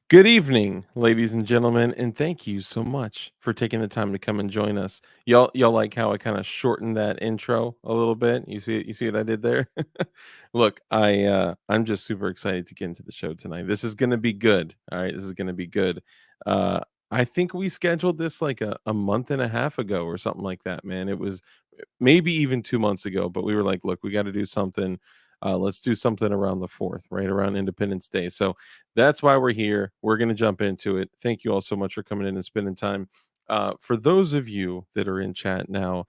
Good evening, ladies and gentlemen, and thank you so much for taking the time to come and join us. Y'all like how I kind of shortened that intro a little bit? You see what I did there? Look, I'm just super excited to get into the show tonight. This is gonna be good. All right, this is gonna be good. Uh I think we scheduled this like a month and a half ago or something like that, man. It was maybe even 2 months ago, but we were like, look, we got to do something. Let's do something around the 4th, right around Independence Day. So that's why we're here. We're going to jump into it. Thank you all so much for coming in and spending time. For those of you that are in chat now,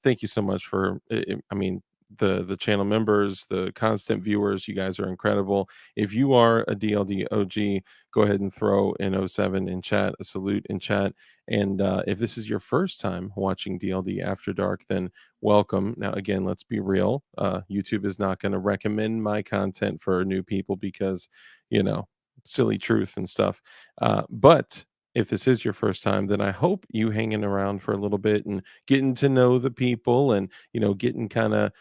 thank you so much for. I mean, the channel members, the constant viewers, you guys are incredible. If you are a DLD OG, go ahead and throw an '07 in chat, a salute in chat. And if this is your first time watching DLD After Dark, then welcome. Now, again, let's be real. YouTube is not going to recommend my content for new people because, you know, silly truth and stuff. But if this is your first time, then I hope you hanging around for a little bit and getting to know the people and, getting kind of,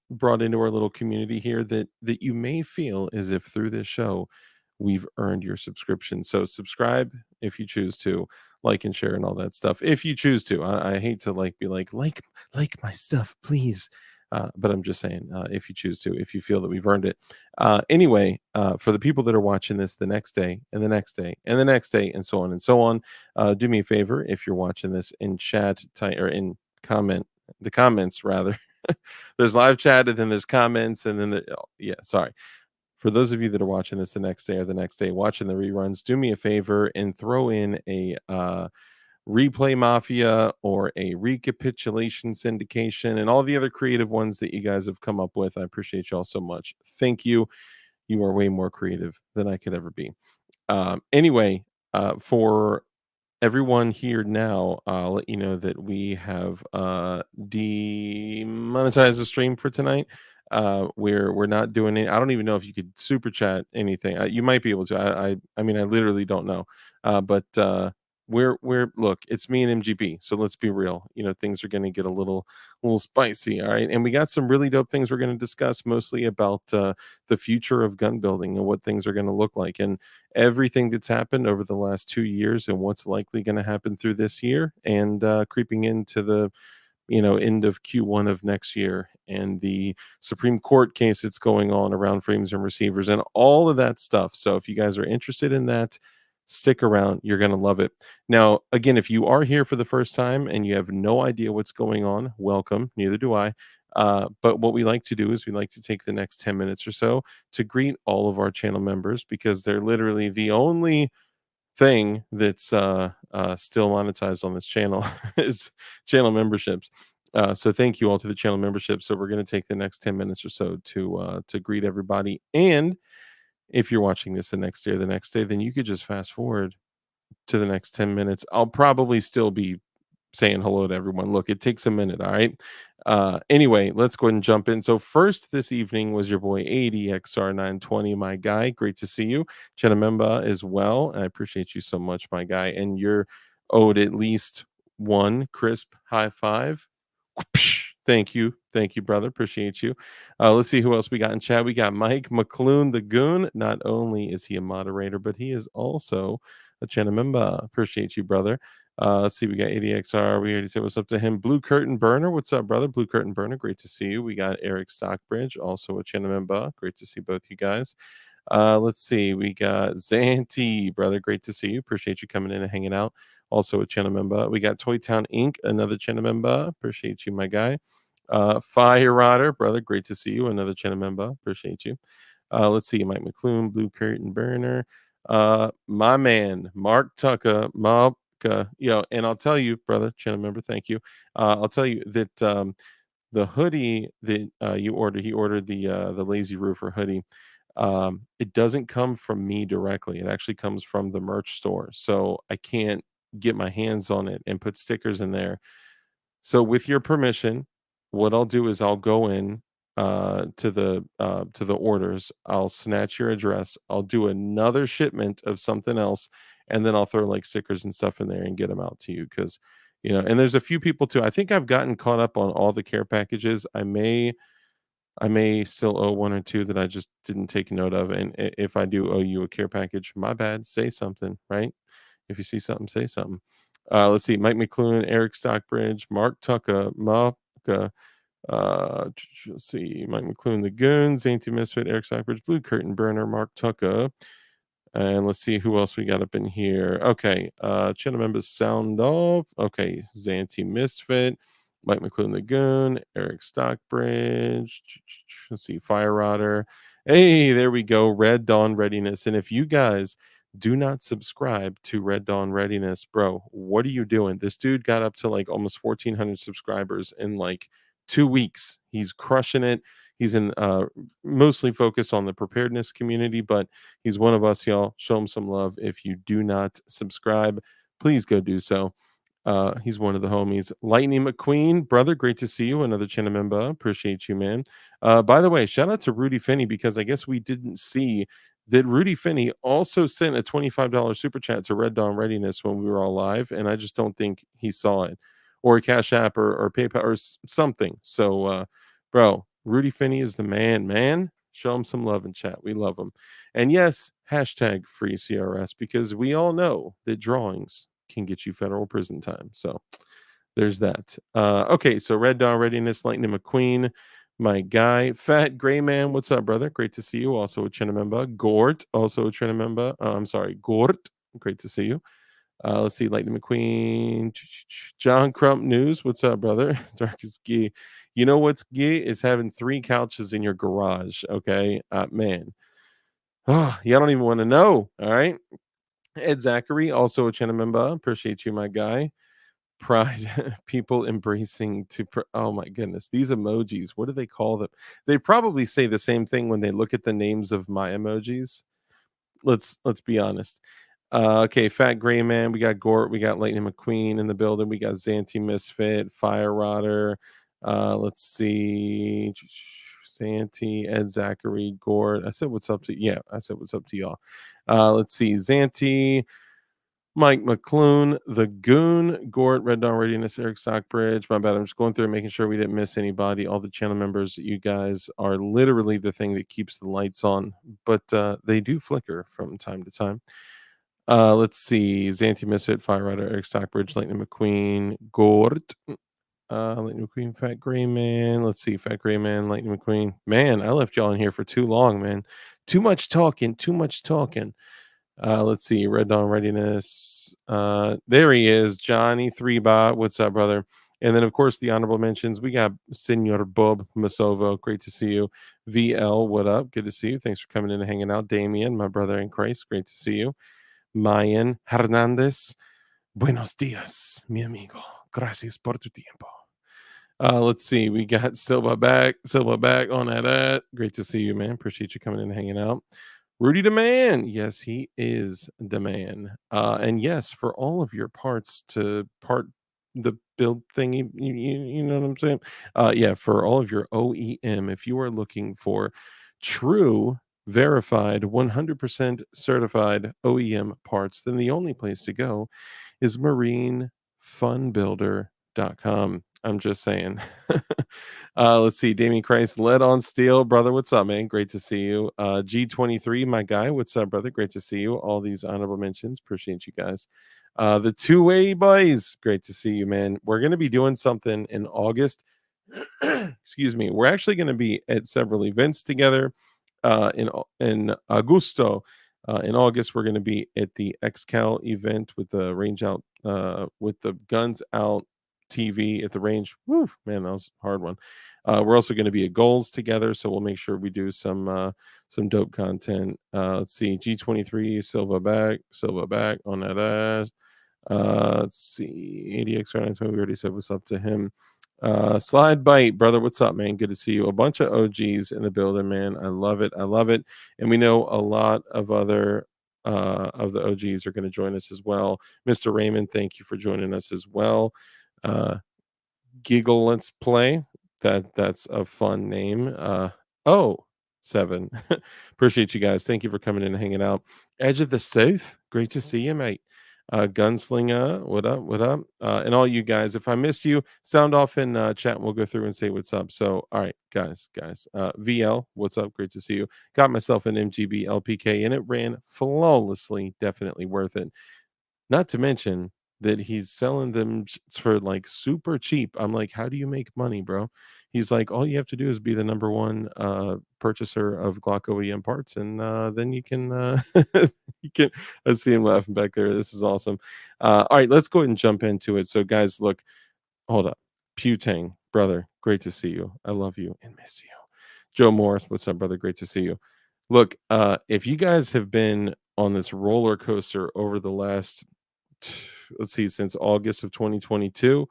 brought into our little community here that you may feel as if through this show, we've earned your subscription. So subscribe if you choose to, like and share and all that stuff if you choose to. I hate to be like my stuff, please. But I'm just saying, if you choose to, if you feel that we've earned it. Anyway, for the people that are watching this the next day and the next day and the next day and so on and so on, do me a favor if you're watching this in chat or in the comments rather. There's live chat and then there's comments and then yeah, sorry. For those of you that are watching this the next day or the next day, watching the reruns, do me a favor and throw in a replay mafia or a recapitulation syndication and all the other creative ones that you guys have come up with. I appreciate y'all so much. Thank you. You are way more creative than I could ever be. Anyway, for everyone here now, I'll let you know that we have demonetized the stream for tonight. We're not doing it. I don't even know if you could super chat anything. You might be able to. I mean, I literally don't know. But we're look, it's me and MGB, so let's be real. Things are going to get a little spicy. All right, and we got some really dope things we're going to discuss, mostly about the future of gun building and what things are going to look like, and everything that's happened over the last 2 years, and what's likely going to happen through this year, and creeping into the end of Q1 of next year, and the Supreme Court case that's going on around frames and receivers and all of that stuff. So if you guys are interested in that, stick around. You're going to love it. Now, again, if you are here for the first time and you have no idea what's going on, welcome. Neither do I. But what we like to do is we like to take the next 10 minutes or so to greet all of our channel members, because they're literally the only thing that's still monetized on this channel is channel memberships. So thank you all to the channel membership. So we're going to take the next 10 minutes or so to greet everybody. And if you're watching this the next day, then you could just fast forward to the next 10 minutes. I'll probably still be saying hello to everyone. Look, it takes a minute, all right? Anyway, let's go ahead and jump in. So first this evening was your boy ADXR920, my guy. Great to see you. Chenamemba as well. I appreciate you so much, my guy. And you're owed at least one crisp high five. Thank you. Thank you, brother. Appreciate you. Let's see who else we got in chat. We got Mike McClune, the goon. Not only is he a moderator, but he is also a channel member. Appreciate you, brother. Let's see. We got ADXR. We already said what's up to him. Blue Curtain Burner. What's up, brother? Blue Curtain Burner. Great to see you. We got Eric Stockbridge, also a channel member. Great to see both you guys. Let's see. We got Zanti, brother. Great to see you. Appreciate you coming in and hanging out. Also a channel member. We got Toy Town Inc., another channel member. Appreciate you, my guy. Fire Rodder, brother. Great to see you. Another channel member. Appreciate you. Let's see. Mike McClune, Blue Curtain Burner. My man, Mark Tucker, and I'll tell you, brother, channel member, thank you. I'll tell you that the hoodie that you ordered, he ordered the Lazy Roofer hoodie. It doesn't come from me directly. It actually comes from the merch store. So I can't get my hands on it and put stickers in there. So with your permission, what I'll do is I'll go in to the orders. I'll snatch your address. I'll do another shipment of something else, and then I'll throw like stickers and stuff in there and get them out to you because and there's a few people too. I think I've gotten caught up on all the care packages. I may still owe one or two that I just didn't take note of. And if I do owe you a care package, my bad. Say something, right? If you see something, say something. Let's see. Mike McClune, Eric Stockbridge, Mark Tucker, Maka. Let's see. Mike McClune, the Goons, Anti Misfit, Eric Stockbridge, Blue Curtain Burner, Mark Tucker. And let's see who else we got up in here. Okay. Channel members sound off. Okay. Zanti Misfit. Mike McClune the Goon, Eric Stockbridge. Let's see, Fire Rodder. Hey, there we go. Red Dawn Readiness. And if you guys do not subscribe to Red Dawn Readiness, bro, what are you doing? This dude got up to like almost 1,400 subscribers in like 2 weeks. He's crushing it. He's in mostly focused on the preparedness community, but he's one of us, y'all. Show him some love. If you do not subscribe, please go do so. He's one of the homies. Lightning McQueen, brother, great to see you. Another channel member. Appreciate you, man. By the way, shout out to Rudy Finney because I guess we didn't see that Rudy Finney also sent a $25 super chat to Red Dawn Readiness when we were all live, and I just don't think he saw it, or a Cash App or PayPal or something. So, bro, Rudy Finney is the man, man. Show him some love in chat. We love him. And yes, hashtag free CRS because we all know that drawings can get you federal prison time. So there's that. Okay, so Red Dawn Readiness, Lightning McQueen, my guy, Fat Gray Man. What's up, brother? Great to see you. Also a channel member. Gort, also a channel member. I'm sorry, Gort. Great to see you. Let's see, Lightning McQueen, John Crump News. What's up, brother? Darkest Gee. You know what's gay is having 3 couches in your garage. Okay, man. Oh, you don't even want to know. All right. Ed Zachary, also a channel member. Appreciate you, my guy. Pride, people embracing oh my goodness, these emojis. What do they call them? They probably say the same thing when they look at the names of my emojis. Let's be honest. Okay, Fat Gray Man. We got Gort. We got Lightning McQueen in the building. We got Zanti Misfit, Fire Rodder. Let's see. Zanti, Ed Zachary, Gort. I said what's up to I said what's up to y'all. Let's see. Zanti, Mike McClune, the Goon, Gort, Red Dawn Readiness, Eric Stockbridge. My bad. I'm just going through and making sure we didn't miss anybody. All the channel members, you guys are literally the thing that keeps the lights on, but they do flicker from time to time. Let's see. Zanti Misfit, Fire Rider, Eric Stockbridge, Lightning McQueen, Gort, Lightning McQueen, Fat Gray Man. Let's see. Fat Gray Man, Lightning McQueen. Man, I left y'all in here for too long, man. Too much talking. Too much talking. Let's see. Red Dawn Readiness. There he is. Johnny 3bot. What's up, brother? And then, of course, the honorable mentions. We got Senor Bob Masovo. Great to see you. VL, what up? Good to see you. Thanks for coming in and hanging out. Damien, my brother in Christ. Great to see you. Mayan Hernandez. Buenos dias, mi amigo. Gracias por tu tiempo. Let's see. We got Silva back. Silva back on that. Great to see you, man. Appreciate you coming in and hanging out. Rudy the man. Yes, he is the man. And yes, for all of your parts to part the build thingy, you know what I'm saying? Yeah, for all of your OEM, if you are looking for true, verified, 100% certified OEM parts, then the only place to go is marinefunbuilder.com. I'm just saying. Let's see. Damien Christ, lead on steel, brother. What's up, man? Great to see you. G23, my guy. What's up, brother? Great to see you. All these honorable mentions. Appreciate you guys. The two-way boys. Great to see you, man. We're going to be doing something in August. Excuse me. We're actually going to be at several events together in Augusto. In August, we're going to be at the XCal event with the range out, with the guns out TV at the range. Woo, man, that was a hard one. We're also going to be at Goals together, so we'll make sure we do some dope content. Let's see, G23 Silva back on that ass. Let's see, ADX we already said what's up to him. Slide Bite, brother, what's up, man? Good to see you. A bunch of OGs in the building, man. I love it. I love it. And we know a lot of other of the OGs are going to join us as well. Mr. Raymond, thank you for joining us as well. Giggle Let's Play. That's a fun name. Oh, 7. Appreciate you guys. Thank you for coming in and hanging out. Edge of the South. Great to see you, mate. Gunslinger, what up? What up? And all you guys, if I missed you, sound off in chat and we'll go through and say what's up. So, all right, guys. VL, what's up? Great to see you. Got myself an MGB LPK and it ran flawlessly. Definitely worth it. Not to mention that he's selling them for like super cheap. I'm like, how do you make money, bro? He's like, all you have to do is be the number one purchaser of Glock OEM parts, and then you can you can. I see him laughing back there. This is awesome. All right, let's go ahead and jump into it. So, guys, look, hold up, Putang, brother, great to see you. I love you and miss you. Joe Morris, what's up, brother? Great to see you. Look, if you guys have been on this roller coaster over the last, let's see, since August of 2022,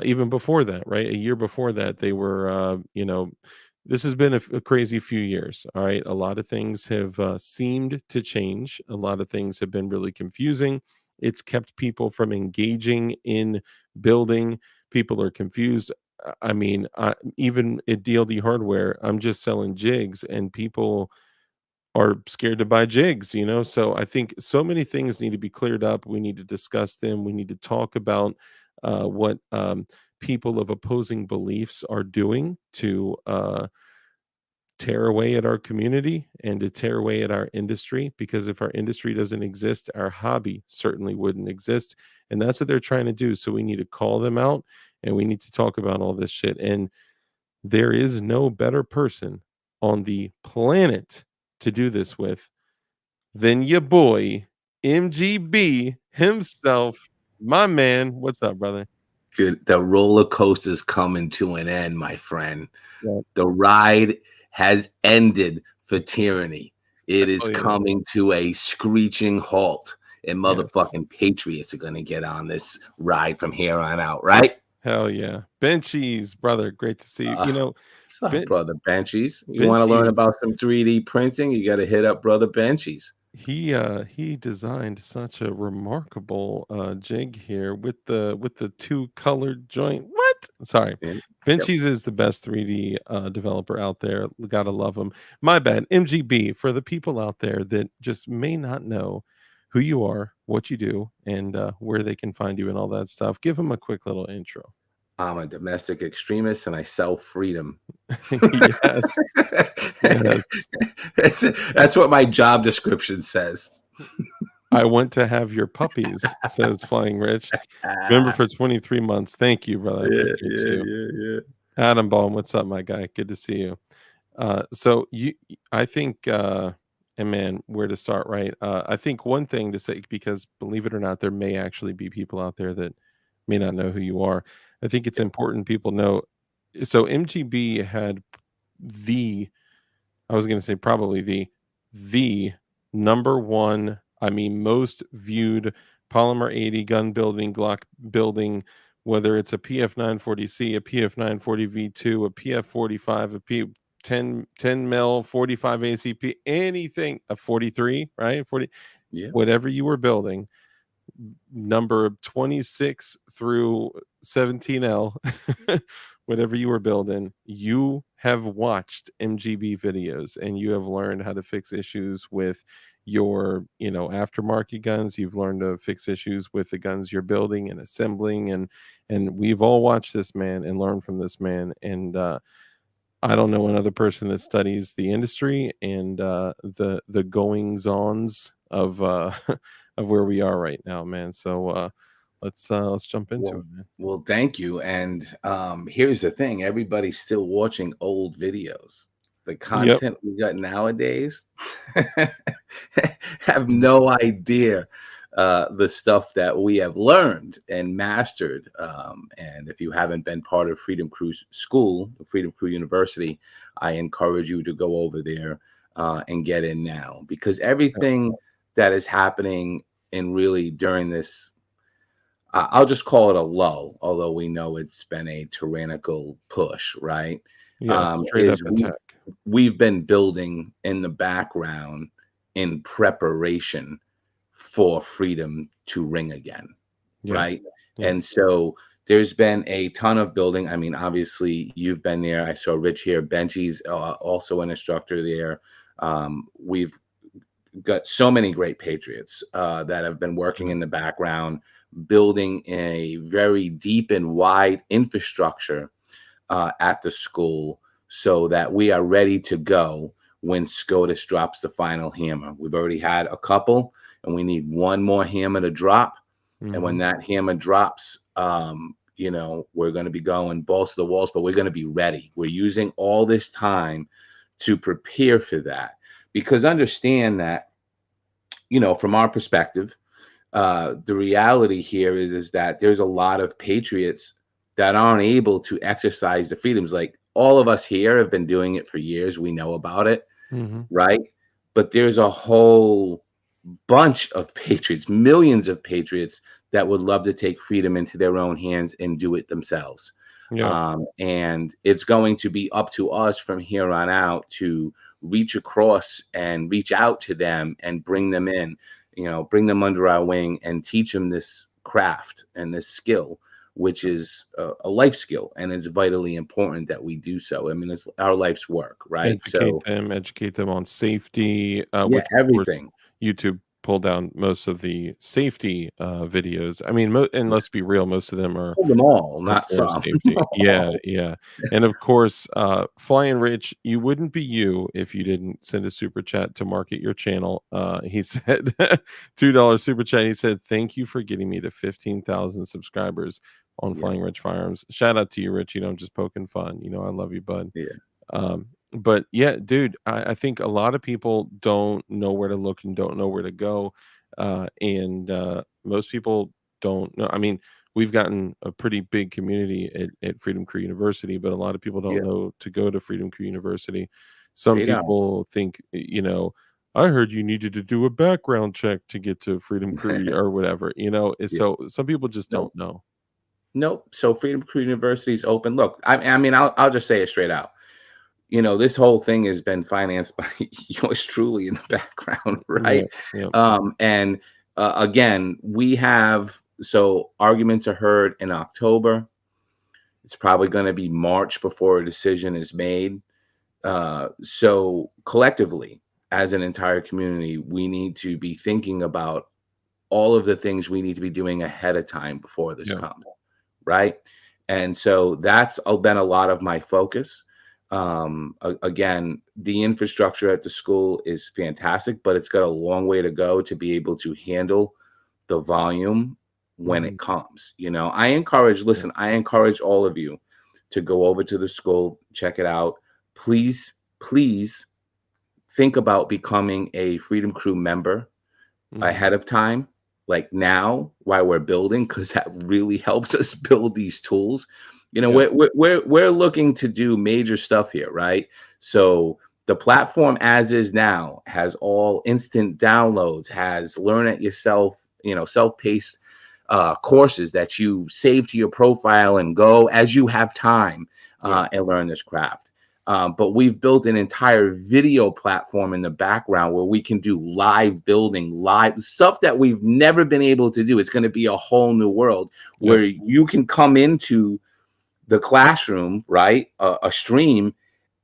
even before that, right? A year before that, they were, this has been a crazy few years. All right. A lot of things have seemed to change. A lot of things have been really confusing. It's kept people from engaging in building. People are confused. I mean, even at DLD hardware, I'm just selling jigs and people are scared to buy jigs, So I think so many things need to be cleared up. We need to discuss them. We need to talk about what people of opposing beliefs are doing to tear away at our community and to tear away at our industry. Because if our industry doesn't exist, our hobby certainly wouldn't exist. And that's what they're trying to do. So we need to call them out and we need to talk about all this shit. And there is no better person on the planet to do this with than your boy MGB himself, my man. What's up, brother? Good. The roller coaster's coming to an end, my friend. Yeah. The ride has ended for tyranny. It is Oh yeah. coming to a screeching halt, and Yes. motherfucking patriots are going to get on this ride from here on out, right? Hell yeah. Benchies, brother. Great to see you. What's up, Ben brother Benchies? You want to learn Benchies, about some 3D printing? You got to hit up brother Benchies. he designed such a remarkable jig here with the two colored joint. What? Sorry. Yeah. Yep. Benchies is the best 3D developer out there. Gotta love him. My bad. MGB, for the people out there that just may not know who you are, what you do, and where they can find you and all that stuff. Give them a quick little intro. I'm a domestic extremist and I sell freedom. Yes. Yes. That's what my job description says. I want to have your puppies, says Flying Rich. Remember Ah, for 23 months. Thank you, brother. I yeah, appreciate yeah, you. yeah, yeah. Adam Baum, what's up, my guy? Good to see you. So I think, and man, where to start, right? I think one thing to say, because believe it or not, there may actually be people out there that may not know who you are. I think it's important people know. So MGB had the, I was going to say probably the number one, I mean, most viewed polymer 80 gun building, Glock building whether it's a PF940C, a PF940V2, a PF45, a P10 mil 45 ACP, anything, a 43, right? 40, Yeah. whatever you were building, number 26 through 17L, whatever you were building, you have watched MGB videos and you have learned how to fix issues with your, aftermarket guns. You've learned to fix issues with the guns you're building and assembling, and we've all watched this man and learned from this man. And I don't know another person that studies the industry and the goings-ons of of where we are right now, man. So let's jump into Well, it, man. well, thank you. And here's the thing: everybody's still watching old videos. The Yep. content we got nowadays have Mhm. no idea the stuff that we have learned and mastered. And if you haven't been part of Freedom Crew School, Freedom Crew University, I encourage you to go over there and get in now, because Yep. everything that is happening and really during this, I'll just call it a lull, although we know it's been a tyrannical push, right? Yeah, straight up Is attack. we've been building in the background in preparation for freedom to ring again, Yeah. right? Yeah. And so there's been a ton of building. I mean, obviously you've been there. I saw Rich here. Benji's also an instructor there. We've got so many great patriots that have been working Yeah. in the background, building a very deep and wide infrastructure at the school so that we are ready to go when SCOTUS drops the final hammer. We've already had a couple, and we need one more hammer to drop. And when Mhm. that hammer drops, we're going to be going balls to the walls, but we're going to be ready. We're using all this time to prepare for that, because understand that, from our perspective, the reality here is that there's a lot of patriots that aren't able to exercise the freedoms. Like, all of us here have been doing it for years. We know about it, Mhm. right? But there's a whole bunch of patriots, millions of patriots that would love to take freedom into their own hands and do it themselves. Yeah. And it's going to be up to us from here on out to reach across and reach out to them and bring them in, bring them under our wing and teach them this craft and this skill, which is a life skill. And it's vitally important that we do so. I mean, it's our life's work, right? So, Educate them on safety, yeah, which of course everything. YouTube pulled down most of the safety videos. I mean, and let's be real, most of them are Them all, not for some. safety. Yeah, All. yeah. And of course, Flying Rich, you wouldn't be you if you didn't send a super chat to market your channel. He said $2 super chat. He said, "Thank you for getting me to 15,000 subscribers on Yeah, Flying Rich Firearms." Shout out to you, Rich. I'm just poking fun. I love you, bud. yeah. But yeah, dude, I think a lot of people don't know where to look and don't know where to go. And most people don't know. I mean, we've gotten a pretty big community at Freedom Crew University, but a lot of people don't Yeah, know to go to Freedom Crew University. Some they don't. people think, I heard you needed to do a background check to get to Freedom Crew or whatever, Yeah. so some people just Nope. don't know. Nope. So Freedom Crew University is open. Look, I mean, I'll just say it straight out. This whole thing has been financed by yours truly in the background, Yeah, right? yeah, And again, we have, so arguments are heard in October. It's probably going to be March before a decision is made. So collectively, as an entire community, we need to be thinking about all of the things we need to be doing ahead of time before this yeah, comes, right? And so that's been a lot of my focus. Again, the infrastructure at the school is fantastic, but it's got a long way to go to be able to handle the volume when mhm, it comes. Listen, I encourage all of you to go over to the school, check it out. Please, please think about becoming a Freedom Crew member mhm, ahead of time, like now while we're building, because that really helps us build these tools. yeah, We're looking to do major stuff here, right? So the platform as is now has all instant downloads, has learn it yourself, self-paced courses that you save to your profile and go as you have time Yeah. and learn this craft. But we've built an entire video platform in the background where we can do live building, live stuff that we've never been able to do. It's going to be a whole new world Yep. where you can come into the classroom, right? A stream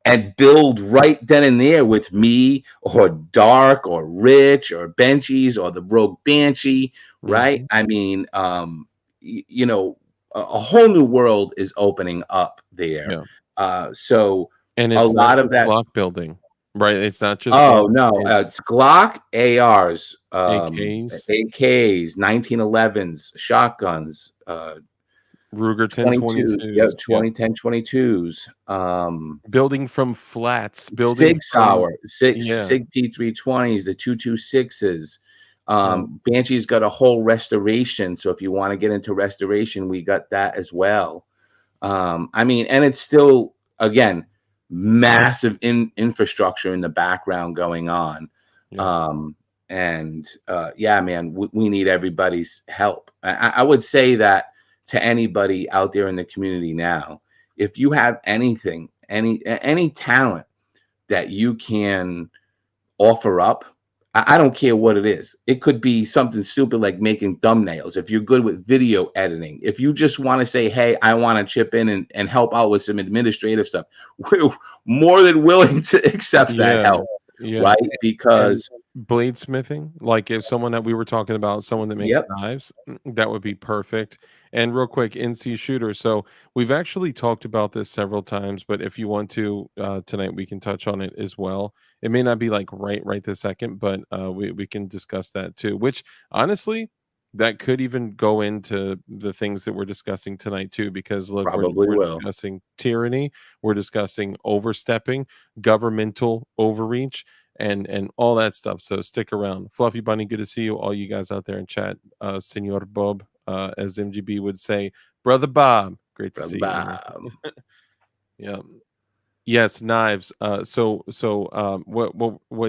and build right then and there with me or Dark or Rich or Benchies or the Rogue Banshee, right? Mhm. I mean, you know, a whole new world is opening up there. Yeah. So And a it's not lot of just that. Glock building, right? It's not just Oh Glocks, no, it's it's Glock ARs, AKs, AKs, 1911s, shotguns, Ruger 22, yeah, 1022s, yep. 2010 22s, Building from flats, building Sig from Sauer, Sig yeah, Sig P320s, the 226s. yeah, Banshee's got a whole restoration, so if you want to get into restoration, we got that as well. I mean, and it's still again massive infrastructure in the background going on. yeah, Um, and yeah, man, we need everybody's help. I would say that to anybody out there in the community now, if you have anything, any talent that you can offer up, I don't care what it is. It could be something stupid like making thumbnails. If you're good with video editing, if you just want to say, hey, I want to chip in and help out with some administrative stuff, we're more than willing to accept that yeah, help, yeah. right? And Because, bladesmithing, like if someone that we were talking about, someone that makes yep, knives, that would be perfect. And real quick, NC shooter. So we've actually talked about this several times, but if you want to tonight, we can touch on it as well. It may not be like right this second, but we can discuss that too. Which honestly, that could even go into the things that we're discussing tonight too. Because look, probably we're will. discussing tyranny, we're discussing overstepping, governmental overreach and all that stuff. So stick around. Fluffy Bunny, good to see you. All you guys out there in chat. Senor Bob, as MGB would say, Brother Bob, great to see you, man. Yeah. Yes, knives. What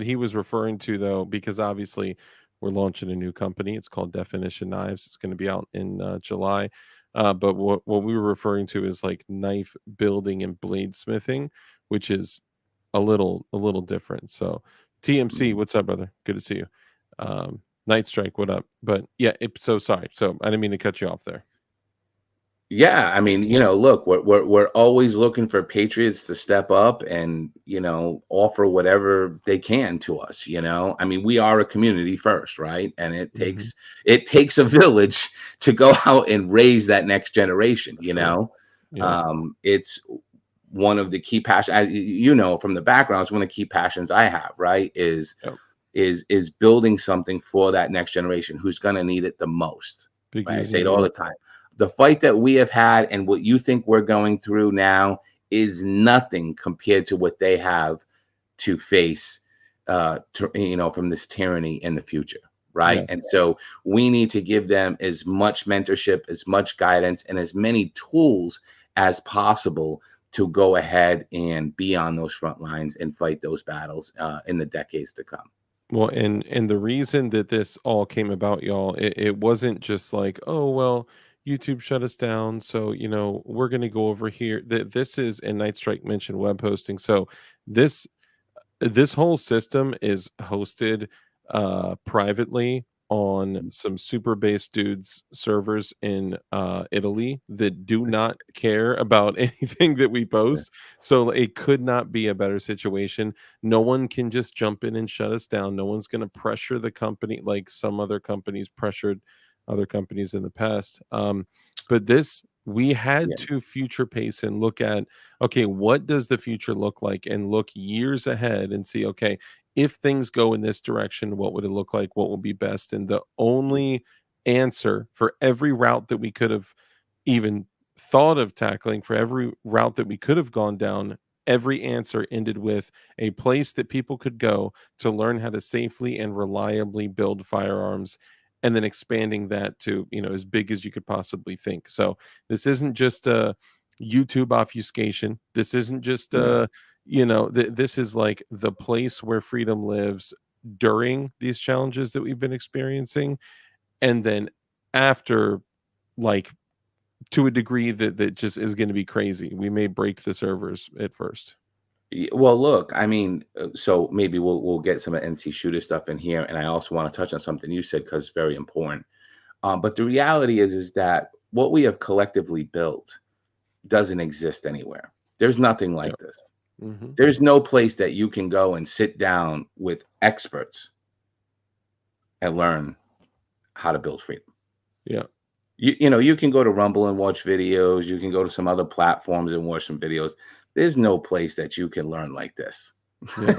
he was referring to though, because obviously we're launching a new company. It's called Definition Knives. It's going to be out in July. But what we were referring to is like knife building and bladesmithing, which is a little different. So TMC, what's up, brother? Good to see you. Night Strike, what up? But yeah, so sorry. So I didn't mean to cut you off there. Yeah, I mean, look, we're always looking for patriots to step up and, offer whatever they can to us, I mean, we are a community first, right? And it Hmm. takes it takes a village to go out and raise that next generation, For sure. Yeah. It's one of the key passions, from the background, it's one of the key passions I have, right? Is Yep. is building something for that next generation who's going to need it the most. Big Right? I say easy. it all Yeah. the time. The fight that we have had and what you think we're going through now is nothing compared to what they have to face, from this tyranny in the future. Right. Yeah. And so we need to give them as much mentorship, as much guidance, and as many tools as possible to go ahead and be on those front lines and fight those battles in the decades to come. Well, and the reason that this all came about, y'all, it wasn't just like, oh well, YouTube shut us down, so we're gonna go over here. This is, and Night Strike mentioned web hosting. So this this whole system is hosted privately on some super base dudes servers in Italy that do not care about anything that we Yeah. post. So it could not be a better situation. No one can just jump in and shut us down. No one's going to pressure the company like some other companies pressured other companies in the past. But this, we had Yeah. to future pace and look at, okay, what does the future look like, and look years ahead and see, okay, if things go in this direction, what would it look like? What will be best? And the only answer for every route that we could have even thought of tackling, for every route that we could have gone down, every answer ended with a place that people could go to learn how to safely and reliably build firearms, and then expanding that to, as big as you could possibly think. So this isn't just a YouTube obfuscation. This isn't just No. this is like the place where freedom lives during these challenges that we've been experiencing, and then after like to a degree that just is going to be crazy. We may break the servers at first. Well, look, I mean, so maybe we'll get some of NC shooter stuff in here, and I also want to touch on something you said because it's very important. But the reality is that what we have collectively built doesn't exist anywhere. There's nothing Yeah. like this. Hmm. There's no place that you can go and sit down with experts and learn how to build freedom. Yeah. You know, you can go to Rumble and watch videos. You can go to some other platforms and watch some videos. There's no place that you can learn like this. Yeah.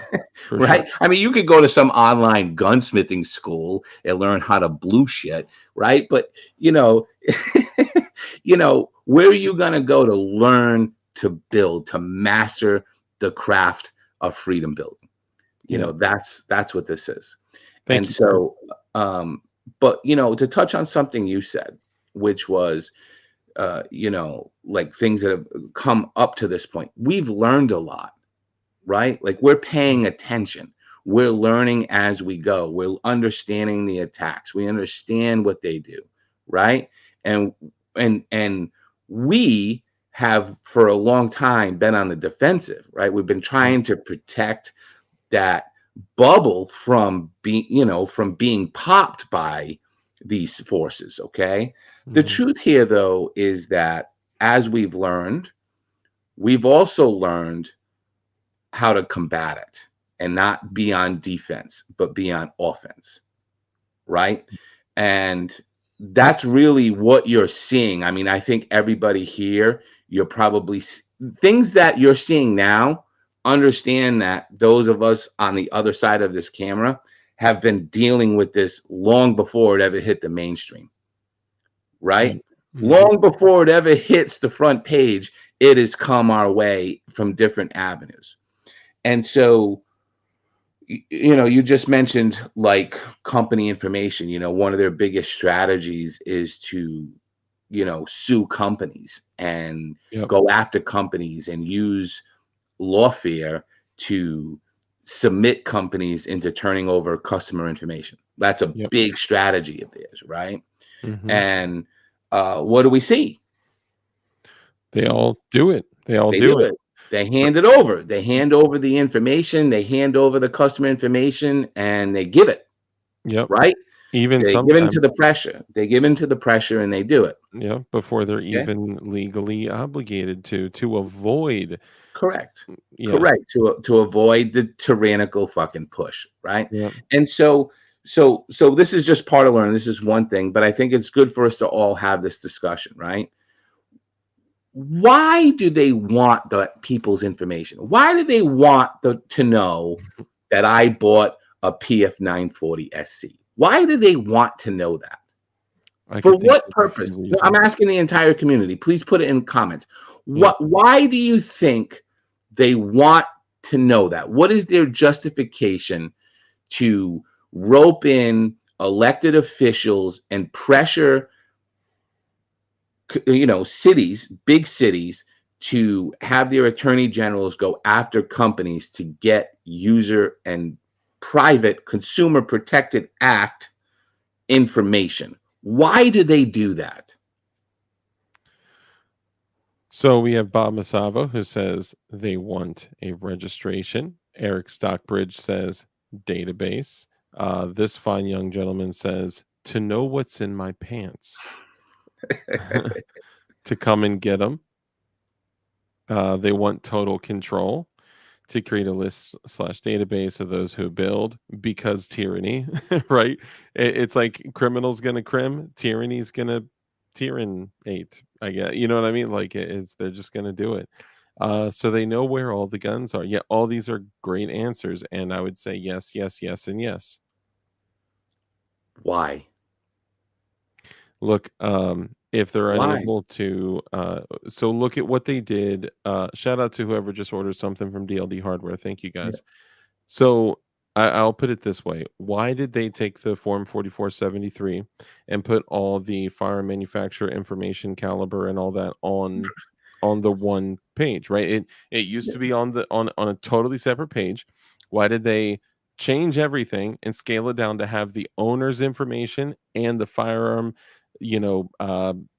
For sure. Right? I mean, you could go to some online gunsmithing school and learn how to blue shit, right? But you know, where are you gonna go to learn to build, to master the craft of freedom building? Yeah. That's what this is. Thank And you, sir. so, but to touch on something you said, which was like things that have come up to this point, we've learned a lot, right? Like we're paying attention. We're learning as we go. We're understanding the attacks. We understand what they do, right? And and we have for a long time been on the defensive, right? We've been Yeah. trying to protect that bubble from being popped by these forces, okay? The Hmm. truth here though is that as we've also learned how to combat it and not be on defense, but be on offense, right? And that's really what you're seeing. I mean, I think everybody here, you're probably things that you're seeing now. Understand that those of us on the other side of this camera have been dealing with this long before it ever hit the mainstream, Yeah. right? Hmm. Long before it ever hits the front page, it has come our way from different avenues. And so, you just mentioned like company information. One of their biggest strategies is to, sue companies and Yep. go after companies and use lawfare to submit companies into turning over customer information. That's a Yep. big strategy of theirs, right? Hmm. And what do we see? They all do it. They all They do do it. it. They hand it over. They hand over the information. They hand over the customer information, and they give it, Yep. right? Even They give in sometimes, to the pressure. They give in to the pressure, and they do it. yeah, before they're Okay? even legally obligated to avoid. Correct. Yeah. Correct. To avoid the tyrannical fucking push, right? Yeah. And so this is just part of learning. This is one thing, but I think it's good for us to all have this discussion, right? Why do they want the people's information? Why do they want to know that I bought a PF940 SC? Why do they want to know that? I For could think what of a few purpose? I'm reasons. asking the entire community. Please put it in comments. Yeah. Why do you think they want to know that? What is their justification to rope in elected officials and pressure cities, big cities, to have their attorney generals go after companies to get user and private consumer protected act information? Why do they do that? So we have Bob Masavo who says they want a registration. Eric Stockbridge says database. This fine young gentleman says to know what's in my pants, to come and get them. They want total control, to create a list slash database of those who build because tyranny, right? It's like criminals gonna crim, tyranny's gonna tyrannate. I guess you know what I mean. Like it's they're just gonna do it. So they know where all the guns are. Yeah, all these are great answers, and I would say yes, yes, yes, and yes. Why? Look, if they're Why? unable to, so look at what they did. Shout out to whoever just ordered something from DLD Hardware. Thank you Yeah. guys. So I'll put it this way: why did they take the Form 4473 and put all the fire manufacturer information, caliber, and all that on the one page? Right? It used Yeah. to be on the on a totally separate page. Why did they change everything and scale it down to have the owner's information and the firearm,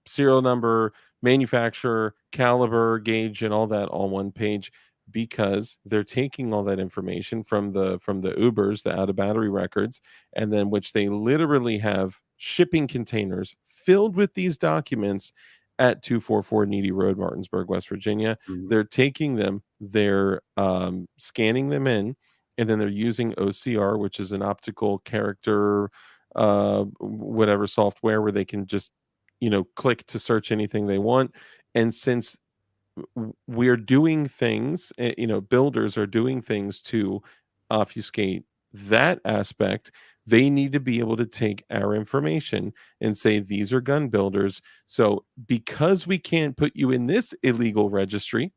serial number, manufacturer, caliber, gauge, and all that on one page, because they're taking all that information from the Ubers, the out of battery records, and then which they literally have shipping containers filled with these documents at 244 Needy Road, Martinsburg, West Virginia. Mhm. They're taking them, they're scanning them in, and then they're using OCR, which is an optical character whatever software where they can just, click to search anything they want. And since we're doing things, builders are doing things to obfuscate that aspect, they need to be able to take our information and say, these are gun builders. So because we can't put you in this illegal registry,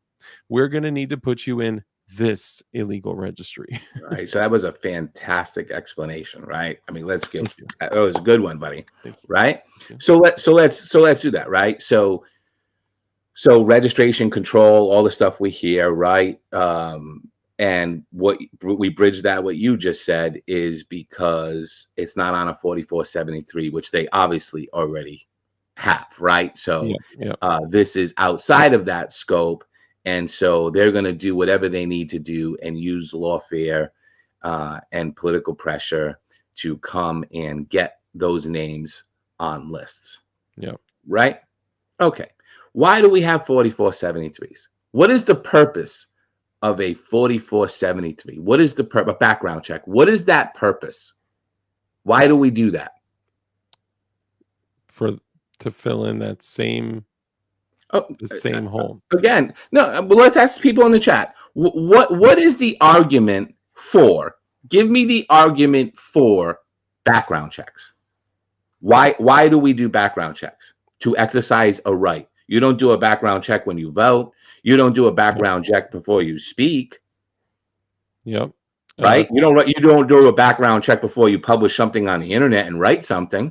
we're going to need to put you in this illegal registry. Right. So that was a fantastic explanation, right? I mean, let's give Thank you. that was a good one, buddy. Thank you. Right? Thank you. So let's do that, right? So registration control, all the stuff we hear, right? And what we bridge that what you just said is because it's not on a 4473, which they obviously already have, right? So Yeah. this is outside of that scope, and so they're going to do whatever they need to do and use lawfare and political pressure to come and get those names on lists. Yeah. Right? Okay. Why do we have 4473s? What is the purpose of a 4473? What is the a background check? What is that purpose? Why do we do that? To fill in that same hole. Again, no, but let's ask people in the chat. What is the argument for? Give me the argument for background checks. Why do we do background checks? To exercise a right. You don't do a background check when you vote. You don't do a background check before you speak. Yep. Right? You don't do a background check before you publish something on the internet and write something.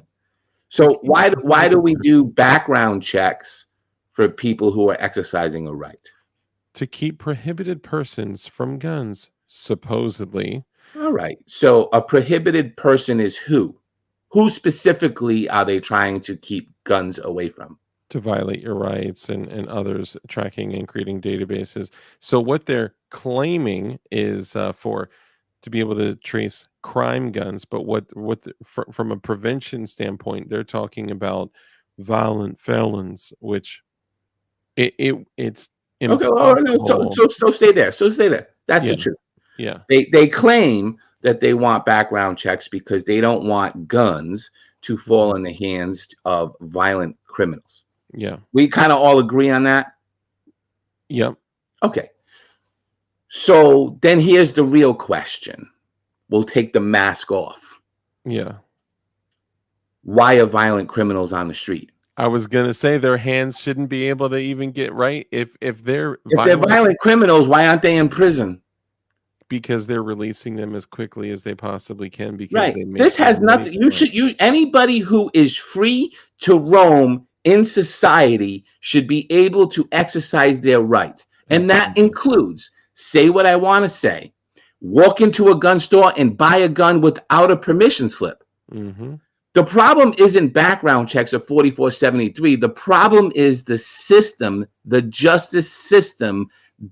So why do we do background checks for people who are exercising a right? To keep prohibited persons from guns, supposedly. All right. So a prohibited person is who? Who specifically are they trying to keep guns away from? To violate your rights and others, tracking and creating databases. So what they're claiming is to be able to trace crime guns, but from a prevention standpoint, they're talking about violent felons, which it's impossible. Okay. So stay there. That's the truth. Yeah. They claim that they want background checks because they don't want guns to fall in the hands of violent criminals. Yeah. We kind of all agree on that? Yep. Okay. So then here's the real question. We'll take the mask off. Yeah. Why are violent criminals on the street? I was gonna say their hands shouldn't be able to even get right if they're violent criminals. Why aren't they in prison? Because they're releasing them as quickly as they possibly can. Because right. This has nothing. Anybody who is free to roam in society should be able to exercise their right, and that includes say what I want to say, walk into a gun store and buy a gun without a permission slip. Mm-hmm. The problem isn't background checks of 4473. The problem is the system, the justice system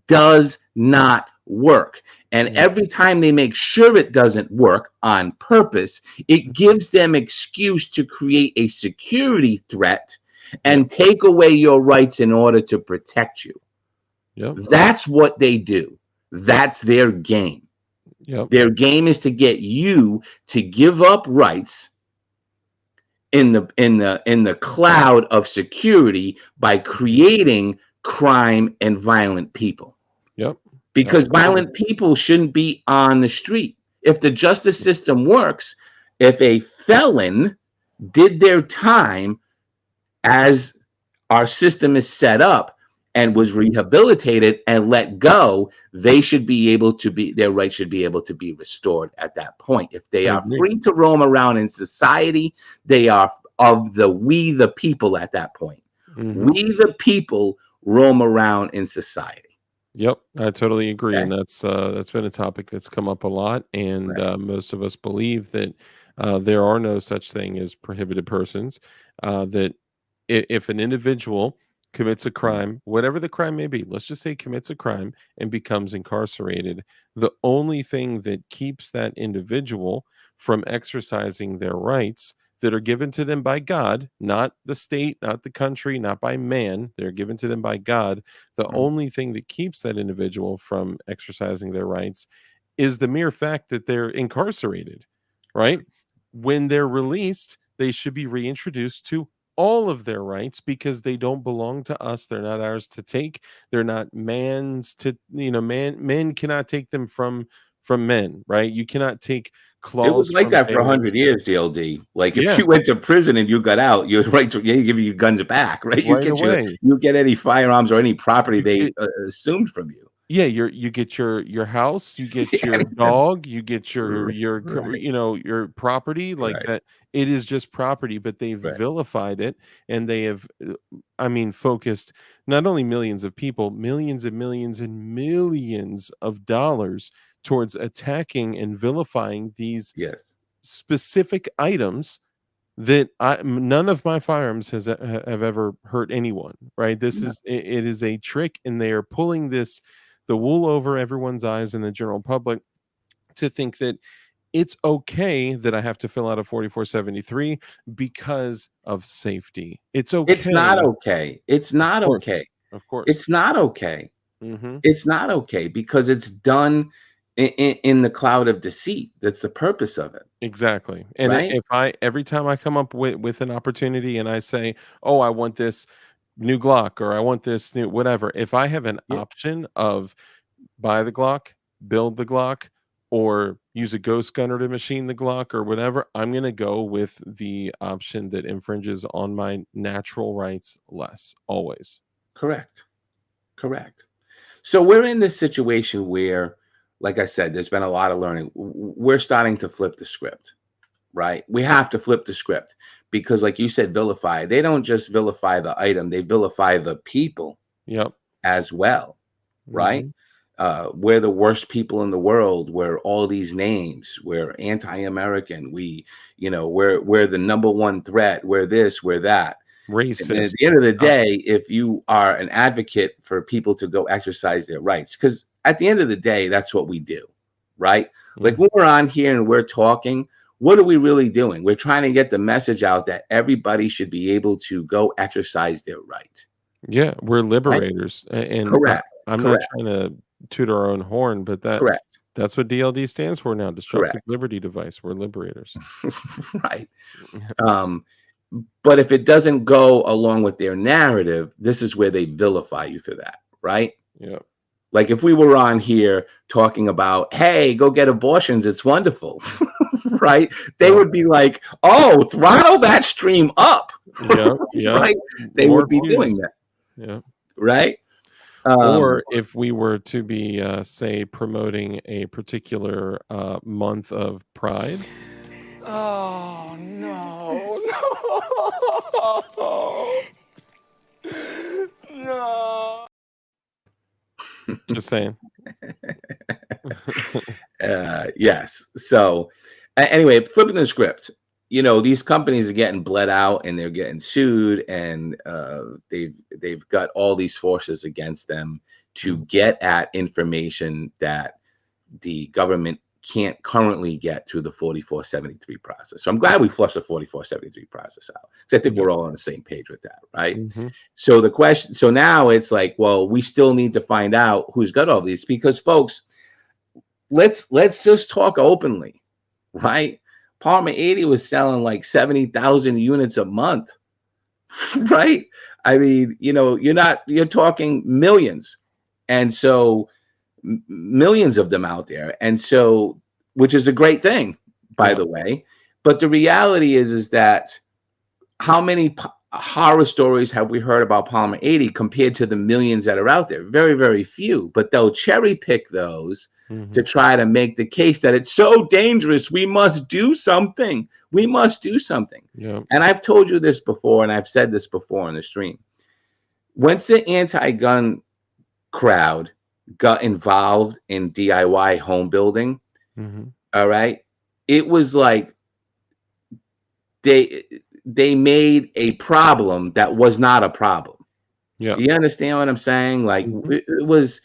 does not work. And every time they make sure it doesn't work on purpose, it gives them excuse to create a security threat and take away your rights in order to protect you. Yep. That's what they do. That's their game. Yep. Their game is to get you to give up rights in the cloud of security by creating crime and violent people. Yep. Because violent people shouldn't be on the street. If the justice system works, if a felon did their time as our system is set up and was rehabilitated and let go, their rights should be able to be restored at that point. If they are free to roam around in society, they are of we the people at that point. Mm-hmm. We the people roam around in society. Yep, I totally agree, and that's been a topic that's come up a lot, and most of us believe that there are no such thing as prohibited persons. That if an individual commits a crime, whatever the crime may be, let's just say commits a crime and becomes incarcerated, the only thing that keeps that individual from exercising their rights that are given to them by God, not the state, not the country, not by man, they're given to them by God. The Mhm. only thing that keeps that individual from exercising their rights is the mere fact that they're incarcerated, right? When they're released, they should be reintroduced to all of their rights because they don't belong to us. They're not ours to take. They're not man's to, men cannot take them from men, right? You cannot take It was claws like from that for bears. 100 years, DLD. Like if Yeah, you went to prison and you got out, your rights were, they give you your guns back, right? right away. You get any firearms or any property You they get assumed from you. Yeah, you get your house, you get Yeah, your dog, you get right, your property like right, that. It is just property, but they've right. vilified it, and they have, I mean, focused not only millions of people, millions and millions and millions of dollars towards attacking and vilifying these Yes, specific items that none of my firearms have ever hurt anyone, right? This no, is it is a trick, and they are pulling the wool over everyone's eyes in the general public to think that it's okay that I have to fill out a 4473 because of safety. It's it's not okay, okay. It's of not okay. course, of course. It's not okay. Hmm. It's not okay because it's done in the cloud of deceit. That's the purpose of it, Exactly. And right? if I every time I come up with an opportunity and I say, "Oh, I want this new Glock," or "I want this new whatever," if I have an Yeah, option of buy the Glock, build the Glock, or use a ghost gunner to machine the Glock or whatever, I'm gonna go with the option that infringes on my natural rights less, always. correct, correct. So we're in this situation where, like I said, there's been a lot of learning. We're starting to flip the script, right? We have to flip the script because, like you said, vilify. They don't just vilify the item; they vilify the people Yep. as well, right? Mhm. We're the worst people in the world. We're all these names. We're anti-American. We're the number one threat. We're this. We're that. And at Racist, the end of the Nazi. day, if you are an advocate for people to go exercise their rights, because at the end of the day, that's what we do, right? Like Mhm. when we're on here and we're talking, what are we really doing? We're trying to get the message out that everybody should be able to go exercise their right, Yeah, we're right? liberators, and Correct, I'm not correct, trying to toot our own horn, but correct, that's what DLD stands for now, Destructive correct, Liberty Device. We're liberators. right. Um, but if it doesn't go along with their narrative, this is where they vilify you for that, right? Yeah. Like if we were on here talking about, hey, go get abortions, it's wonderful, right? They Well, would be like, oh, throttle that stream up, yeah, yeah, right? They more would be doing views. that, Yeah. right? Um, Or if we were to be, say, promoting a particular, month of pride, Oh, no, no, no. just saying. yes. So anyway, flipping the script, these companies are getting bled out and they're getting sued, and they've got all these forces against them to Mhm. get at information that the government can't currently get through the 4473 process. So I'm glad we flushed the 4473 process out because I think Yeah. we're all on the same page with that, right? Mhm. So now it's like, well, we still need to find out who's got all these because, folks, let's just talk openly, right? Palmer 80 was selling like 70,000 units a month, right? I mean, you're talking millions. And so millions of them out there. And so, which is a great thing, by Yeah. the way. But the reality is that how many horror stories have we heard about Palmer 80 compared to the millions that are out there? Very, very few. But they'll cherry pick those to Mhm. try to make the case that it's so dangerous. We must do something. We must do something. Yeah. And I've told you this before, and I've said this before in the stream. Once the anti-gun crowd got involved in DIY home building, Mhm. all right, it was like they they made a problem that was not a problem. Yeah. You understand what I'm saying? Like Mhm. it was,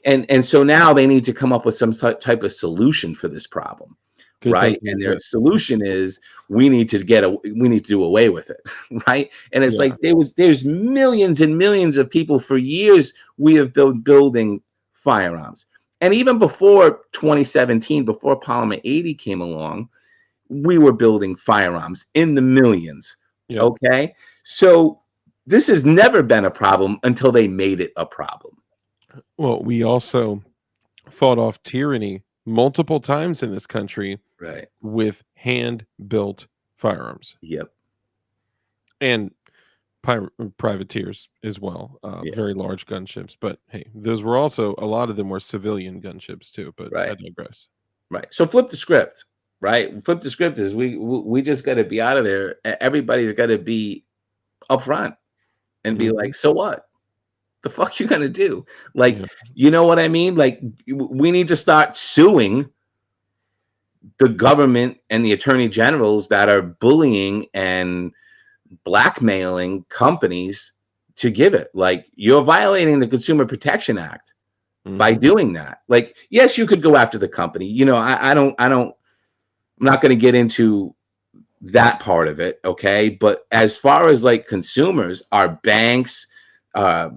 and so now they need to come up with some type of solution for this problem, That right? doesn't And their exist. solution is we need to do away with it, right? And it's Yeah. like there's millions and millions of people for years we have been building firearms, and even before 2017, before Polymer 80 came along, we were building firearms in the millions. Yeah. Okay, so this has never been a problem until they made it a problem. Well, we also fought off tyranny multiple times in this country Right. with hand-built firearms Yep. and privateers as well, Yeah. very large gunships. But hey, those were also a lot of them were civilian gunships too. But I Right. digress. Right. So flip the script. Right. Flip the script is we just got to be out of there. Everybody's got to be upfront and be Mhm. like, so what? The fuck you gonna do? Like, Yeah. you know what I mean? Like, we need to start suing the government and the attorney generals that are bullying and blackmailing companies to give it. Like, you're violating the Consumer Protection Act by Mhm. doing that. Like, yes, you could go after the company. You know, I'm not going to get into that part of it. Okay. But as far as like consumers, our banks, uh,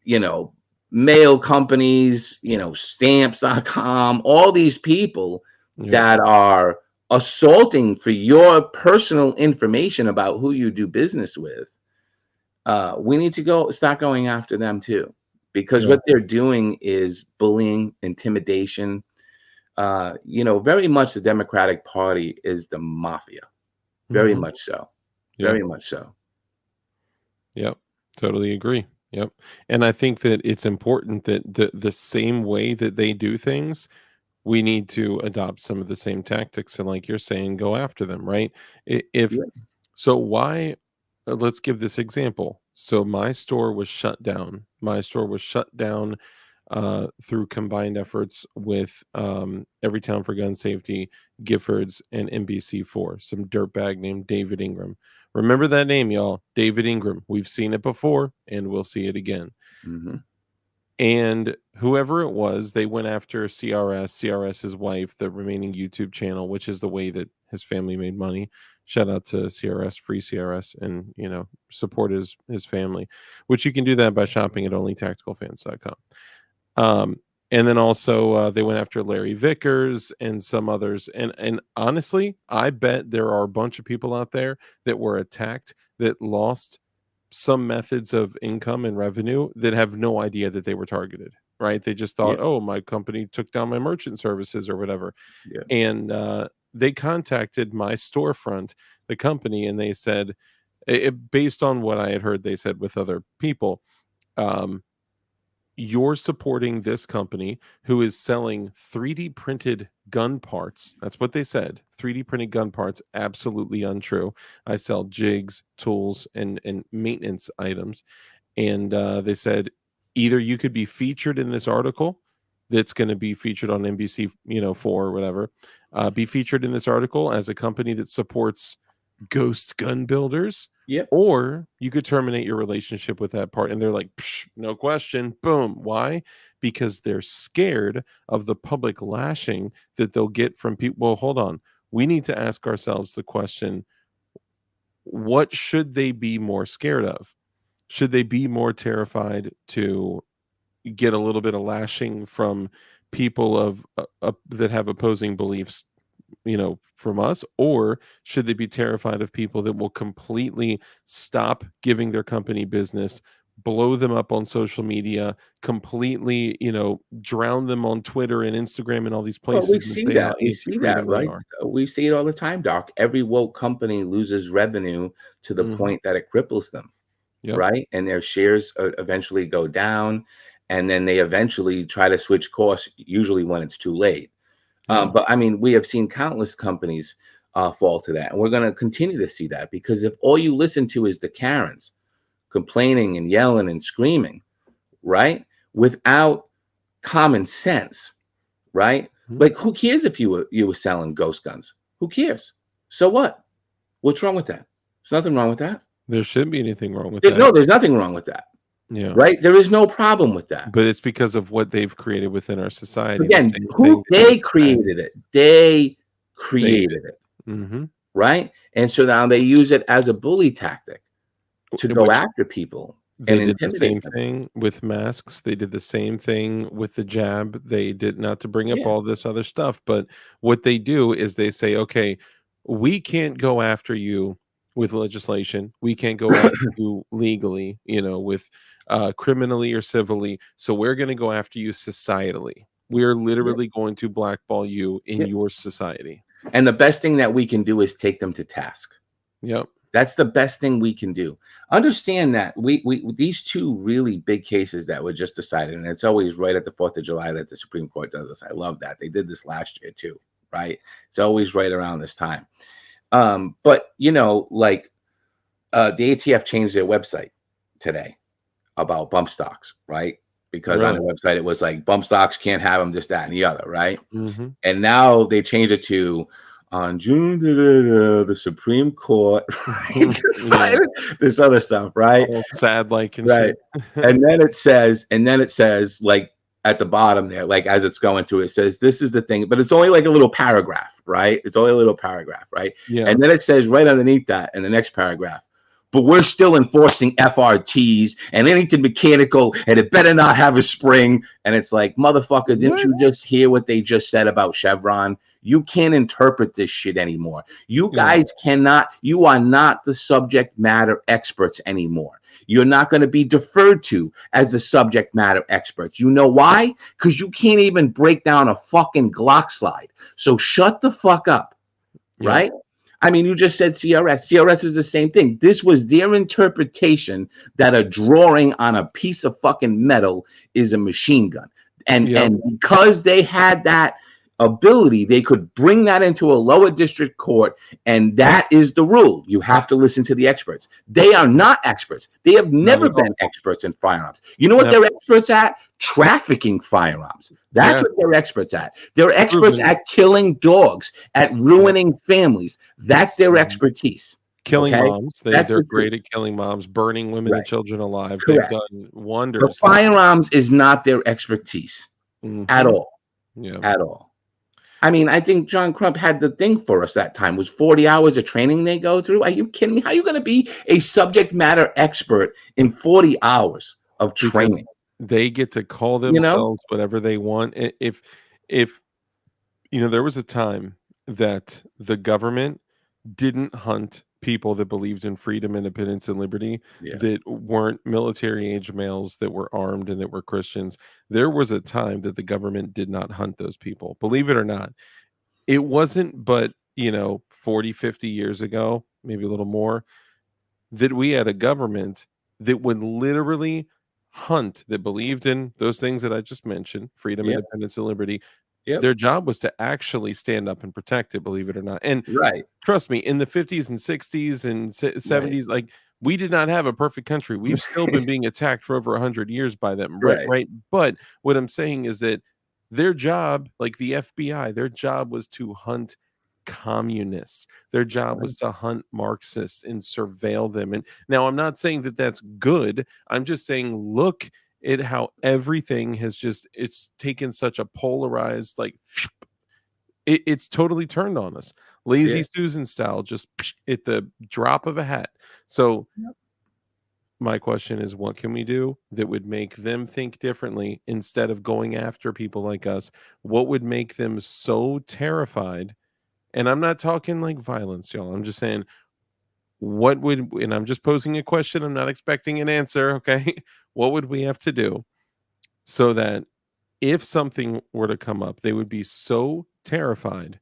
you know, mail companies, stamps.com, all these people Yeah. that are assaulting for your personal information about who you do business with, we need to start going after them too, because Yeah. what they're doing is bullying, intimidation. Very much the Democratic Party is the mafia. Very Mhm. much so. Yeah. Very much so. Yep. Totally agree. Yep. And I think that it's important that the same way that they do things, we need to adopt some of the same tactics and like you're saying, go after them, right? If Yeah. so, why let's give this example. So my store was shut down. My store was shut down through combined efforts with Everytown for Gun Safety, Giffords, and NBC4. Some dirtbag named David Ingram. Remember that name, y'all. David Ingram. We've seen it before, and we'll see it again. Hmm. And whoever it was, they went after CRS's wife, the remaining YouTube channel, which is the way that his family made money. Shout out to CRS, free CRS, and support his family, which you can do that by shopping at onlytacticalfans.com. And then also they went after Larry Vickers and some others. And honestly, I bet there are a bunch of people out there that were attacked that lost some methods of income and revenue that have no idea that they were targeted, right? They just thought, Yeah. oh, my company took down my merchant services or whatever. Yeah. And they contacted my storefront, the company, and they said, based on what I had heard, they said with other people, um, you're supporting this company who is selling 3D printed gun parts. That's what they said. 3D printed gun parts, absolutely untrue. I sell jigs, tools, and maintenance items. And they said either you could be featured in this article that's going to be featured on NBC, 4 or whatever, be featured in this article as a company that supports ghost gun builders, Yep. or you could terminate your relationship with that part. And they're like, psh, no question. Boom. Why? Because they're scared of the public lashing that they'll get from people. Well, hold on. We need to ask ourselves the question, what should they be more scared of? Should they be more terrified to get a little bit of lashing from people that have opposing beliefs, from us, or should they be terrified of people that will completely stop giving their company business, blow them up on social media, completely, drown them on Twitter and Instagram and all these Well, we places and see say how that. We see that, anti-freedom they right? are? We see it all the time, Doc. Every woke company loses revenue to the Hmm. point that it cripples them, Yep. right? And their shares eventually go down, and then they eventually try to switch course, usually when it's too late. Yeah. But I mean, we have seen countless companies fall to that, and we're going to continue to see that, because if all you listen to is the Karens complaining and yelling and screaming, right, without common sense, right? Mhm. Like, who cares if you were selling ghost guns? Who cares? So what? What's wrong with that? There's nothing wrong with that. There shouldn't be anything wrong with that. No, there's nothing wrong with that. Yeah. Right? There is no problem with that. But it's because of what they've created within our society. Again, they created it. They created it. Mm-hmm. Right? And so now they use it as a bully tactic to go after people. They did the same thing with masks. They did the same thing with the jab. They did, not to bring up all this other stuff, but what they do is they say, okay, we can't go after you with legislation. We can't go after you legally, with criminally or civilly. So we're going to go after you societally. We're literally going to blackball you in your society. And the best thing that we can do is take them to task. Yep. That's the best thing we can do. Understand that we these two really big cases that were just decided, and it's always right at the 4th of July that the Supreme Court does this. I love that. They did this last year too, right? It's always right around this time. But like the ATF changed their website today about bump stocks, right? Because on the website it was like bump stocks can't have them, this, that, and the other, right? Mm-hmm. And now they changed it to on June, the Supreme Court decided this other stuff, right? All sad, like, and right. and then it says, like at the bottom there, like as it's going through, it says this is the thing, but it's only like a little paragraph, right? It's only a little paragraph, right? Yeah. And then it says right underneath that in the next paragraph, but we're still enforcing FRTs and anything mechanical, and it better not have a spring. And it's like, motherfucker, didn't you just hear what they just said about Chevron? You can't interpret this shit anymore. You guys cannot, you are not the subject matter experts anymore. You're not going to be deferred to as the subject matter experts. You know why? Because you can't even break down a fucking Glock slide. So shut the fuck up, right? I mean, you just said CRS. CRS is the same thing. This was their interpretation that a drawing on a piece of fucking metal is a machine gun. And because they had that ability, they could bring that into a lower district court, and that is the rule. You have to listen to the experts. They are not experts. They have never been experts in firearms. You know what they're experts at? Trafficking firearms. That's what they're experts at. They're experts at killing dogs, at ruining families. That's their expertise. Killing moms. They're great at killing moms, burning women and children alive. Correct. They've done wonders. But firearms is not their expertise at all. At all. I mean, I think John Crump had the thing for us that time. Was 40 hours of training they go through? Are you kidding me? How are you going to be a subject matter expert in 40 hours of training? They get to call themselves whatever they want. If there was a time that the government didn't hunt people that believed in freedom, independence, and liberty, that weren't military age males, that were armed, and that were Christians. There was a time that the government did not hunt those people. Believe it or not. It wasn't but 40, 50 years ago, maybe a little more, that we had a government that would literally hunt, that believed in those things that I just mentioned, freedom, independence, and liberty. Their job was to actually stand up and protect it, believe it or not. And trust me, in the 50s and 60s and 70s, like, we did not have a perfect country. We've still been being attacked for over 100 years by them, right? But what I'm saying is that their job, like the FBI, their job was to hunt communists. Their job was to hunt Marxists and surveil them. And now I'm not saying that that's good. I'm just saying, look at how everything has it's taken such a polarized, like, it's totally turned on us. Lazy Susan style, just at the drop of a hat. So my question is, what can we do that would make them think differently instead of going after people like us? What would make them so terrified? And I'm not talking like violence, y'all. I'm just saying, and I'm just posing a question. I'm not expecting an answer. Okay. What would we have to do so that if something were to come up, they would be so terrified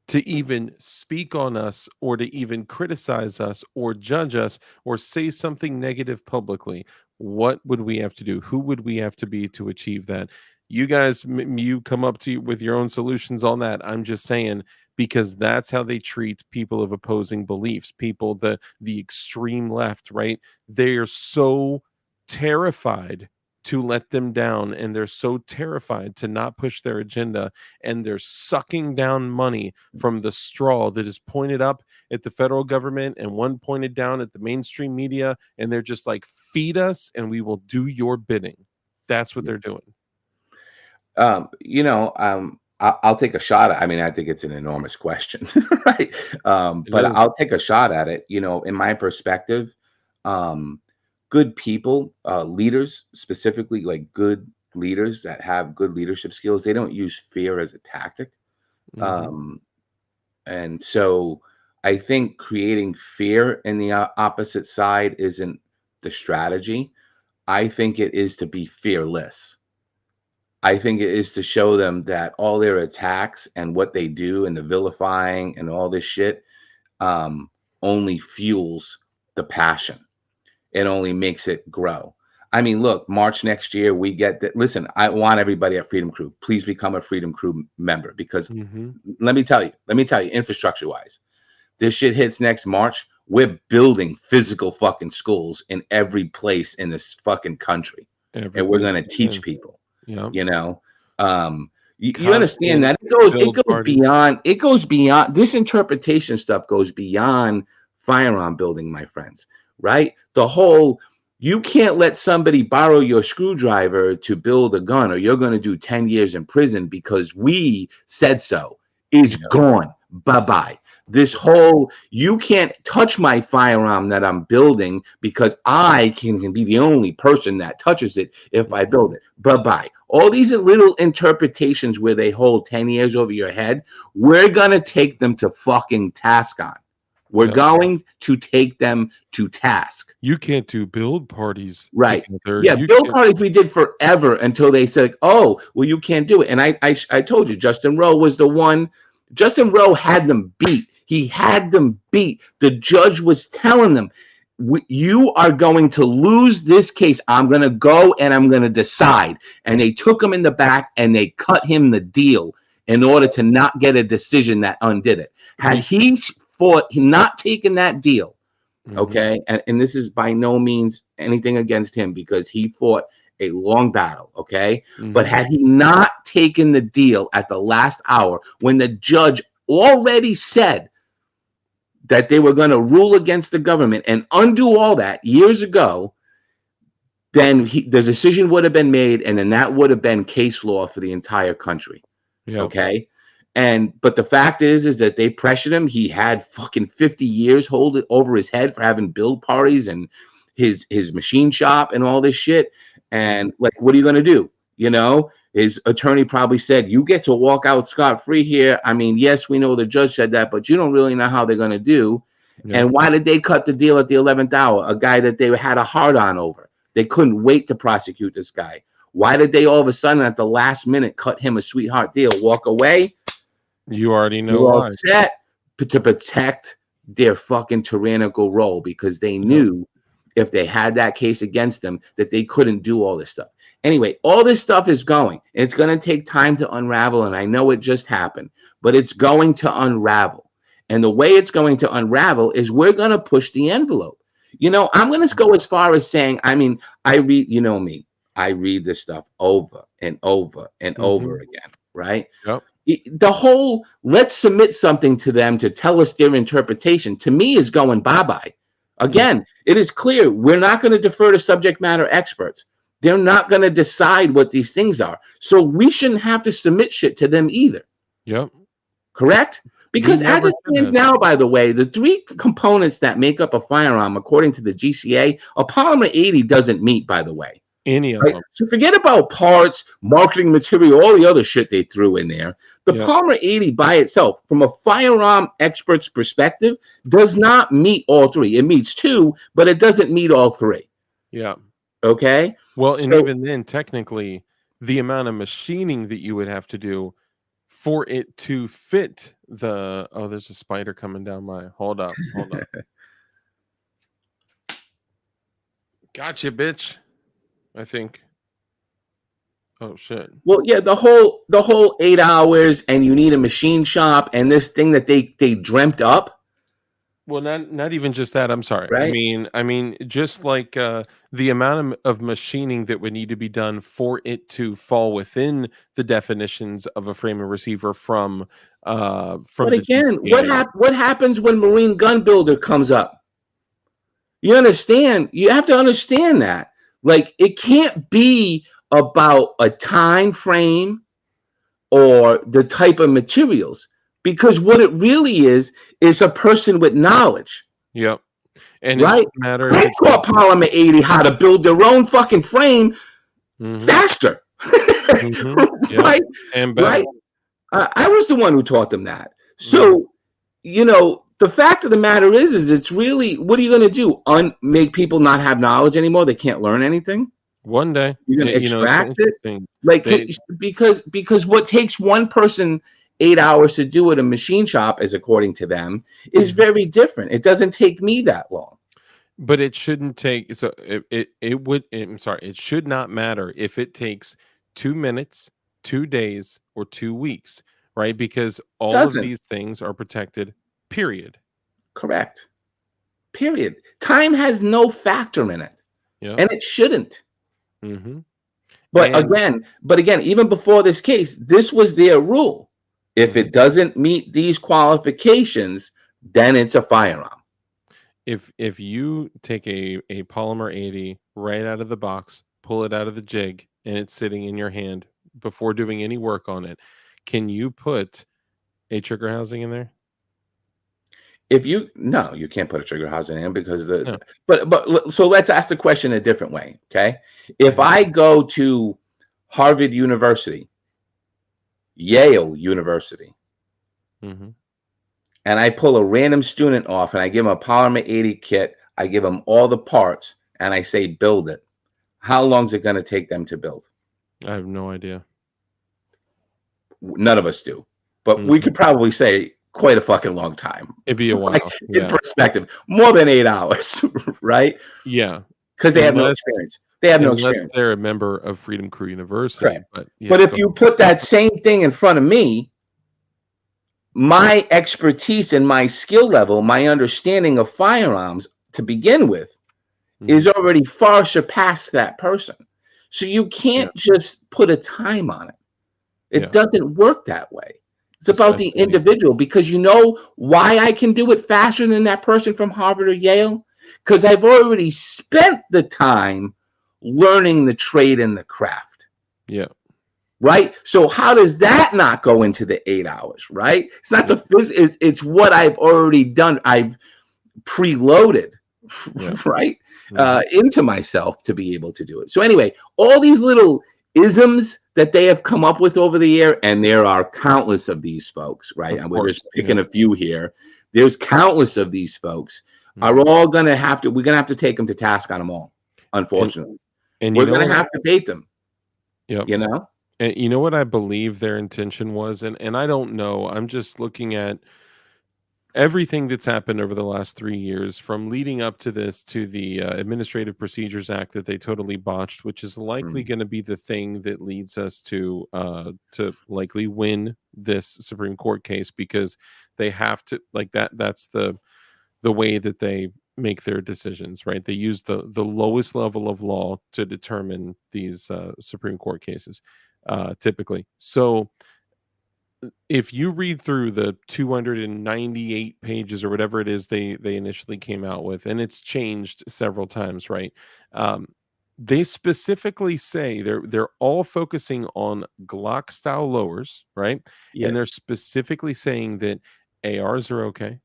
to even speak on us, or to even criticize us, or judge us, or say something negative publicly? What would we have to do? Who would we have to be to achieve that? You guys, you come up with your own solutions on that. I'm just saying, because that's how they treat people of opposing beliefs, people, the extreme left, right? They are so terrified to let them down, and they're so terrified to not push their agenda, and they're sucking down money from the straw that is pointed up at the federal government and one pointed down at the mainstream media, and they're just like, feed us and we will do your bidding. That's what they're doing. I'll take a shot at, I mean, I think it's an enormous question, right? But is. I'll take a shot at it. In my perspective, good people, leaders, specifically like good leaders that have good leadership skills, they don't use fear as a tactic. And so I think creating fear in the opposite side isn't the strategy. I think it is to be fearless. I think it is to show them that all their attacks and what they do and the vilifying and all this shit only fuels the passion. It only makes it grow. I mean, look, March next year, we get that. Listen, I want everybody at Freedom Crew, please become a Freedom Crew member, because let me tell you, infrastructure wise, this shit hits next March. We're building physical fucking schools in every place in this fucking country. And we're going to teach people. Yeah. You understand that it goes beyond this interpretation stuff, goes beyond firearm building, my friends, right? The whole, you can't let somebody borrow your screwdriver to build a gun, or you're going to do 10 years in prison because we said so, is gone. Bye-bye. This whole, you can't touch my firearm that I'm building because I can be the only person that touches it if I build it. Bye-bye. All these little interpretations where they hold 10 years over your head, we're going to take them to fucking task on. We're going to take them to task. You can't do build parties. Right. Yeah, build parties we did forever until they said, oh, well, you can't do it. And I told you, Justin Rowe was the one. Justin Rowe had them beat. He had them beat. The judge was telling them, you are going to lose this case. I'm going to go and I'm going to decide. And they took him in the back and they cut him the deal in order to not get a decision that undid it. Had he fought, not taken that deal, okay, and this is by no means anything against him because he fought a long battle, okay? But had he not taken the deal at the last hour when the judge already said that they were going to rule against the government and undo all that years ago, then the decision would have been made, and then that would have been case law for the entire country. Okay? But the fact is that they pressured him. He had fucking 50 years hold it over his head for having build parties and his machine shop and all this shit. And like, what are you going to do? His attorney probably said, you get to walk out scot-free here. I mean, yes, we know the judge said that, but you don't really know how they're going to do. And why did they cut the deal at the 11th hour? A guy that they had a hard-on over. They couldn't wait to prosecute this guy. Why did they all of a sudden at the last minute cut him a sweetheart deal? Walk away? You already know why. Set to protect their fucking tyrannical role, because they knew if they had that case against them that they couldn't do all this stuff. Anyway, all this stuff is going. It's going to take time to unravel, and I know it just happened, but it's going to unravel. And the way it's going to unravel is we're going to push the envelope. I'm going to go as far as saying, I mean, I read, me, I read this stuff over and over and over again, right? The whole, let's submit something to them to tell us their interpretation, to me, is going bye-bye. Again, it is clear we're not going to defer to subject matter experts. They're not going to decide what these things are. So we shouldn't have to submit shit to them either. Correct? Because as it stands now, by the way, the three components that make up a firearm, according to the GCA, a polymer 80 doesn't meet, by the way. Any of them. So forget about parts, marketing material, all the other shit they threw in there. The polymer 80 by itself, from a firearm expert's perspective, does not meet all three. It meets two, but it doesn't meet all three. Okay? Well, and even then, technically, the amount of machining that you would have to do for it to fit the... Oh, there's a spider coming down my... Hold up. Gotcha, bitch. I think. Oh, shit. Well, yeah, the whole 8 hours, and you need a machine shop, and this thing that they dreamt up, Well, not even just that. I'm sorry. right? I mean, just like the amount of machining that would need to be done for it to fall within the definitions of a frame and receiver from But the again, GCA. what happens when Marine Gun Builder comes up? You understand? You have to understand that. Like, it can't be about a time frame or the type of materials, because what it really is a person with knowledge, Yep. And it right? shouldn't matter if I it taught takes. Polymer 80 how to build their own fucking frame Mm-hmm. faster, Mm-hmm. Yep. right? And better. Right? I was the one who taught them that. Mm-hmm. So, the fact of the matter is it's really, what are you going to do? Make people not have knowledge anymore? They can't learn anything? One day, You're going to it's extract it? interesting. Like, They because what takes one person 8 hours to do at a machine shop, is according to them, is very different. It doesn't take me that long. But it shouldn't take so it would I'm sorry, it should not matter if it takes 2 minutes, 2 days, or 2 weeks, right? Because all of Doesn't. these things are protected, period. Correct. Period. Time has no factor in it, Yeah. and it shouldn't. Mm-hmm. But And again, even before this case, this was their rule. If it doesn't meet these qualifications, then it's a firearm. if you take a polymer 80 right out of the box, pull it out of the jig, and it's sitting in your hand before doing any work on it, can you put a trigger housing in there? No, you can't put a trigger housing in, because No. so let's ask the question a different way. Okay. If I go to Harvard University, Yale University, Mm-hmm. and I pull a random student off and I give him a Polymer 80 kit, I give them all the parts, and I say, build it. How long is it going to take them to build? I have no idea. None of us do. But we could probably say quite a fucking long time. It'd be a while. Like, in perspective, more than 8 hours, right? Yeah. Because they have no experience. They have no Unless experience. they're a member of Freedom Crew University. Correct. But But if you put that same thing in front of me, my expertise and my skill level, my understanding of firearms to begin with, is already far surpassed that person. So you can't just put a time on it. It doesn't work that way. It's about the individual, because you know why I can do it faster than that person from Harvard or Yale? Because I've already spent the time learning the trade and the craft. Yeah. Right. So how does that not go into the 8 hours? Right. It's not it's what I've already done. I've preloaded, right, into myself to be able to do it. So anyway, all these little isms that they have come up with over the year, and there are countless of these folks, right? And we're just picking a few here. There's countless of these folks, are all going to have to, we're going to have to take them to task on them all, unfortunately. And we're going to have to bait them. Yeah. You know? And you know what I believe their intention was? And I don't know. I'm just looking at everything that's happened over the last 3 years, from leading up to this to the Administrative Procedures Act that they totally botched, which is likely going to be the thing that leads us to likely win this Supreme Court case, because they have to, like, that's the way that they make their decisions, right? They use the lowest level of law to determine these Supreme Court cases, typically. So if you read through the 298 pages or whatever it is they initially came out with, and it's changed several times, right? They specifically say they're all focusing on Glock style lowers, right? Yes. And they're specifically saying that ARs are okay,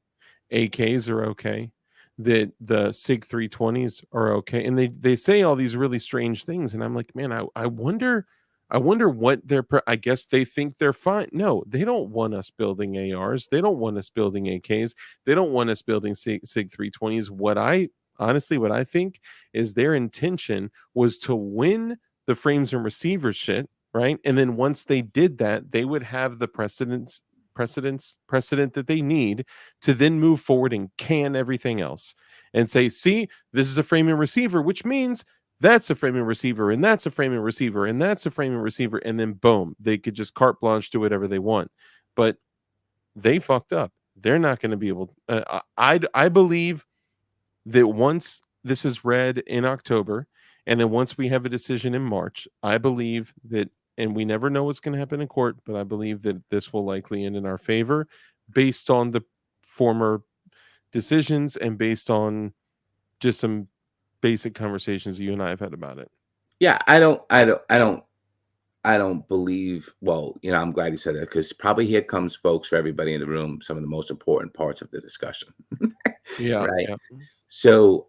AKs are okay, that the SIG 320s are okay, and they say all these really strange things, and I'm like, man, I wonder what I guess they think they're fine. No, they don't want us building ARs. They don't want us building AKs. They don't want us building SIG 320s. What I think is their intention was to win the frames and receivers shit, right? And then once they did that, they would have the precedent that they need to then move forward and can everything else and say, see, this is a frame and receiver, which means that's a frame and receiver, and that's a frame and receiver, and that's a frame and receiver, and then boom, they could just carte blanche do whatever they want. But they fucked up. they're not going to be able. I believe that once this is read in October, and then once we have a decision in March, I believe that, and we never know what's going to happen in court, but I believe that this will likely end in our favor based on the former decisions and based on just some basic conversations that you and I have had about it. Yeah, I don't believe. Well, you know, I'm glad you said that, because probably here comes, folks, for everybody in the room, some of the most important parts of the discussion. Yeah. Right. Yeah. So,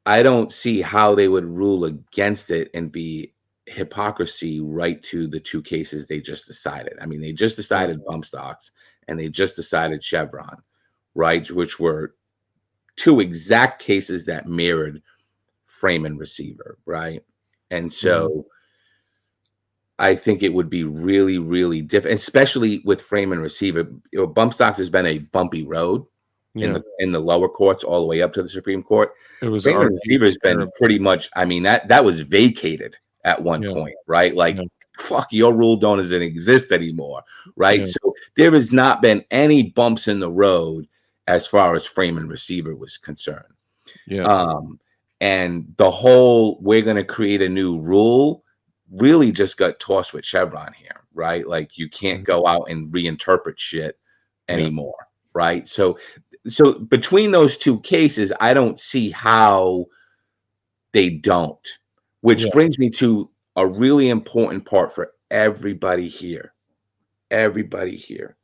I don't see how they would rule against it and be hypocrisy right to the two cases they just decided. I mean, they just decided bump stocks and they just decided Chevron, right? Which were two exact cases that mirrored frame and receiver, right? And so I think it would be really, really different, especially with frame and receiver. You know, bump stocks has been a bumpy road Yeah. in the lower courts all the way up to the Supreme Court. It was Frame and argued receiver has been terribly. pretty much, I mean, that was vacated at one Yeah. point, right? Like, Yeah. fuck, your rule doesn't exist anymore, right? Yeah. So there has not been any bumps in the road as far as frame and receiver was concerned. Yeah. And the whole we're going to create a new rule really just got tossed with Chevron here, right? Like, you can't go out and reinterpret shit anymore, right? So between those two cases, I don't see how they don't, which brings me to a really important part for everybody here. Everybody here.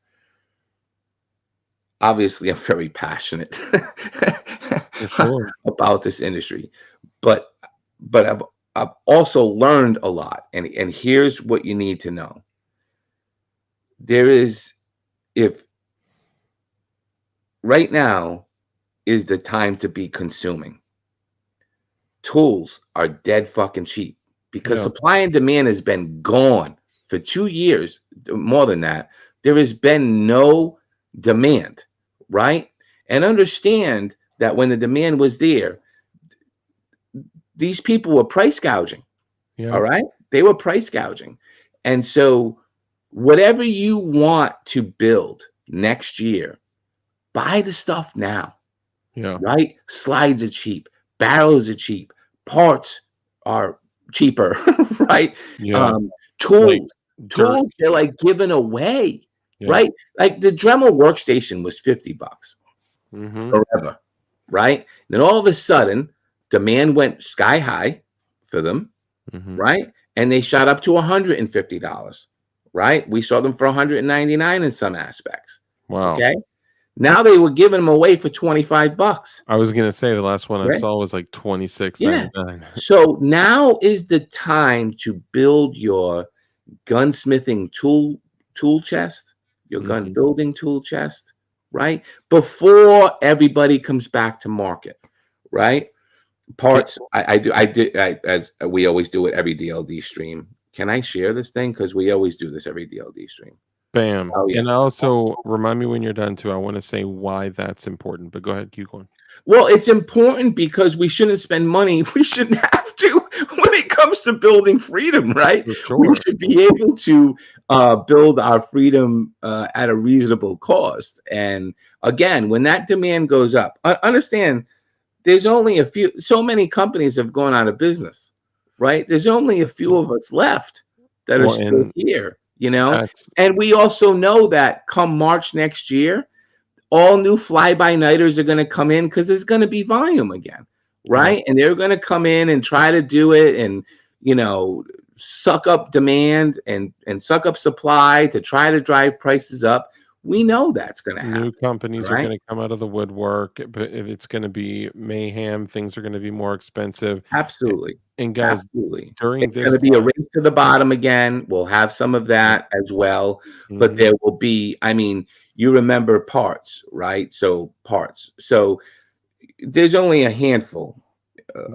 Obviously, I'm very passionate For sure. about this industry, but I've also learned a lot, and here's what you need to know. There is, if right now is the time to be consuming. Tools are dead fucking cheap because supply and demand has been gone for 2 years, more than that. There has been no demand, right? And understand that when the demand was there, these people were price gouging. All right? They were price gouging. And so whatever you want to build next year, buy the stuff now. Yeah. Right? Slides are cheap, barrels are cheap, parts are cheaper, right? Yeah. Tools, Dirt. they're like given away, Yeah. right? Like the Dremel workstation was $50 Mm-hmm. forever, right? Then all of a sudden, demand went sky high for them, right? And they shot up to $150, right? We saw them for $199 in some aspects. Wow. Okay. Now they were giving them away for $25. I was gonna say the last one I Right. saw was like Yeah. $26.99. So now is the time to build your gunsmithing tool chest, your gun building tool chest, right? Before everybody comes back to market, right? Parts. I do as we always do it every DLD stream. Can I share this thing? Because we always do this every DLD stream. Bam. Oh, yeah. And also remind me when you're done too. I want to say why that's important, but go ahead, keep going. Well, it's important because we shouldn't spend money. We shouldn't have to when it comes to building freedom, right? For sure. We should be able to build our freedom at a reasonable cost. And again, when that demand goes up, understand there's only so many companies have gone out of business, right? There's only a few of us left that are still here, you know? And we also know that come March next year, all new fly-by-nighters are going to come in because there's going to be volume again, right? And they're going to come in and try to do it and, you know, suck up demand and suck up supply to try to drive prices up. We know that's going to happen. New companies are going to come out of the woodwork, but it's going to be mayhem. Things are going to be more expensive. Absolutely. And guys, absolutely. During it's this going to be a race to the bottom again. We'll have some of that as well, but there will be, I mean, you remember parts, right? So parts. So there's only a handful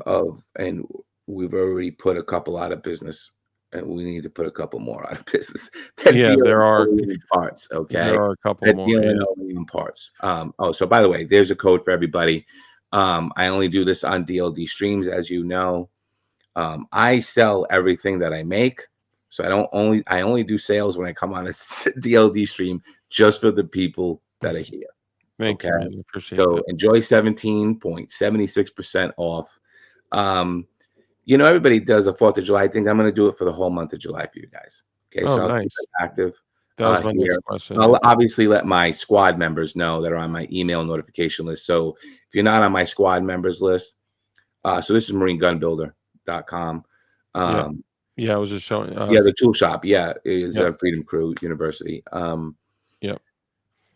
of, and we've already put a couple out of business, and we need to put a couple more out of business. Yeah, there are parts. Okay, there are a couple more. Yeah. Parts. Oh, so by the way, there's a code for everybody. I only do this on DLD streams, as you know. I sell everything that I make, so I only do sales when I come on a DLD stream just for the people that are here. Thank you, Okay. man. I appreciate So that. enjoy 17.76% off. You know, everybody does a 4th of July thing. I'm going to do it for the whole month of July for you guys. Okay. Oh, So I'll keep nice. it active That was my here. next question. I'll Is obviously let my squad members know that are on my email notification list. So if you're not on my squad members list, so this is marinegunbuilder.com. yeah, yeah. I was just showing Yeah, us. the tool shop. Yeah, is Yeah, Freedom Crew University. yeah.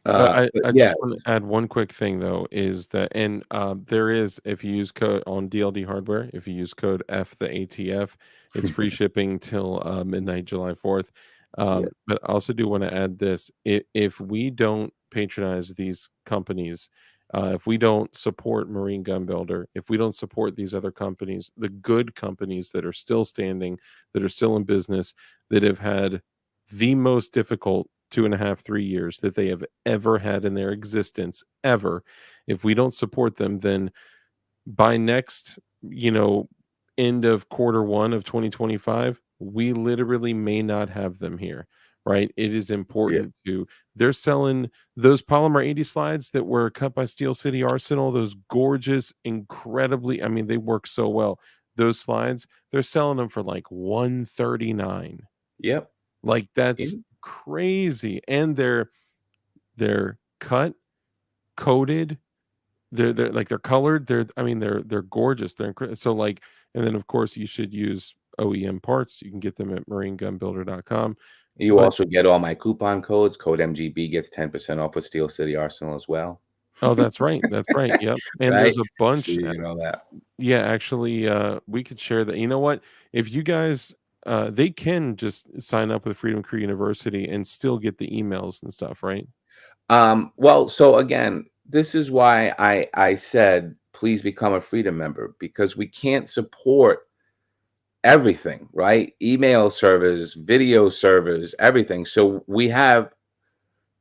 But But I yeah, just want to add one quick thing though, is that and there is, if you use code on DLD hardware, if you use code FTHEATF, it's free shipping till midnight July 4th. yeah, But I also do want to add this: if we don't patronize these companies, if we don't support Marine Gun Builder, if we don't support these other companies, the good companies that are still standing, that are still in business, that have had the most difficult 2.5, 3 years that they have ever had in their existence, ever. If we don't support them, then by next, end of quarter 1 of 2025, we literally may not have them here, right? It is yeah, important to, they're selling those polymer 80 slides that were cut by Steel City Arsenal, those gorgeous, incredibly, I mean, they work so well. Those slides, they're selling them for like 139. yep, Like yeah, that's crazy. And they're cut, coated, they're like they're colored, I mean they're gorgeous. So like, and then of course you should use OEM parts. You can get them at marinegunbuilder.com. You But also get all my coupon codes. Code MGB gets 10% off with Steel City Arsenal as well. oh, that's right. That's right. Yep. And Right? there's a So bunch. you get all that. Yeah, actually, we could share that. You know what? If you guys they can just sign up with Freedom Crew University and still get the emails and stuff, right? Well, so again, this is why I said please become a Freedom member, because we can't support everything, right? Email servers, video servers, everything. So we have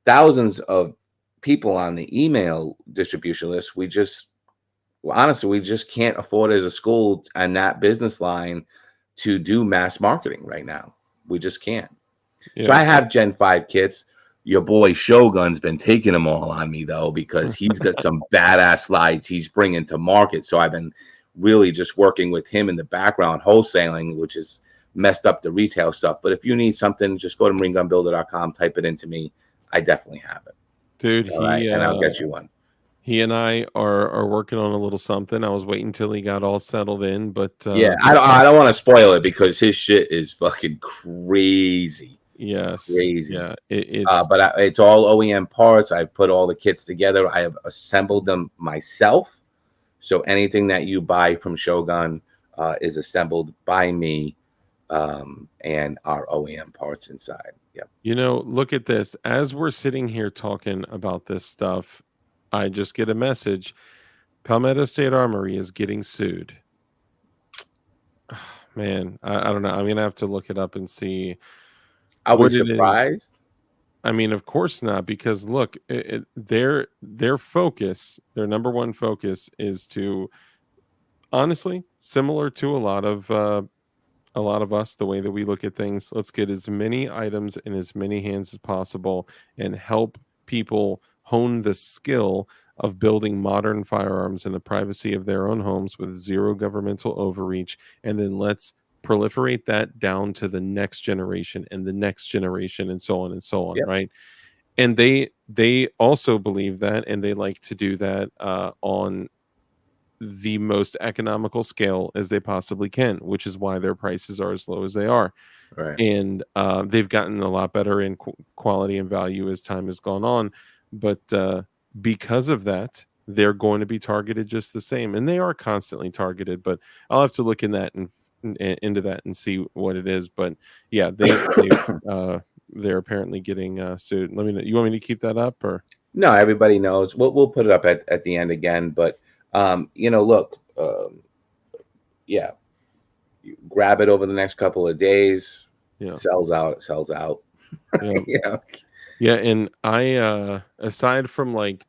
thousands of people on the email distribution list. Well, honestly, we just can't afford as a school and that business line to do mass marketing right now. We just can't. So Yeah. I have Gen 5 kits. Your boy Shogun's been taking them all on me though, because he's got some badass lights he's bringing to market. So I've been really just working with him in the background, wholesaling, which has messed up the retail stuff. But if you need something, just go to marinegunbuilder.com, type it into me. I definitely have it. Dude, All right. And I'll get you one. he and I are working on a little something. I was waiting till he got all settled in, but Yeah, I don't want to spoil it because his shit is fucking crazy. yes, Crazy. yeah, it's But it's all OEM parts. I put all the kits together. I have assembled them myself. So anything that you buy from Shogun is assembled by me, and our OEM parts inside. Yep. look at this. As we're sitting here talking about this stuff, I just get a message. Palmetto State Armory is getting sued. Man, I don't know. I'm gonna have to look it up and see Are we what it is. surprised? I mean, of course not, because look, their focus, their number one focus is to, honestly, similar to a lot of us, the way that we look at things, let's get as many items in as many hands as possible and help people hone the skill of building modern firearms in the privacy of their own homes with zero governmental overreach. And then let's proliferate that down to the next generation and the next generation and so on and so on, Yep. right? And they also believe that, and they like to do that on the most economical scale as they possibly can, which is why their prices are as low as they are. Right. And they've gotten a lot better in quality and value as time has gone on. But because of that, they're going to be targeted just the same. And they are constantly targeted, but I'll have to look in that and into that and see what it is. But yeah, they're apparently getting sued. Let me know. You want me to keep that up or? No, everybody knows. We'll put it up at the end again. But look, yeah, you grab it over the next couple of days. Yeah. It sells out. It sells out. Yeah. Yeah. Yeah, and I aside from like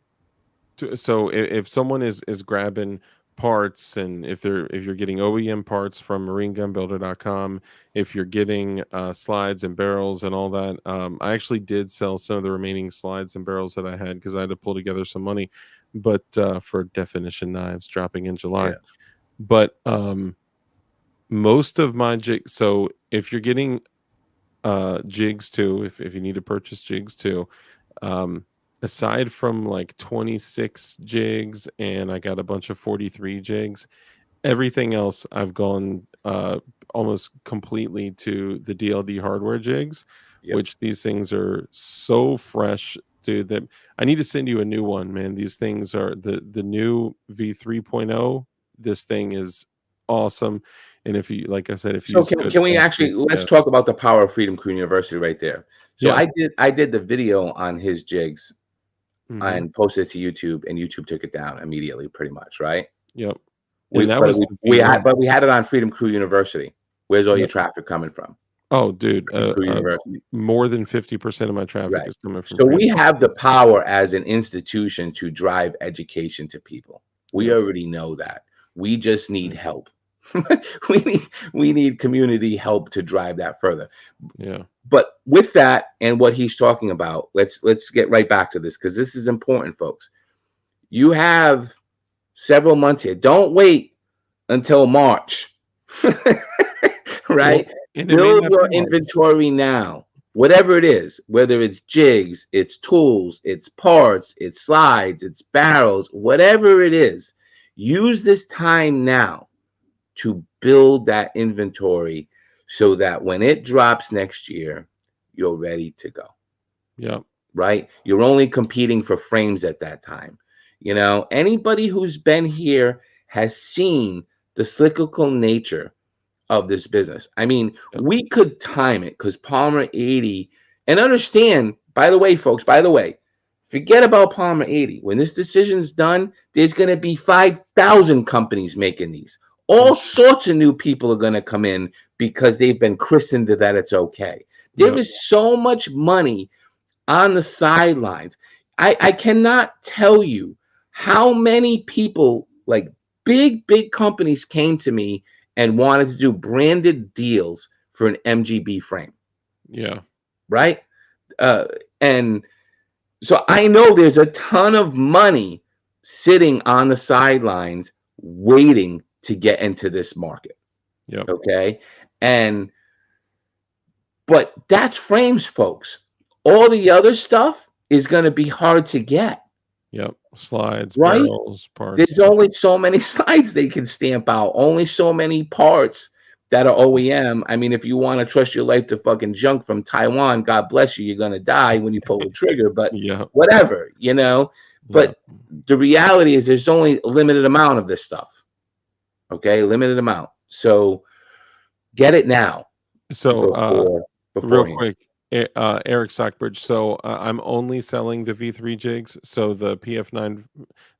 so if someone is grabbing parts, and if you're getting OEM parts from marinegunbuilder.com, if you're getting slides and barrels and all that. I actually did sell some of the remaining slides and barrels that I had because I had to pull together some money, but for definition knives dropping in July. Yeah. But most of my jigs, so if you're getting jigs too, if you need to purchase jigs too, aside from like 26 jigs and I got a bunch of 43 jigs, everything else I've gone almost completely to the DLD hardware jigs. Yep. Which these things are so fresh, dude, that I need to send you a new one, man. These things are the new V3.0. This thing is awesome. And if you, like I said, if you So use code can we FP, actually, let's yeah. talk about the power of Freedom Crew University right there. So Yeah. I did the video on his jigs Mhm. and posted it to YouTube, and YouTube took it down immediately, pretty much, right? Yep. We And that but was we, the we had V1. but we had it on Freedom Crew University. Where's all your Yep. traffic coming from? Oh, dude, Freedom Crew University. more than 50% of my traffic Right. is coming from So we Freedom. have the power as an institution to drive education to people. We Yep. already know that. We just need help. we need community help to drive that further. Yeah. But with that and what he's talking about, let's get right back to this, because this is important, folks. You have several months here. Don't wait until March. Right? Well, and it may Build not your be March. inventory now. Whatever it is, whether it's jigs, it's tools, it's parts, it's slides, it's barrels, whatever it is, use this time now to build that inventory so that when it drops next year, you're ready to go. Yep. Right? You're only competing for frames at that time. You know, anybody who's been here has seen the cyclical nature of this business. I mean, Yep. we could time it because Palmer 80, and understand, by the way, folks, by the way, forget about Palmer 80. When this decision's done, there's going to be 5,000 companies making these. All sorts of new people are going to come in because they've been christened that it's okay. There Yep. is so much money on the sidelines. I cannot tell you how many people, like big companies, came to me and wanted to do branded deals for an MGB frame. Yeah. Right? And so I know there's a ton of money sitting on the sidelines waiting to get into this market. Yep. Okay. But that's frames, folks. All the other stuff is going to be hard to get. Yep. Slides, Right? barrels, parts. There's only so many slides they can stamp out, only so many parts that are OEM. I mean, if you want to trust your life to fucking junk from Taiwan, God bless you, you're going to die when you pull the trigger, but Yeah. whatever, you know. But the reality is there's only a limited amount of this stuff. Okay? Limited amount. So get it now. So real Beforehand. quick, Eric Stockbridge. So I'm only selling the V3 jigs. So the PF9,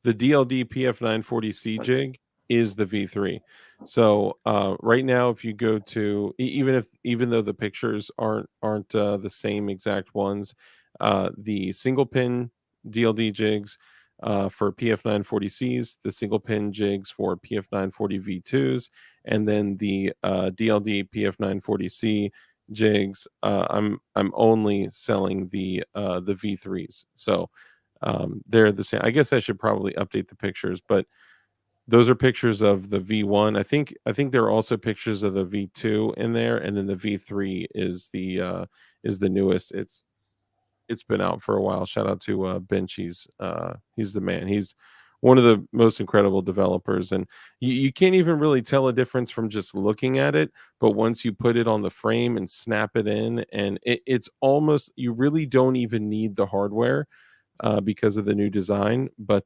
the DLD PF940C jig is the V3. So right now, if you go to, even though the pictures aren't the same exact ones, the single pin DLD jigs for PF940Cs, the single pin jigs for PF940 V2s, and then the DLD PF940C jigs, I'm only selling the V3s. So they're the same. I guess I should probably update the pictures, but those are pictures of the V1. I think there are also pictures of the V2 in there, and then the V3 is the newest. It's been out for a while. Shout out to Benchy's. He's the man. He's one of the most incredible developers, and you can't even really tell a difference from just looking at it. But once you put it on the frame and snap it in, and it's almost, you really don't even need the hardware because of the new design. But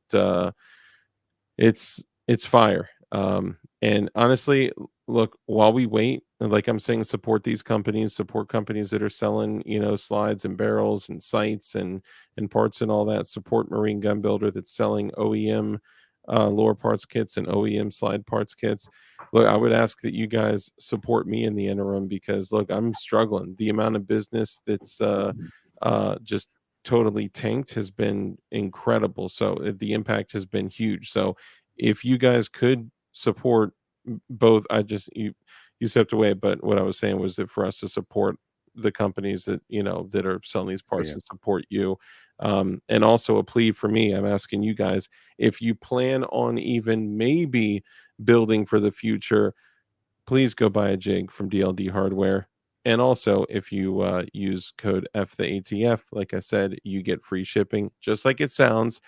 it's fire. And honestly, look, while we wait, like I'm saying, support these companies, support companies that are selling, slides and barrels and sights and parts and all that. Support Marine Gun Builder that's selling OEM lower parts kits and OEM slide parts kits. Look, I would ask that you guys support me in the interim, because look, I'm struggling. The amount of business that's just totally tanked has been incredible. So the impact has been huge. So if you guys could support both, you stepped away, but what I was saying was that for us to support the companies that that are selling these parts Yeah. and support you, and also a plea for me, I'm asking you guys, if you plan on even maybe building for the future, please go buy a jig from DLD Hardware. And also, if you use code FTheATF, like I said, you get free shipping, just like it sounds.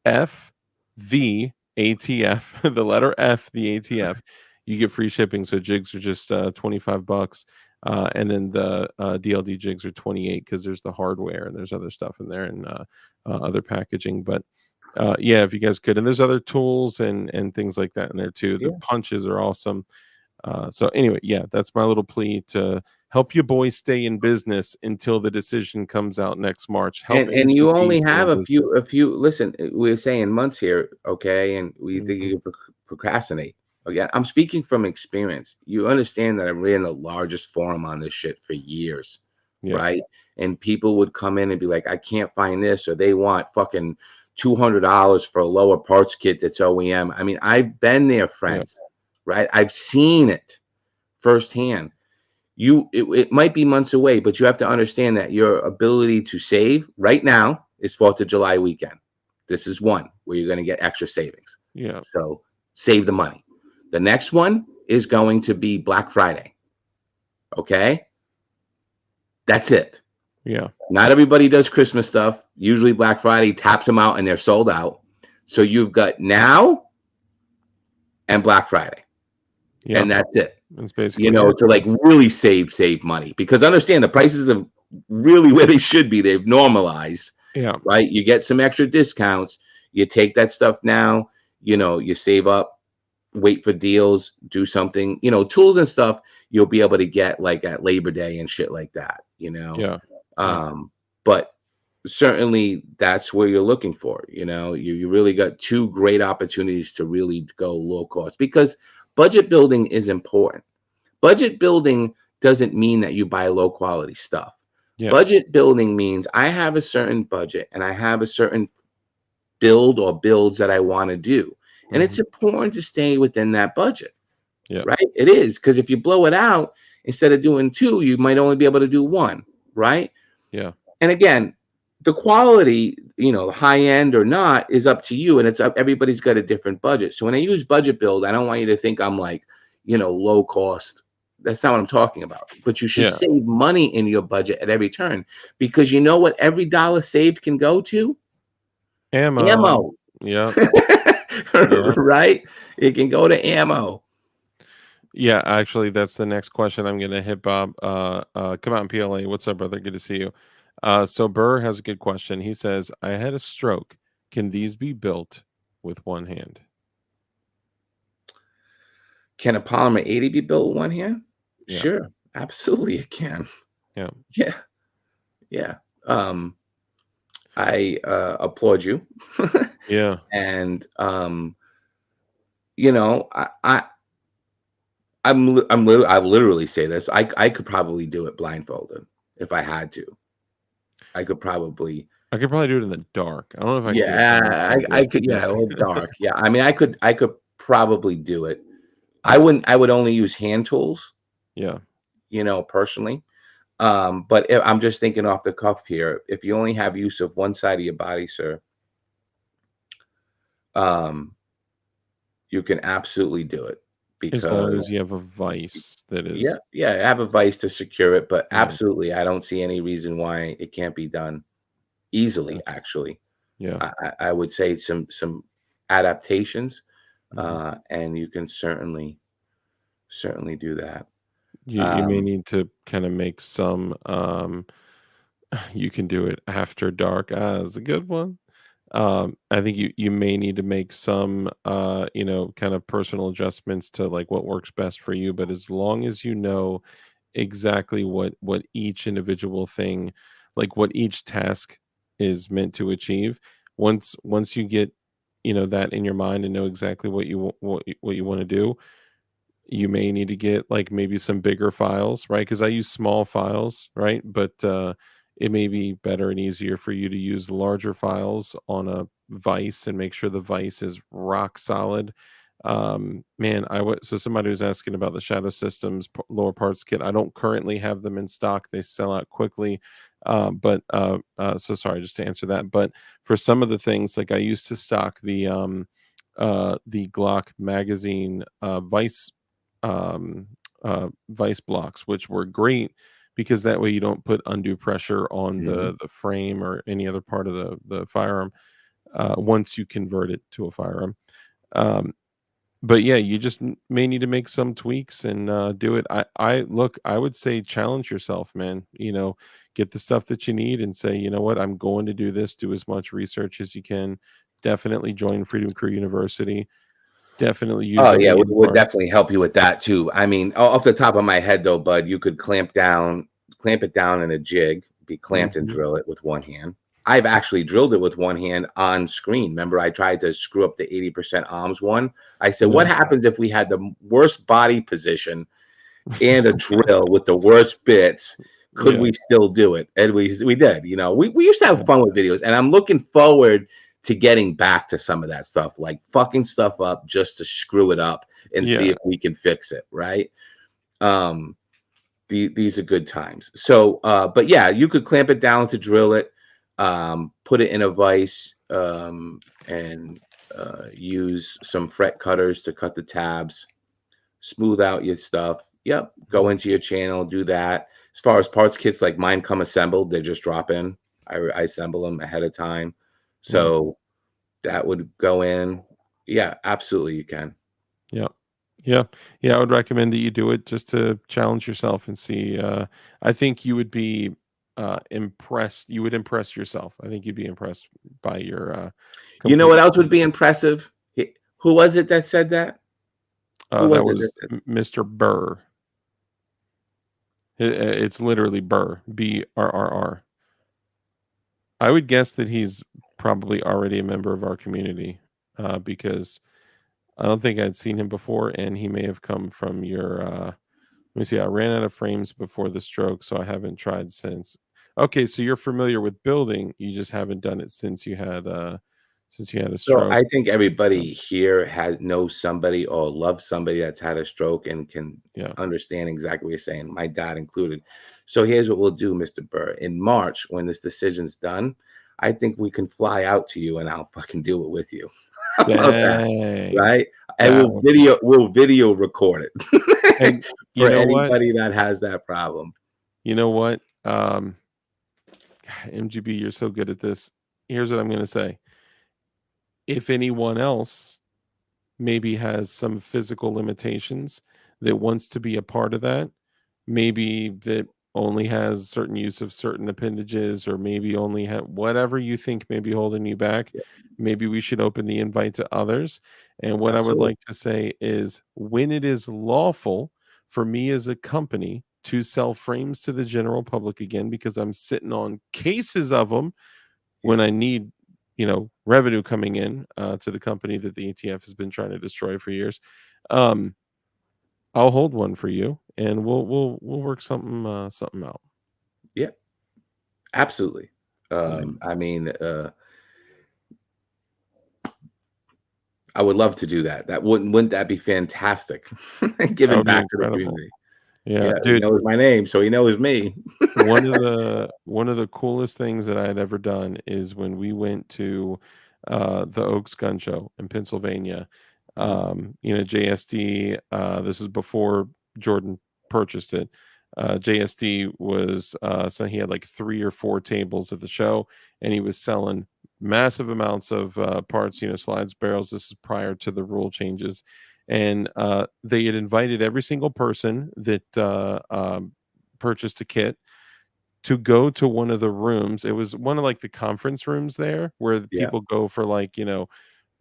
F the ATF, the letter F, the ATF. You get free shipping. So jigs are just $25, and then the DLD jigs are 28 because there's the hardware and there's other stuff in there and other packaging. But yeah, if you guys could, and there's other tools and things like that in there too. The Yeah. punches are awesome. So anyway, yeah, that's my little plea to help you boys stay in business until the decision comes out next March. Help And you MGB only stay have in business. a few. Listen, we're saying months here, okay? And we think Mhm. you can procrastinate. Again, I'm speaking from experience. You understand that I ran the largest forum on this shit for years, Yeah, right? And people would come in and be like, I can't find this, or they want fucking $200 for a lower parts kit that's OEM. I mean, I've been there, yeah, friends, right? I've seen it firsthand. It might be months away, but you have to understand that your ability to save right now is 4th of July weekend. This is one where you're going to get extra savings. yeah, So save the money. The next one is going to be Black Friday. Okay. That's it. yeah, Not everybody does Christmas stuff. Usually Black Friday taps them out and they're sold out. So you've got now and Black Friday, yeah. and that's it. That's basically it. To like really save money, because understand the prices are really where they should be. They've normalized, Yeah, right? You get some extra discounts. You take that stuff now, you save up, wait for deals, do something, tools and stuff you'll be able to get like at Labor Day and shit like that, yeah, yeah, but certainly that's where you're looking for. You really got two great opportunities to really go low cost, because budget building is important. Budget building doesn't mean that you buy low quality stuff. yeah. Budget building means I have a certain budget and I have a certain build or builds that I want to do. And it's Mhm. important to stay within that budget, Yeah, right? It is, because if you blow it out, instead of doing two, you might only be able to do one, right? yeah, And again, the quality, the high end or not, is up to you, and it's up. Everybody's got a different budget. So when I use budget build, I don't want you to think I'm like, low cost. That's not what I'm talking about. But you should yeah. save money in your budget at every turn, because you know what every dollar saved can go to? Ammo. Ammo. Yeah, yeah, Right? It can go to ammo. yeah. Actually, that's the next question I'm gonna hit Bob. Come out in PLA. What's up, brother? Good to see you. So Burr has a good question. He says, "I had a stroke. Can these be built with one hand?" Can a polymer 80 be built with one hand? Yeah, Sure, absolutely it can. yeah, Yeah, yeah. I applaud you. yeah. And you know, I literally say this. I could probably do it blindfolded if I had to. I could probably. I could probably do it in the dark. I don't know if I can do it Yeah, I blindfolded. could. Yeah, Yeah, or dark. Yeah, I mean, I could probably do it. I would only use hand tools, yeah, personally. But I'm just thinking off the cuff here. If you only have use of one side of your body, sir, um, you can absolutely do it, as long as because you have a vice that yeah, is, yeah, I have a vice to secure it, but yeah, absolutely, I don't see any reason why it can't be done yeah, easily. Actually, yeah. I would say some adaptations, Mhm. and you can certainly do that. You may Um, need to kind of make some. You can do it after dark. Is a good one. I think you may need to make some kind of personal adjustments to like what works best for you. But as long as you know exactly what each individual thing, like what each task is meant to achieve, once you get that in your mind and know exactly what you want to do, you may need to get like maybe some bigger files, right? Because I use small files, right? But it may be better and easier for you to use larger files on a vise and make sure the vise is rock solid. Man, so somebody was asking about the Shadow Systems lower parts kit. I don't currently have them in stock. They sell out quickly. So sorry, just to answer that. But for some of the things, like I used to stock the Glock magazine vice blocks, which were great because that way you don't put undue pressure on the frame or any other part of the firearm once you convert it to a firearm. But yeah, you just may need to make some tweaks and do it. I would say challenge yourself, man. Get the stuff that you need and say, you know what, I'm going to do this. Do as much research as you can. Definitely join Freedom Crew University. Definitely use Oh yeah, we OEM would parts. definitely help you with that too. I mean, off the top of my head though, bud, you could clamp it down in a jig, be clamped and Mhm. drill it with one hand. I've actually drilled it with one hand on screen. Remember, I tried to screw up the 80% arms one. I said, what Yeah. happens if we had the worst body position and a drill with the worst bits? Could Yeah. we still do it? And we did. We used to have fun with videos, and I'm looking forward to getting back to some of that stuff, like fucking stuff up just to screw it up and see Yeah. if we can fix it, right? These are good times. So, but yeah, you could clamp it down to drill it, put it in a vise, and use some fret cutters to cut the tabs, smooth out your stuff. Yep, go into your channel, do that. As far as parts kits, like mine come assembled, they just drop in. I assemble them ahead of time, Yeah. so that would go in. Yeah, absolutely, you can. Yeah. Yeah. Yeah. I would recommend that you do it just to challenge yourself and see. I think you would be impressed. You would impress yourself. I think you'd be impressed by your You know complete. what else would be impressive? Who was it that said that? Who That was it was that said? Mr. Burr. It's literally Burr, BRRR. I would guess that he's probably already a member of our community because I don't think I'd seen him before, and he may have come from your. Let me see. I ran out of frames before the stroke, so I haven't tried since. Okay, so you're familiar with building, you just haven't done it since you had a So stroke. I think everybody here knows somebody or loves somebody that's had a stroke and can Yeah. understand exactly what you're saying, my dad included. So here's what we'll do, Mr. Burr. In March, when this decision's done, I think we can fly out to you and I'll fucking do it with you. How about that? Dang. Right? And That would be we'll video record it and you for know what? anybody that has that problem. You know what? MGB, you're so good at this. Here's what I'm gonna say. If anyone else maybe has some physical limitations that wants to be a part of that, maybe that only has certain use of certain appendages, or maybe only have whatever you think may be holding you back, Yeah, maybe we should open the invite to others. And what I would absolutely. like to say is, when it is lawful for me as a company to sell frames to the general public again, because I'm sitting on cases of them Yeah. when I need, revenue coming in to the company that the ETF has been trying to destroy for years. Um, I'll hold one for you, and we'll work something out. Yeah, absolutely. Yeah. I mean, I would love to do that. Wouldn't that be fantastic? That Giving would be back to the incredible. community. Yeah, Yeah, he dude. knows my name, so he knows me. One of the coolest things that I had ever done is when we went to the Oaks Gun Show in Pennsylvania. Mhm. JSD. This was before Jordan purchased it. JSD was so he had like 3 or 4 tables at the show, and he was selling massive amounts of parts. Slides, barrels. This is prior to the rule changes, and they had invited every single person that purchased a kit to go to one of the rooms. It was one of like the conference rooms there where the Yeah, people go for like,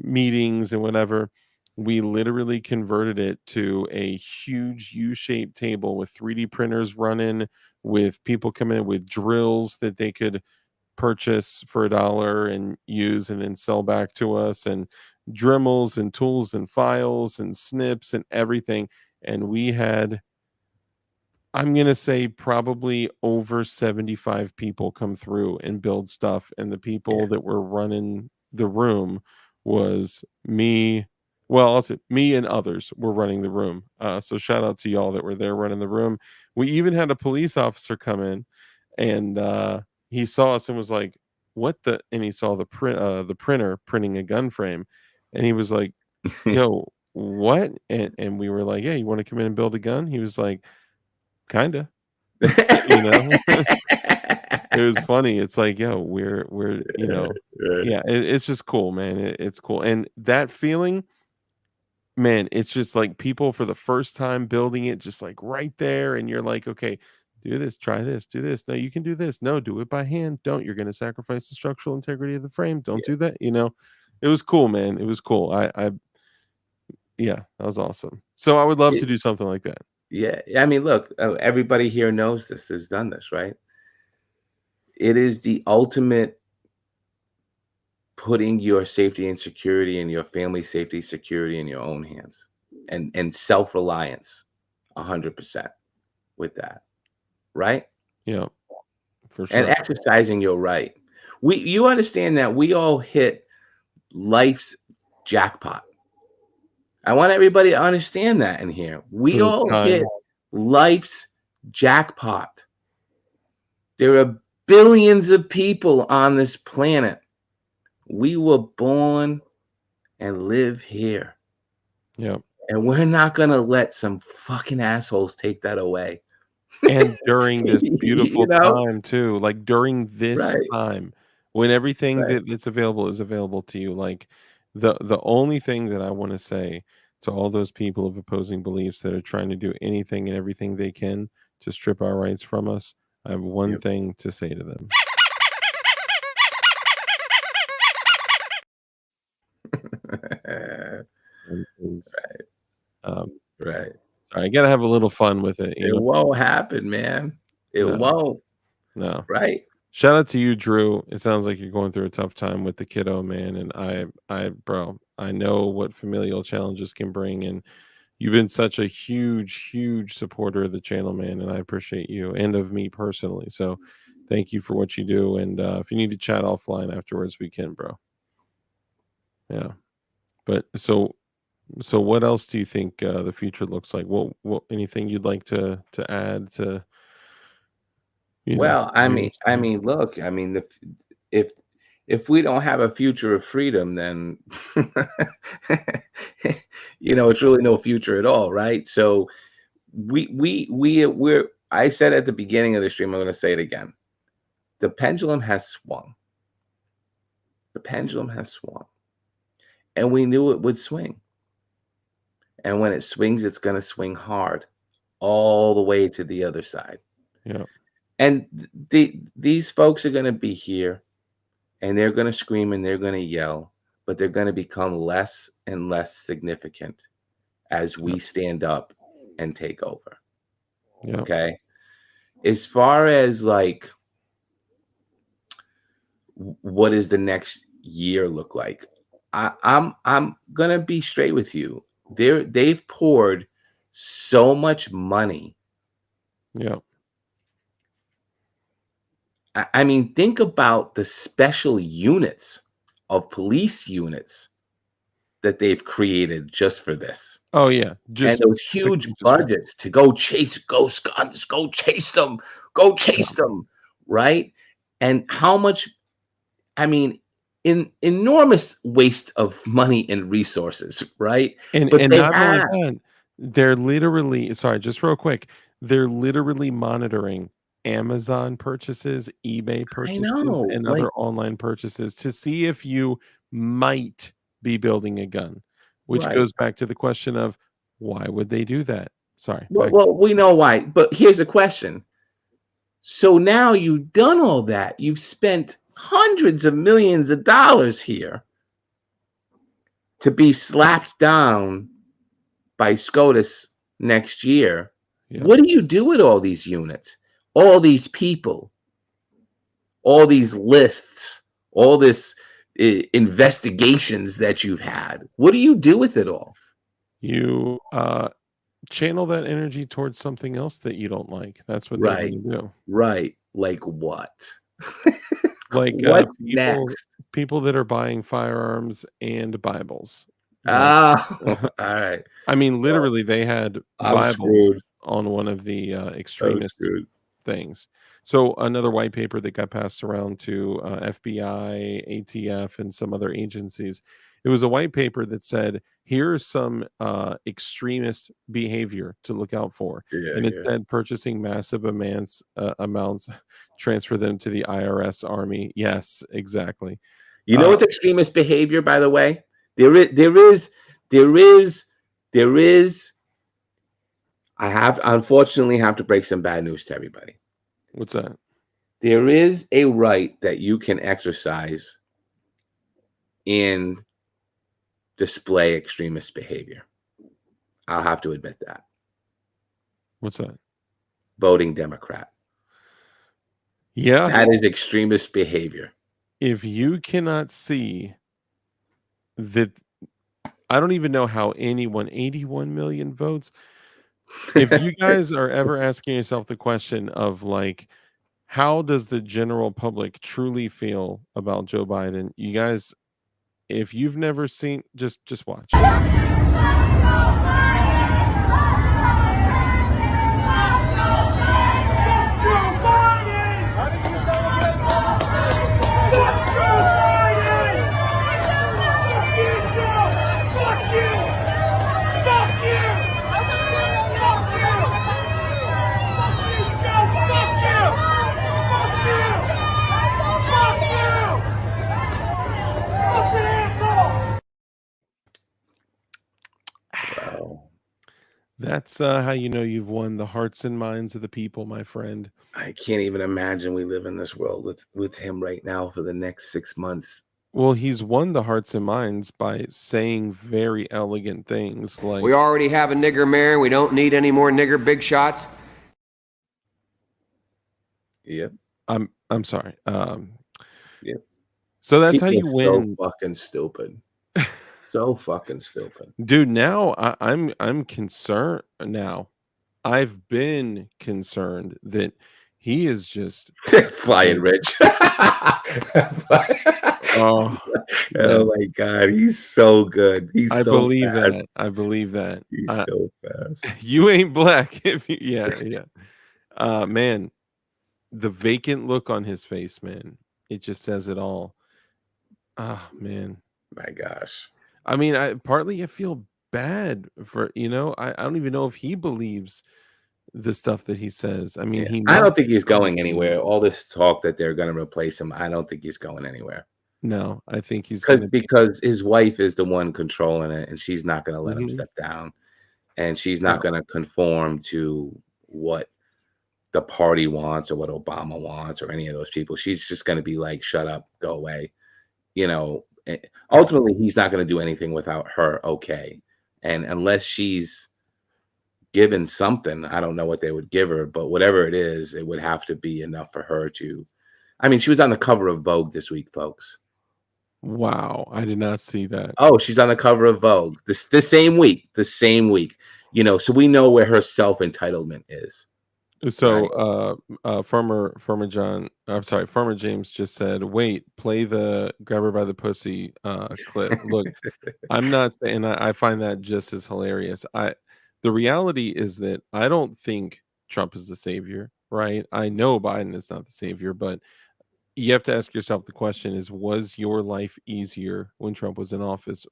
meetings and whatever. We literally converted it to a huge U-shaped table with 3D printers running, with people coming in with drills that they could purchase for $1 and use and then sell back to us, and Dremels and tools and files and snips and everything. And we had, I'm gonna say, probably over 75 people come through and build stuff, and the yeah. people that were running the room was me. Well, also me and others were running the room. So shout out to y'all that were there running the room. We even had a police officer come in, and he saw us and was like, "What the?" And he saw the printer printing a gun frame, and he was like, "Yo, what?" And we were like, "Yeah, you want to come in and build a gun?" He was like, "Kinda." You know, it was funny. It's like, yo, we're yeah, it's just cool, man. It's cool, and that feeling, man, it's just like people for the first time building it, just like right there, and you're like, okay, do this, try this, do this. No, you can do this. No, do it by hand. Don't. You're going to sacrifice the structural integrity of the frame. Don't do that. It was cool, man. It was cool. Yeah, that was awesome. So I would love to do something like that. Yeah, I mean, look, everybody here knows this, has done this, right? It is the ultimate putting your safety and security and your family safety security in your own hands, and self-reliance 100% with that, right? Yeah, for And sure. exercising your right. You understand that we all hit life's jackpot. I want everybody to understand that in here. We For the all time. hit life's jackpot. There are billions of people on this planet. We were born and live here. Yeah. And we're not going to let some fucking assholes take that away. And during this beautiful You know? time too, like during this Right. time when everything Right. that's available is available to you, like the only thing that I want to say to all those people of opposing beliefs that are trying to do anything and everything they can to strip our rights from us, I have one Yep. thing to say to them. And is, um, Right. sorry, I gotta have a little fun with it, It won't happen, man. It No. won't. No. Right. Shout out to you, Drew. It sounds like you're going through a tough time with the kiddo, man. And bro, I know what familial challenges can bring, and you've been such a huge, huge supporter of the channel, man. And I appreciate you and of me personally. So, thank you for what you do. And if you need to chat offline afterwards, we can, bro. Yeah. But so what else do you think the future looks like? What anything you'd like to add to Well, I mean, videos? look, I mean, if if we don't have a future of freedom, then it's really no future at all, right? So we're I said at the beginning of the stream, I'm going to say it again. The pendulum has swung. The pendulum has swung, and we knew it would swing. And when it swings, it's going to swing hard all the way to the other side. Yeah. And these folks are going to be here, and they're going to scream and they're going to yell, but they're going to become less and less significant as we stand up and take over. Yeah. Okay. As far as like, what does the next year look like? I'm gonna be straight with you. They've poured so much money. Yeah. I mean, think about the special units of police units that they've created just for this. Oh yeah. And Just those huge budgets to go chase ghost guns, go chase them, right? And how much, I mean, enormous waste of money and resources, right? And But they not only have, that, they're literally sorry, just real quick, they're literally monitoring Amazon purchases, eBay I purchases, know, and like, other online purchases to see if you might be building a gun, which right. goes back to the question of why would they do that? Sorry, Well, back well, we know why, but here's the question. So now you've done all that. You've spent hundreds of millions of dollars here to be slapped down by SCOTUS next year. yeah. What do you do with all these units, all these people, all these lists, all this investigations that you've had? What do you do with it all? You channel that energy towards something else that you don't like. That's what they're Right, going to do. right. Like what? Like What's people next? people that are buying firearms and Bibles. Oh, all right. I mean, Well, literally, they had I'm Bibles screwed. on one of the I'm extremist screwed. things. So another white paper that got passed around to FBI, ATF, and some other agencies. It was a white paper that said, "Here's some extremist behavior to look out for," Yeah, and it yeah. said, "Purchasing massive amounts, transfer them to the IRS army." Yes, exactly. You know what's extremist behavior, by the way? There is. Unfortunately have to break some bad news to everybody. What's that? There is a right that you can exercise in display extremist behavior. I'll have to admit that. What's that? Voting Democrat. Yeah. That is extremist behavior. If you cannot see that, I don't even know how 81 million votes. If you guys are ever asking yourself the question of like, how does the general public truly feel about Joe Biden? You guys, if you've never seen, just watch. Wow. That's how you know you've won the hearts and minds of the people, my friend. I can't even imagine we live in this world with him right now for the next 6 months. Well, he's won the hearts and minds by saying very elegant things like, We already have a nigger mayor. We don't need any more nigger big shots. Yep. I'm sorry. Yep. So that's People how you are win. so fucking stupid. So fucking stupid. Dude, now I'm concerned now. I've been concerned that he is just Flying rich. oh Oh my god, he's so good. He's I so believe fast. that. I believe that. He's so fast. You ain't black if you yeah. Man, the vacant look on his face, man. It just says it all. Ah, man. My gosh. I mean, partly I feel bad for, I don't even know if he believes the stuff that he says. I mean, Yeah. he I must don't think at he's some going point. anywhere. All this talk that they're going to replace him, I don't think he's going anywhere. No, I think he's going to be. Because his wife is the one controlling it, and she's not going to let him Mhm. step down, and she's not No. going to conform to what the party wants or what Obama wants or any of those people. She's just going to be like, "Shut up, go away." Ultimately, he's not going to do anything without her okay, and unless she's given something, I don't know what they would give her, but whatever it is, it would have to be enough for her to. I mean, she was on the cover of Vogue this week, folks. Wow, I did not see that. Oh, she's on the cover of Vogue the same week. The same week. So we know where her self-entitlement is. So, Farmer James just said, "Wait, play the grab her by the pussy clip." Look, I'm not saying I find that just as hilarious. The reality is that I don't think Trump is the savior, right? I know Biden is not the savior, but you have to ask yourself the question is, was your life easier when Trump was in office?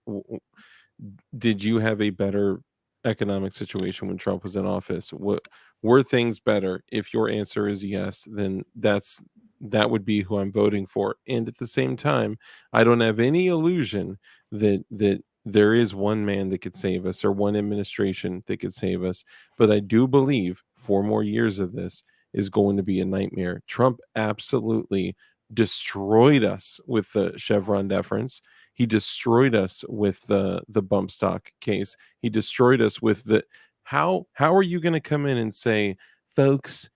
Did you have a better economic situation when Trump was in office? What were things better? If your answer is yes, then that would be who I'm voting for. And at the same time, I don't have any illusion that there is one man that could save us or one administration that could save us. But I do believe 4 more years of this is going to be a nightmare. Trump absolutely destroyed us with the Chevron deference. He destroyed us with the bump stock case. He destroyed us with the how are you going to come in and say, folks,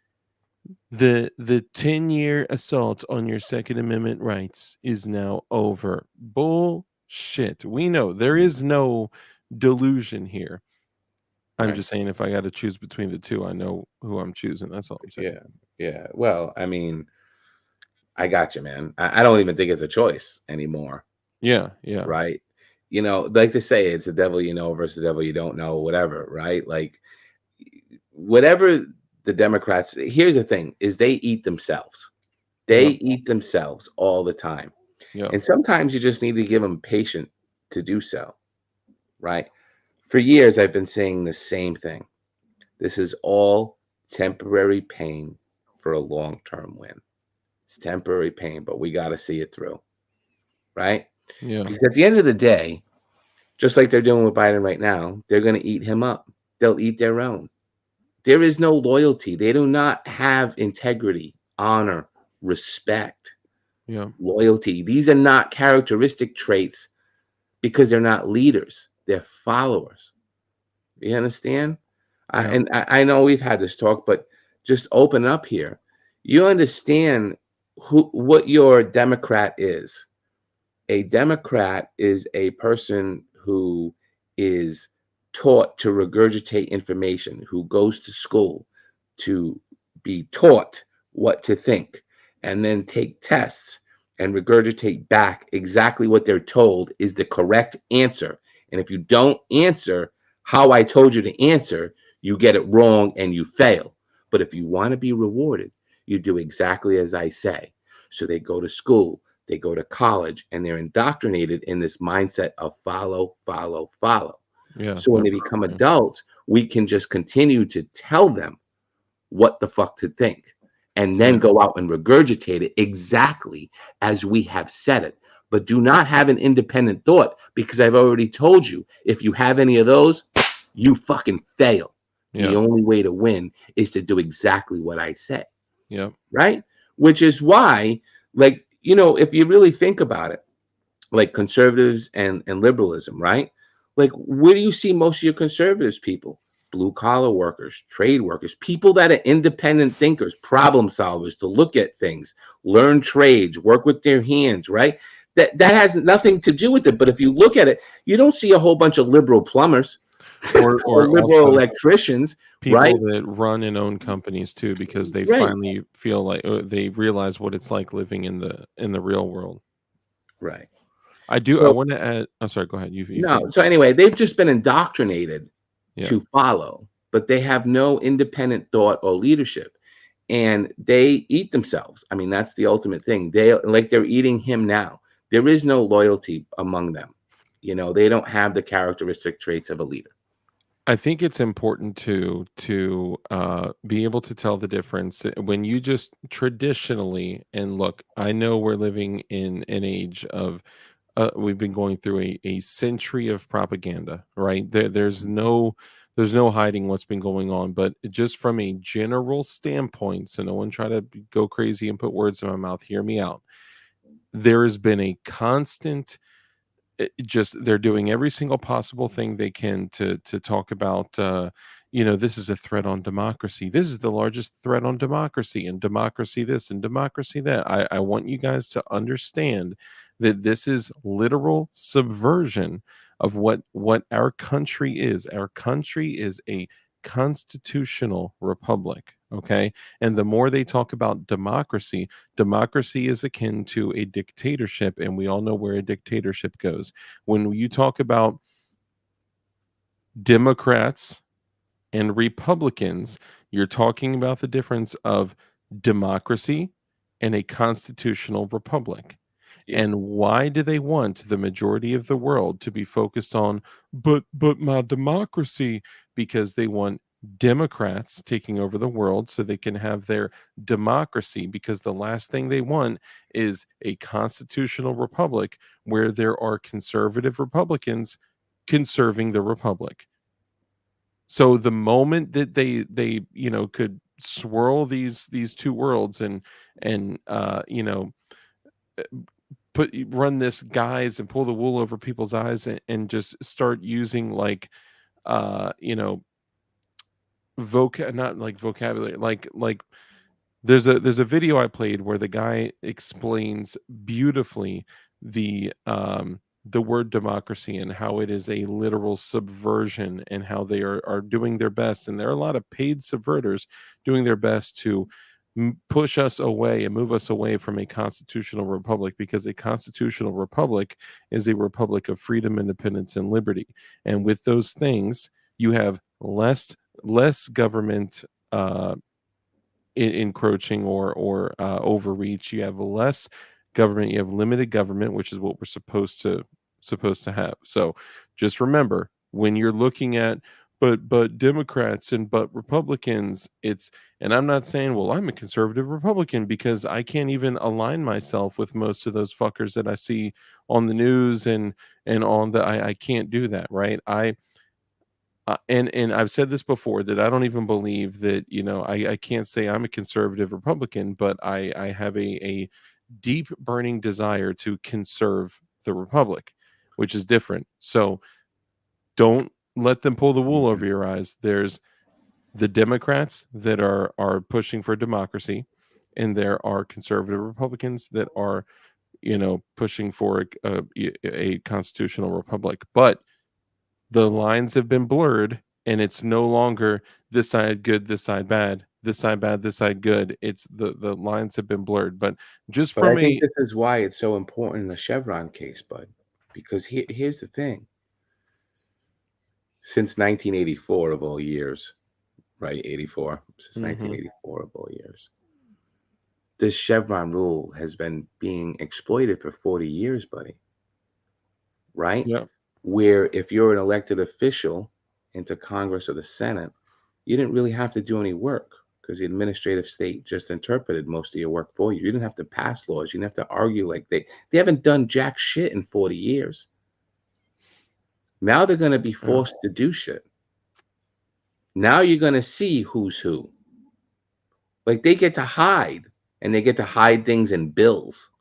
the 10-year assault on your Second Amendment rights is now over? Bullshit. We know there is no delusion here. I'm Right. just saying if I got to choose between the two, I know who I'm choosing. That's all I'm saying. Yeah. Well, I mean, I got you, man. I don't even think it's a choice anymore, Yeah, yeah, right? You know, like they say, it's the devil you know versus the devil you don't know, whatever, right? Like whatever the Democrats, here's the thing, is they eat themselves. They yep, eat themselves all the time. yep, And sometimes you just need to give them patience to do so, right? For years, I've been saying the same thing. This is all temporary pain for a long-term win. It's temporary pain, but we got to see it through, right? yeah, Because at the end of the day, just like they're doing with Biden right now, they're going to eat him up. They'll eat their own. There is no loyalty. They do not have integrity, honor, respect, yeah, loyalty. These are not characteristic traits because they're not leaders. They're followers. You understand? yeah, I know we've had this talk, but just open up here. You understand what your Democrat is. A Democrat is a person who is taught to regurgitate information, who goes to school to be taught what to think, and then take tests and regurgitate back exactly what they're told is the correct answer. And if you don't answer how I told you to answer, you get it wrong and you fail. But if you want to be rewarded, you do exactly as I say. So they go to school, they go to college, and they're indoctrinated in this mindset of follow, follow, follow. yeah. So when They're they become programmed. adults, we can just continue to tell them what the fuck to think and then Yeah, go out and regurgitate it exactly as we have said it. But do not have an independent thought because I've already told you if you have any of those, you fucking fail. The yeah, only way to win is to do exactly what I say, yeah, right? Which is why, like, you know, if you really think about it, like conservatives and liberalism, right? Like, where do you see most of your conservatives people? Blue collar workers, trade workers, people that are independent thinkers, problem solvers, to look at things, learn trades, work with their hands, right? That has nothing to do with it. But if you look at it, you don't see a whole bunch of liberal plumbers or or liberal also electricians, right? people that run and own companies too, because they Right, finally feel like they realize what it's like living in the real world. right. I So want to add. I'm sorry. Go ahead. You no, finish. so anyway, they've just been indoctrinated Yeah. to follow, but they have no independent thought or leadership. And they eat themselves. I mean, that's the ultimate thing. They're eating him now. There is no loyalty among them. You know, they don't have the characteristic traits of a leader. I think it's important to be able to tell the difference when you just traditionally, and look, I know we're living in an age of we've been going through a century of propaganda, right? There's no hiding what's been going on, but just from a general standpoint, so no one try to go crazy and put words in my mouth. Hear me out. There has been a constant just they're doing every single possible thing they can to talk about this is a threat on democracy, this is the largest threat on democracy, and democracy this and democracy that. I want you guys to understand that this is literal subversion of what our country is. Our country is a constitutional republic, okay? And the more they talk about democracy, democracy is akin to a dictatorship, and we all know where a dictatorship goes. When you talk about Democrats and Republicans, you're talking about the difference of democracy and a constitutional republic. Yeah. And why do they want the majority of the world to be focused on, but my democracy? Because they want Democrats taking over the world so they can have their democracy, because the last thing they want is a constitutional republic where there are conservative Republicans conserving the republic. So the moment that they could swirl these two worlds and run this guise and pull the wool over people's eyes and just start using like uh you know not like vocabulary, like there's a video I played where the guy explains beautifully the word democracy and how it is a literal subversion, and how they are doing their best, and there are a lot of paid subverters doing their best to push us away and move us away from a constitutional republic, because a constitutional republic is a republic of freedom, independence, and liberty. And with those things, you have less government encroaching or overreach. You have less government. You have limited government, which is what we're supposed to have. So just remember, when you're looking at but Democrats and but Republicans, and I'm not saying, well, I'm a conservative Republican, because I can't even align myself with most of those fuckers that I see on the news and on I can't do that, right? And I've said this before, that I don't even believe that, I can't say I'm a conservative Republican, but I have a deep burning desire to conserve the Republic, which is different. So don't let them pull the wool over your eyes. There's the Democrats that are pushing for democracy, and there are conservative Republicans that are, pushing for a constitutional republic. But the lines have been blurred, and it's no longer this side good, this side bad, this side bad, this side good. It's the lines have been blurred. But just But I from think this is why it's so important in the Chevron case, bud. Because here's the thing. Since 1984 of all years, right? 84, since 1984 of all years, this Chevron rule has been being exploited for 40 years, buddy. Right? Yeah. Where if you're an elected official into Congress or the Senate, you didn't really have to do any work, because the administrative state just interpreted most of your work for you. You didn't have to pass laws. You didn't have to argue. Like they haven't done jack shit in 40 years. Now they're going to be forced to do shit. Now you're going to see who's who. Like they get to hide, and they get to hide things in bills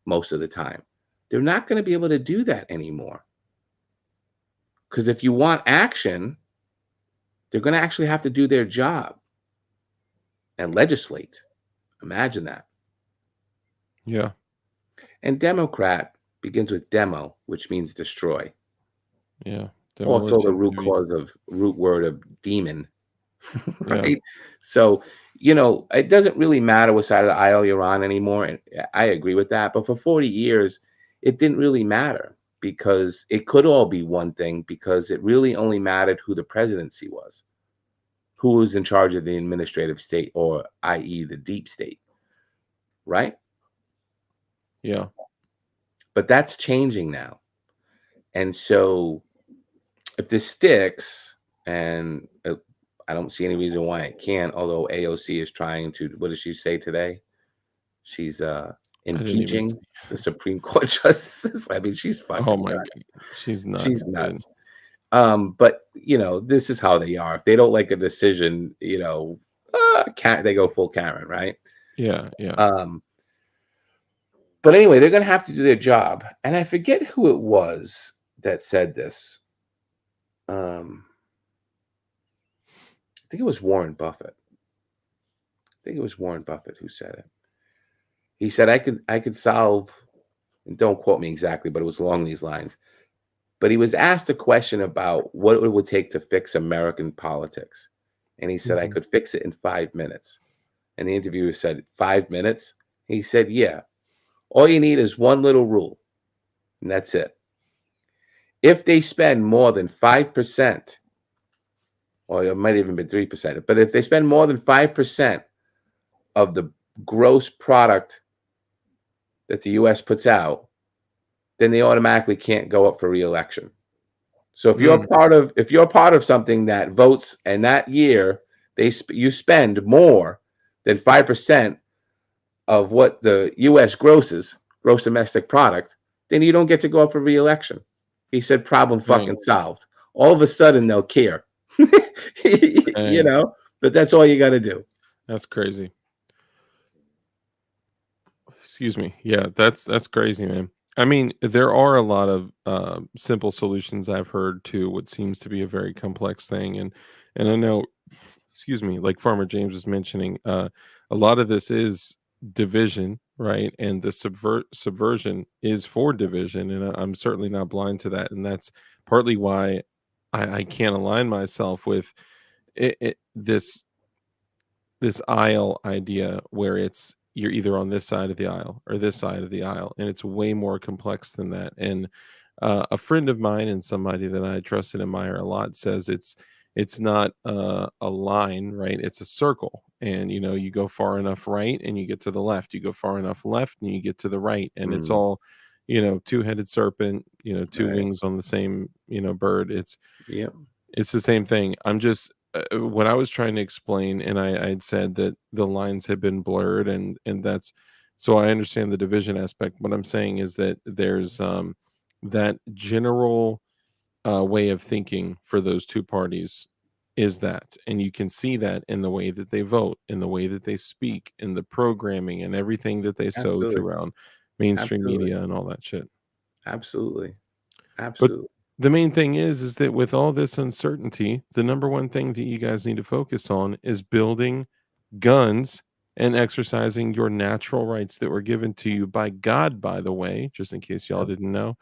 most of the time. They're not going to be able to do that anymore. Because if you want action, they're going to actually have to do their job and legislate. Imagine that. Yeah. And Democrat begins with demo, which means destroy. Yeah. Also the root word of demon, right? Yeah. So, it doesn't really matter what side of the aisle you're on anymore. And I agree with that. But for 40 years, it didn't really matter, because it could all be one thing, because it really only mattered who the presidency was, who was in charge of the administrative state, or i.e. the deep state, right? Yeah. But that's changing now. And so if this sticks, and I don't see any reason why it can't, although AOC is trying to, what did she say today? She's impeaching the Supreme Court justices. I mean, she's fucking Oh my God. She's nuts. She's nuts. But this is how they are. If they don't like a decision, they go full Karen, right? Yeah. Yeah. But anyway, they're gonna have to do their job. And I forget who it was that said this. I think it was Warren Buffett. Who said it. He said, I could solve, and don't quote me exactly, but it was along these lines. But he was asked a question about what it would take to fix American politics. And he said, I could fix it in 5 minutes. And the interviewer said, 5 minutes? He said, yeah. All you need is one little rule, and that's it. If they spend more than 5%, or it might even be 3%, but if they spend more than 5% of the gross product that the U.S. puts out, then they automatically can't go up for re-election. So if you're part of something that votes, and that year you spend more than 5% of what the U.S. gross domestic product, then you don't get to go up for re-election. He said, problem fucking solved. All of a sudden they'll care. But that's all you got to do. That's crazy. Excuse me. Yeah, that's crazy, man. I mean, there are a lot of simple solutions I've heard to what seems to be a very complex thing, and I know, excuse me, like Farmer James was mentioning, a lot of this is division, right? And the subversion is for division, and I'm certainly not blind to that, and that's partly why I can't align myself with this this aisle idea where you're either on this side of the aisle or this side of the aisle, and it's way more complex than that. And a friend of mine and somebody that I trust and admire a lot says it's not a line, right? It's a circle, and you go far enough right and you get to the left. You go far enough left and you get to the right, and it's all two-headed serpent, two Right. wings on the same bird. Yep. It's the same thing. I'm just what I was trying to explain, and I'd said that the lines had been blurred, and that's so I understand the division aspect. What I'm saying is that there's that general way of thinking for those two parties is that, and you can see that in the way that they vote, in the way that they speak, in the programming, and everything that they sow Absolutely. throughout mainstream Absolutely. media and all that shit. Absolutely. But Absolutely. the main thing is that with all this uncertainty, the number one thing that you guys need to focus on is building guns and exercising your natural rights that were given to you by God, by the way, just in case y'all Yep. didn't know.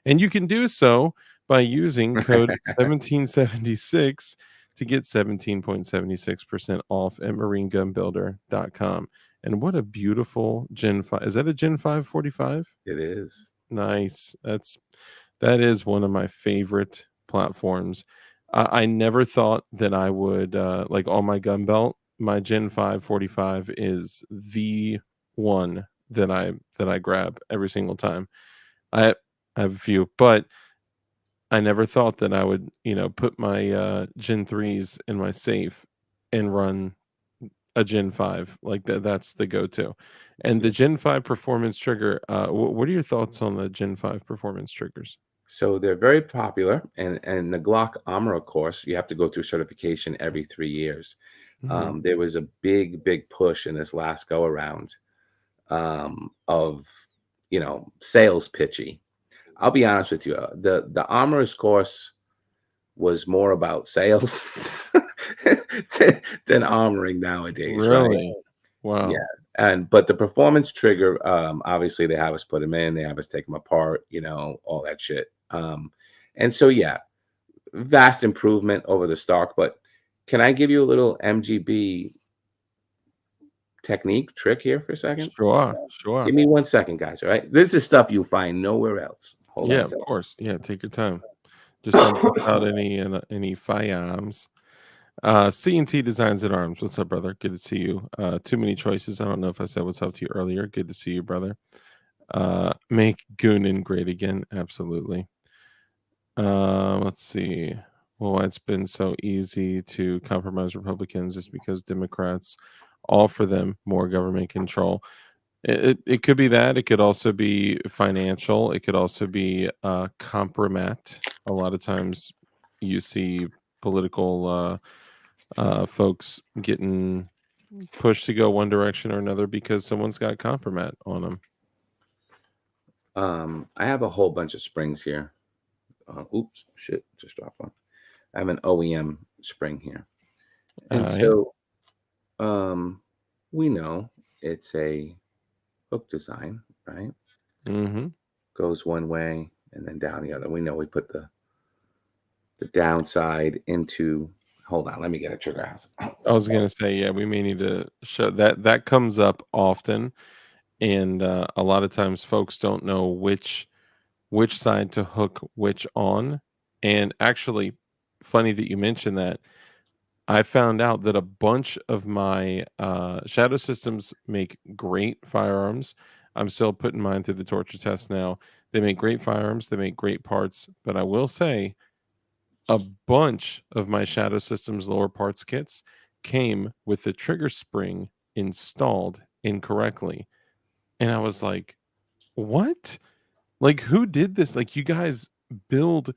And you can do so by using code 1776 to get 17.76% off at marinegunbuilder.com. And what a beautiful Gen 5. Is that a Gen 545? It is. Nice. That is one of my favorite platforms. I never thought that I would like on my gun belt. My Gen 545 is the one that I grab every single time. I have a few, but I never thought that I would, put my Gen 3s in my safe and run a Gen 5 like that. That's the go-to. And the Yep. Gen 5 performance trigger. What are your thoughts on the Gen 5 performance triggers? So they're very popular, and the Glock Armor course, you have to go through certification every 3 years. Mhm. There was a big push in this last go around of sales pitchy. I'll be honest with you, the Armorers course was more about sales than armoring nowadays, right? Really? Yeah, Wow. but the performance trigger, obviously they have us put them in, they have us take them apart, all that shit. And so yeah, vast improvement over the Stark. But can I give you a little MGB technique trick here for a second? Sure, sure. Give me 1 second, guys. All right, this is stuff you find nowhere else. Hold on Yeah, a of second. course. Yeah, take your time. Just don't bust out any firearms. C&T Designs and Arms. What's up, brother? Good to see you. Too many choices. I don't know if I said what's up to you earlier. Good to see you, brother. Make Goonin great again. Absolutely. Let's see. Well, it's been so easy to compromise Republicans just because Democrats offer them more government control. It could be that. It could also be financial. It could also be compromat. A lot of times you see political folks getting pushed to go one direction or another because someone's got compromat on them. I have a whole bunch of springs here. Oops, shit, just dropped one. I have an OEM spring here, and Yeah. so we know it's a hook design, right? Mm-hmm. Goes one way and then down the other. We know we put the downside into. Hold on, let me get a trigger house. I was gonna say, yeah, we may need to show that that comes up often, and a lot of times folks don't know which side to hook which on. And actually, funny that you mentioned that. I found out that a bunch of my shadow systems make great firearms. I'm still putting mine through the torture test now. They make great firearms, they make great parts, but I will say a bunch of my shadow systems lower parts kits came with the trigger spring installed incorrectly. And I was like, what? Like, who did this? Like, you guys build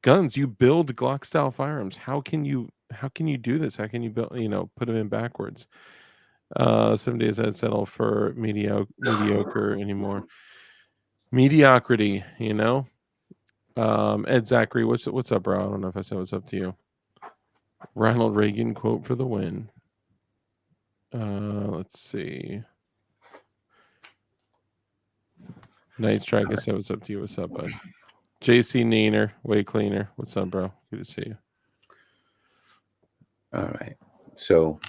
guns, you build Glock style firearms. How can you do this? How can you build, put them in backwards? 7 days I'd settle for mediocre anymore. Mediocrity, Ed Zachary, what's up, bro? I don't know if I said what's up to you. Ronald Reagan quote for the win. Let's see. Night Strike, I said what's up to you. What's up, bud? JC Neener, way cleaner. What's up, bro? Good to see you. All right. So,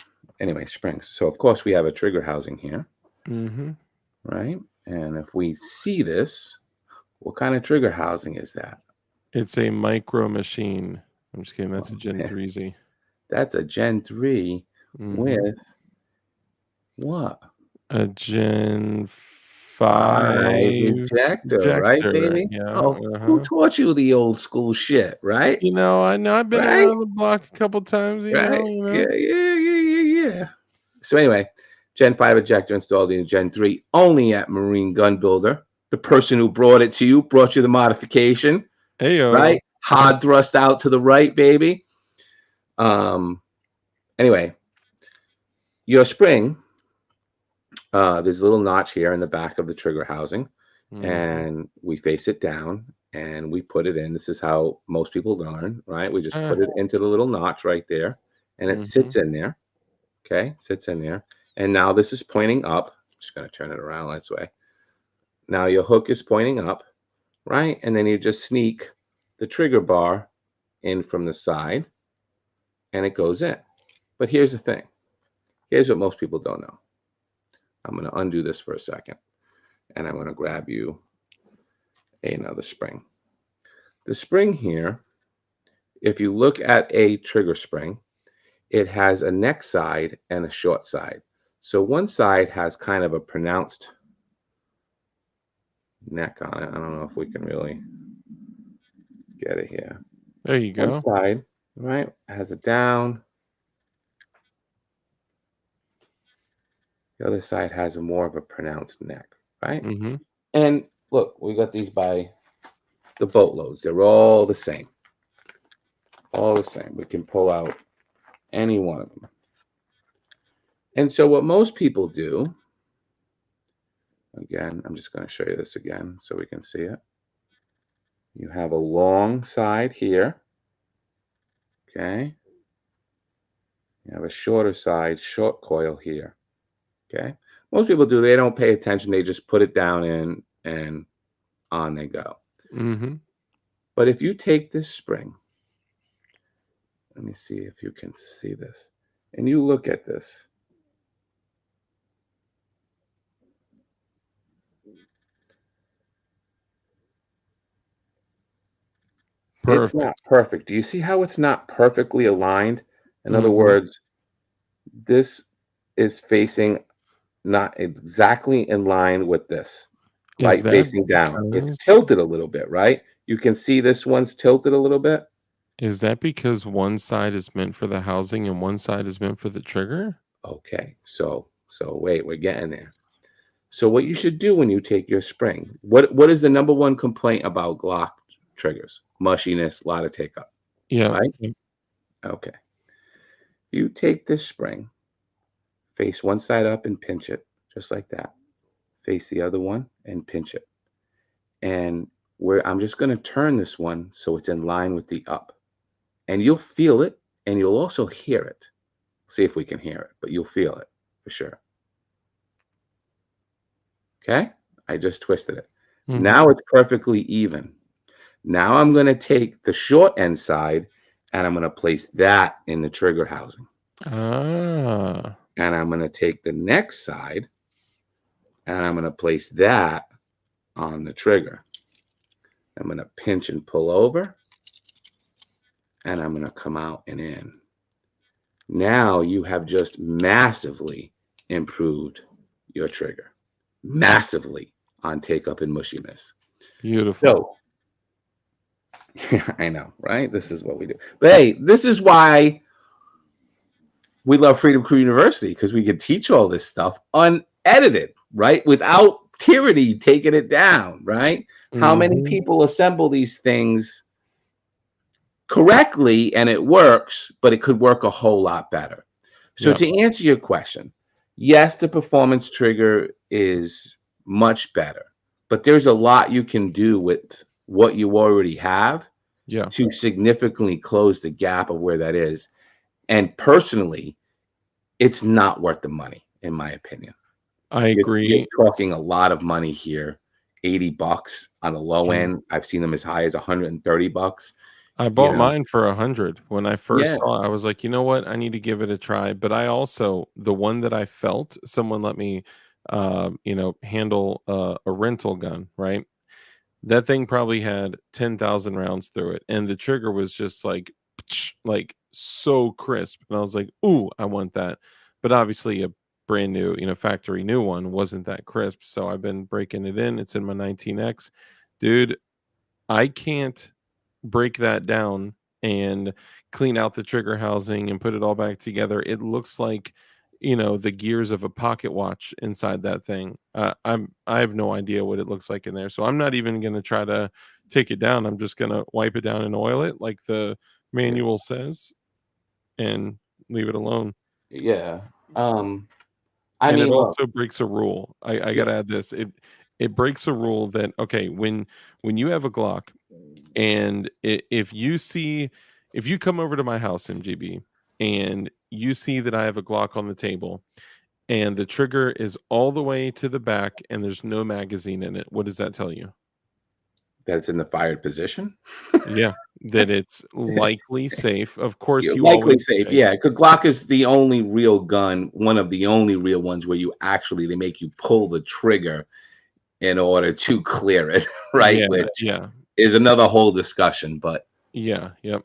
Anyway, springs. So of course we have a trigger housing here, Mm-hmm. right? And if we see this, what kind of trigger housing is that? It's a micro machine. I'm just kidding. That's a Gen Okay. 3Z. That's a Gen 3 Mm-hmm. with what? A Gen 5 5 ejector, right, ejector. baby? Yeah. Oh, who Uh-huh. taught you the old school shit, right? You know I've been Right? around the block a couple times, Right? you Yeah, know. yeah. So anyway, Gen 5 ejector installed in Gen 3 only at Marine Gun Builder. The person who brought it to you brought you the modification, Ayo. right? Hard thrust out to the right, baby. Anyway, your spring, there's a little notch here in the back of the trigger housing, and we face it down and we put it in. This is how most people learn, right? We just put it into the little notch right there, and it sits in there. Okay, sits in there. And now this is pointing up. I'm just going to turn it around this way. Now your hook is pointing up, right? And then you just sneak the trigger bar in from the side, and it goes in. But here's the thing. Here's what most people don't know. I'm going to undo this for a second, and I'm going to grab you another spring. The spring here, if you look at a trigger spring, it has a neck side and a short side. So one side has kind of a pronounced neck on it. I don't know if we can really get it here. There you go. One side, right, has a down. The other side has a more of a pronounced neck, right? Mm-hmm. And look, we got these by the boatloads. They're all the same. All the same. We can pull out any one of them. And so what most people do, again, I'm just going to show you this again so we can see it. You have a long side here, okay? You have a shorter side, short coil here, okay? Most people do, they don't pay attention. They just put it down in and on they go. Mm-hmm. But if you take this spring, let me see if you can see this, and you look at this, Perfect. it's not perfect. Do you see how it's not perfectly aligned? In other words, this is facing not exactly in line with this, right? Is that Facing down. It's tilted a little bit, right? You can see this one's tilted a little bit. Is that because one side is meant for the housing and one side is meant for the trigger? Okay, so wait, we're getting there. So what you should do when you take your spring, what is the number one complaint about Glock triggers? Mushiness, a lot of take up. Yeah. Right? Okay. You take this spring, face one side up and pinch it, just like that. Face the other one and pinch it. And where I'm just going to turn this one so it's in line with the up. And you'll feel it, and you'll also hear it. See if we can hear it, but you'll feel it for sure. Okay? I just twisted it. Now it's perfectly even. Now I'm going to take the short end side, and I'm going to place that in the trigger housing. Ah. And I'm going to take the next side, and I'm going to place that on the trigger. I'm going to pinch and pull over, and I'm going to come out and in. Now you have just massively improved your trigger. Massively on take up and mushiness. Beautiful. So, I know, right? This is what we do. But hey, this is why we love Freedom Crew University, because we can teach all this stuff unedited, right? Without tyranny taking it down, right? How many people assemble these things correctly and it works, but it could work a whole lot better. So to answer your question, yes, the performance trigger is much better, but there's a lot you can do with what you already have to significantly close the gap of where that is. And personally, it's not worth the money, in my opinion. I agree. You're talking a lot of money here. $80 on the low end. I've seen them as high as $130. I you bought know? mine for 100. When I first Yeah. saw it, I was like, "You know what? I need to give it a try." But I also the one that I felt, someone let me, handle a rental gun, right? That thing probably had 10,000 rounds through it, and the trigger was just like, like so crisp, and I was like, "Ooh, I want that." But obviously, a brand new, factory new one wasn't that crisp, so I've been breaking it in. It's in my 19X, dude. I can't break that down and clean out the trigger housing and put it all back together. It looks like, the gears of a pocket watch inside that thing. I have no idea what it looks like in there. So I'm not even going to try to take it down. I'm just going to wipe it down and oil it like the Yeah. manual says and leave it alone. Yeah. I And it mean, look. also breaks a rule. I Yeah. gotta add this. It breaks a rule that, okay, when you have a Glock and if you come over to my house, MGB, and you see that I have a Glock on the table and the trigger is all the way to the back and there's no magazine in it, what does that tell you? That's in the fired position. Yeah, that it's likely safe. Of course, You're you likely always safe, check. yeah, because Glock is the only real gun, one of the only real ones where they make you pull the trigger in order to clear it, right? Yeah, Which yeah. is another whole discussion, but Yeah, yep.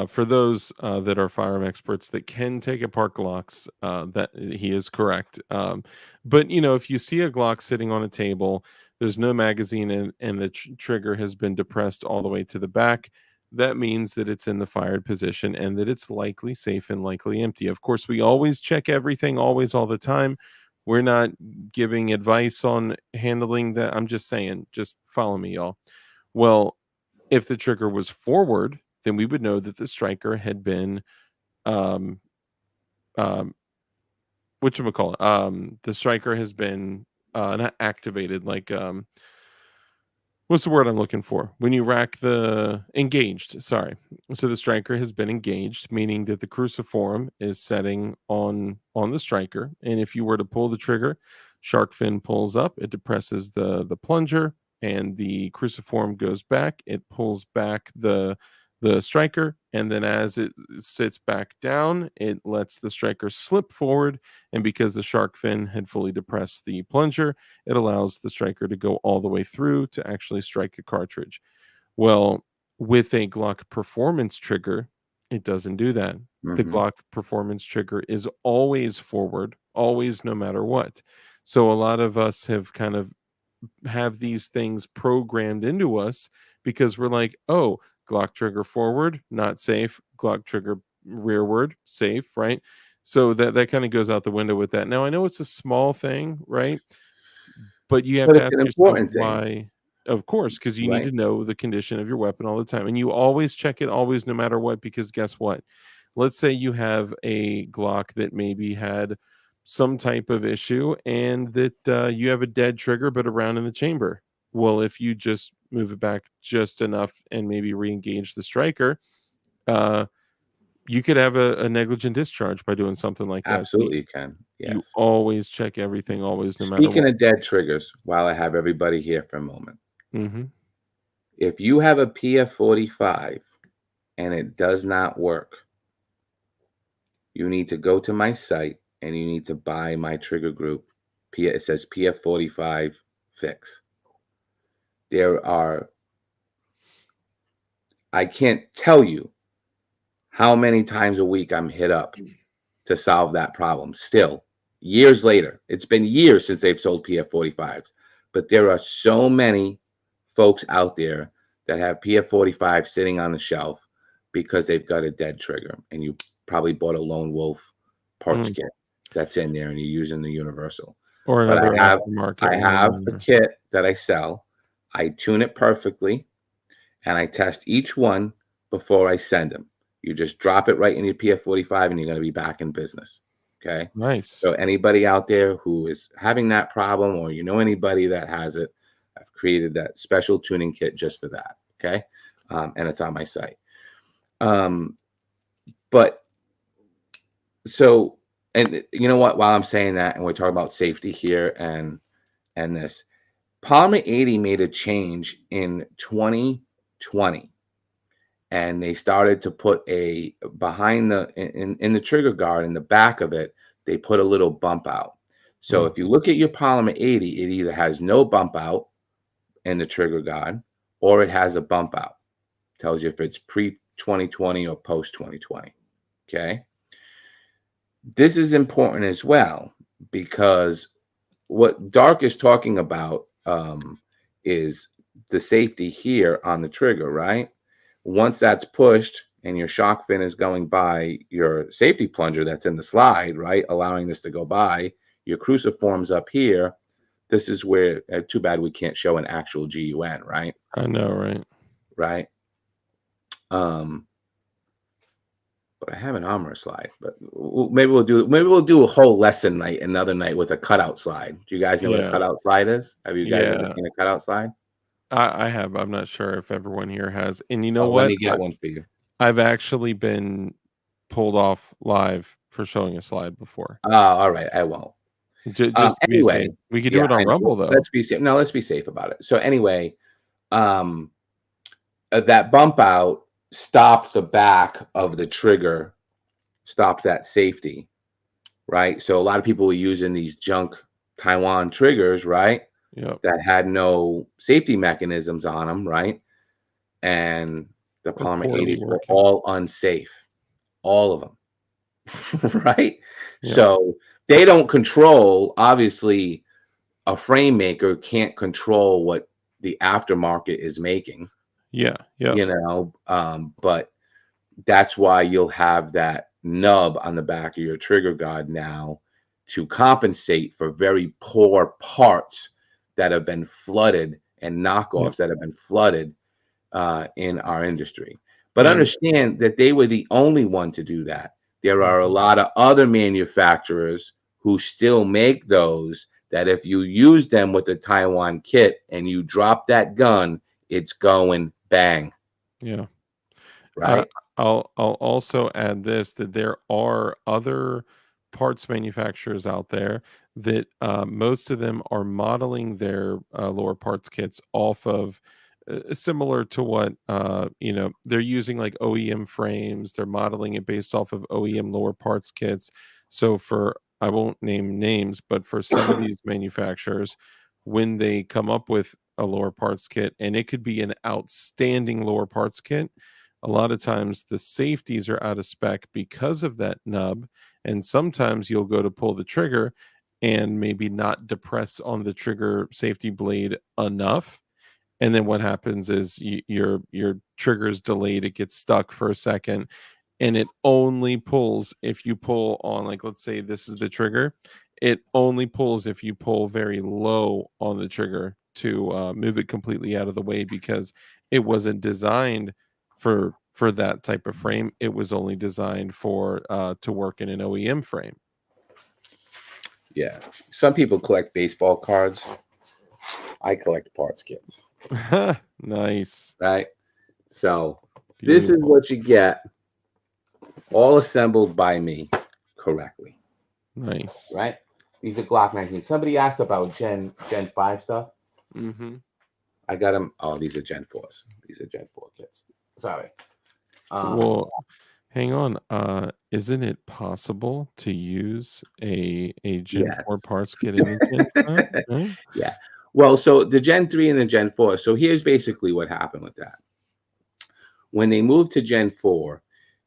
For those that are firearm experts that can take apart Glocks, that he is correct. But if you see a Glock sitting on a table, there's no magazine in, and the trigger has been depressed all the way to the back. That means that it's in the fired position and that it's likely safe and likely empty. Of course, we always check everything, always, all the time. We're not giving advice on handling that. I'm just saying, just follow me, y'all. Well, if the trigger was forward, then we would know that the striker had been, um, um, whatchamacallit, the striker has been, not activated, like, what's the word I'm looking for? When you rack the engaged, sorry. So the striker has been engaged, meaning that the cruciform is setting on the striker, and if you were to pull the trigger, shark fin pulls up, it depresses the plunger, and the cruciform goes back. It pulls back the striker, and then as it sits back down, it lets the striker slip forward, and because the shark fin had fully depressed the plunger, it allows the striker to go all the way through to actually strike a cartridge. Well, with a Glock performance trigger, it doesn't do that. The mhm. Glock performance trigger is always forward, always, no matter what. So a lot of us have kind of have these things programmed into us because we're like, oh, Glock trigger forward, not safe. Glock trigger rearward, safe, right? So that kind of goes out the window with that. Now I know it's a small thing, right? But you have But to it's ask an yourself important thing, why. Of course, because you need right? to know the condition of your weapon all the time, and you always check it, always, no matter what, because guess what? Let's say you have a Glock that maybe had some type of issue and that, you have a dead trigger, but a round in the chamber. Well, if you just move it back just enough and maybe re-engage the striker, uh, you could have a negligent discharge by doing something like that. So Absolutely can, you yes. always check everything, always, no matter Speaking what. of dead triggers, while I have everybody here for a moment, Mhm. if you have a PF45 and it does not work, you need to go to my site and you need to buy my trigger group. It says PF45 fix. There are, I can't tell you how many times a week I'm hit up to solve that problem. Still, years later, it's been years since they've sold PF45s, but there are so many folks out there that have PF45 sitting on the shelf because they've got a dead trigger, and you probably bought a Lone Wolf parts Mm. kit that's in there, and you're using the universal. Or But another I aftermarket have one, a or kit that I sell. I tune it perfectly, and I test each one before I send them. You just drop it right in your PF45 and you're going to be back in business. Okay. nice. So anybody out there who is having that problem, or anybody that has it, I've created that special tuning kit just for that. Okay. And it's on my site. Um, but so, and you know what, while I'm saying that, and we're talking about safety here and this, Polymer 80 made a change in 2020. and they started to put a behind the in the trigger guard in the back of it, they put a little bump out. So if you look at your Polymer 80, it either has no bump out in the trigger guard or it has a bump out. Tells you if it's pre-2020 or post-2020. Okay. This is important as well because what Dark is talking about is the safety here on the trigger, right? Once that's pushed and your shock fin is going by your safety plunger that's in the slide, right, allowing this to go by, your cruciform's up here. This is where, too bad we can't show an actual GUN, right? I know, right? Right. But I have an armor slide. But maybe we'll do a whole lesson night another night with a cutout slide. Do you guys know what a cutout slide is? Have you guys ever seen a cutout slide? I have. I'm not sure if everyone here has. And you know Let what? me get one for you. I've actually been pulled off live for showing a slide before. Oh, all right. I won't. Just to be safe. We could do it on Rumble though. Let's be safe. No, let's be safe about it. So anyway, that bump out stopped the back of the trigger, stopped that safety, right? So a lot of people were using these junk Taiwan triggers, right? Yep. That had no safety mechanisms on them, right? And the Polymer 80s were all unsafe, all of them, right? Yep. So they don't control, obviously, a frame maker can't control what the aftermarket is making. Yeah, yeah. You know, but that's why you'll have that nub on the back of your trigger guard now to compensate for very poor parts that have been flooded and knockoffs that have been flooded in our industry. But understand that they were the only one to do that. There are a lot of other manufacturers who still make those that if you use them with the Taiwan kit and you drop that gun, it's going bang. Yeah. Right. I'll also add this, that there are other parts manufacturers out there that most of them are modeling their lower parts kits off of similar to what you know, they're using like OEM frames. They're modeling it based off of OEM lower parts kits. So for, I won't name names, but for some of these manufacturers, when they come up with a lower parts kit, and it could be an outstanding lower parts kit, a lot of times the safeties are out of spec because of that nub. And sometimes you'll go to pull the trigger and maybe not depress on the trigger safety blade enough. And then what happens is your trigger is delayed. It gets stuck for a second, and it only pulls if you pull on, like, let's say this is the trigger. It only pulls if you pull very low on the trigger to move it completely out of the way, because it wasn't designed for that type of frame. It was only designed for to work in an OEM frame. Yeah. Some people collect baseball cards. I collect parts kits. Nice. Right. So this is what you get, all assembled by me correctly. Nice. Right. These are Glock magazines. Somebody asked about Gen 5 stuff. I got them. Oh, these are Gen 4s. These are Gen 4 kits. Sorry. Well, hang on. Isn't it possible to use a Gen 4 parts kit in a Gen 5? Right? Yeah. Well, so the Gen 3 and the Gen 4. So here's basically what happened with that. When they moved to Gen 4,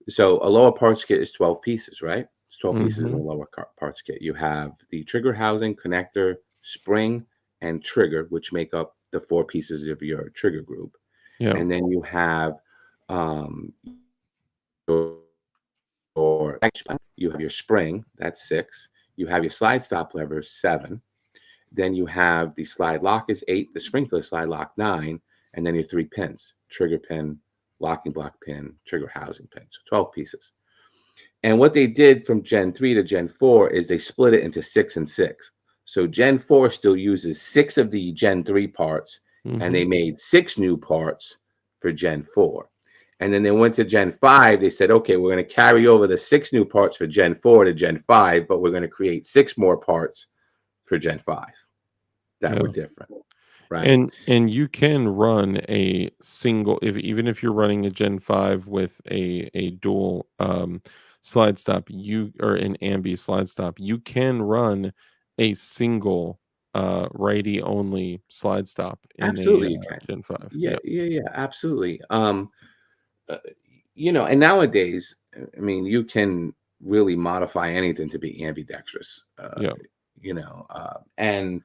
so a lower parts kit is 12 pieces, right? It's 12 pieces in a lower parts kit. You have the trigger housing, connector, spring, and trigger, which make up the 4 pieces of your trigger group. Yeah. And then you have you have your spring, that's 6. You have your slide stop levers, 7. Then you have the slide lock is 8, the sprinkler slide lock 9, and then your 3 pins, trigger pin, locking block pin, trigger housing pin. So 12 pieces. And what they did from Gen 3 to Gen 4 is they split it into 6 and 6. So Gen 4 still uses 6 of the Gen 3 parts, and they made 6 new parts for Gen 4. And then they went to Gen 5. They said, okay, we're going to carry over the 6 new parts for Gen 4 to Gen 5, but we're going to create 6 more parts for Gen 5 that were different. right? And you can run a single, even if you're running a Gen 5 with a dual slide stop, you or an ambi slide stop, you can run a single righty only slide stop in a Absolutely, you can. Gen 5. Yeah, Yeah. yeah, yeah, absolutely. Uh, and nowadays, I mean, you can really modify anything to be ambidextrous. Yeah. And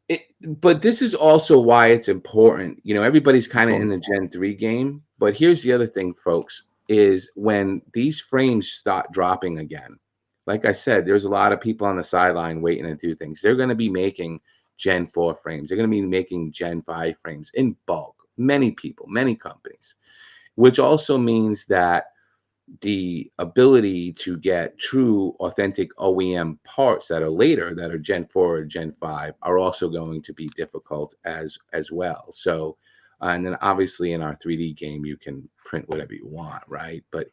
it, but this is also why it's important. Everybody's kind of Go in on. the Gen 3 game, but here's the other thing, folks, is when these frames start dropping again. Like I said, there's a lot of people on the sideline waiting to do things. They're going to be making Gen 4 frames. They're going to be making Gen 5 frames in bulk. Many people, many companies, which also means that the ability to get true authentic OEM parts that are later, that are Gen 4 or Gen 5, are also going to be difficult as well. So and then obviously in our 3D game you can print whatever you want, right? But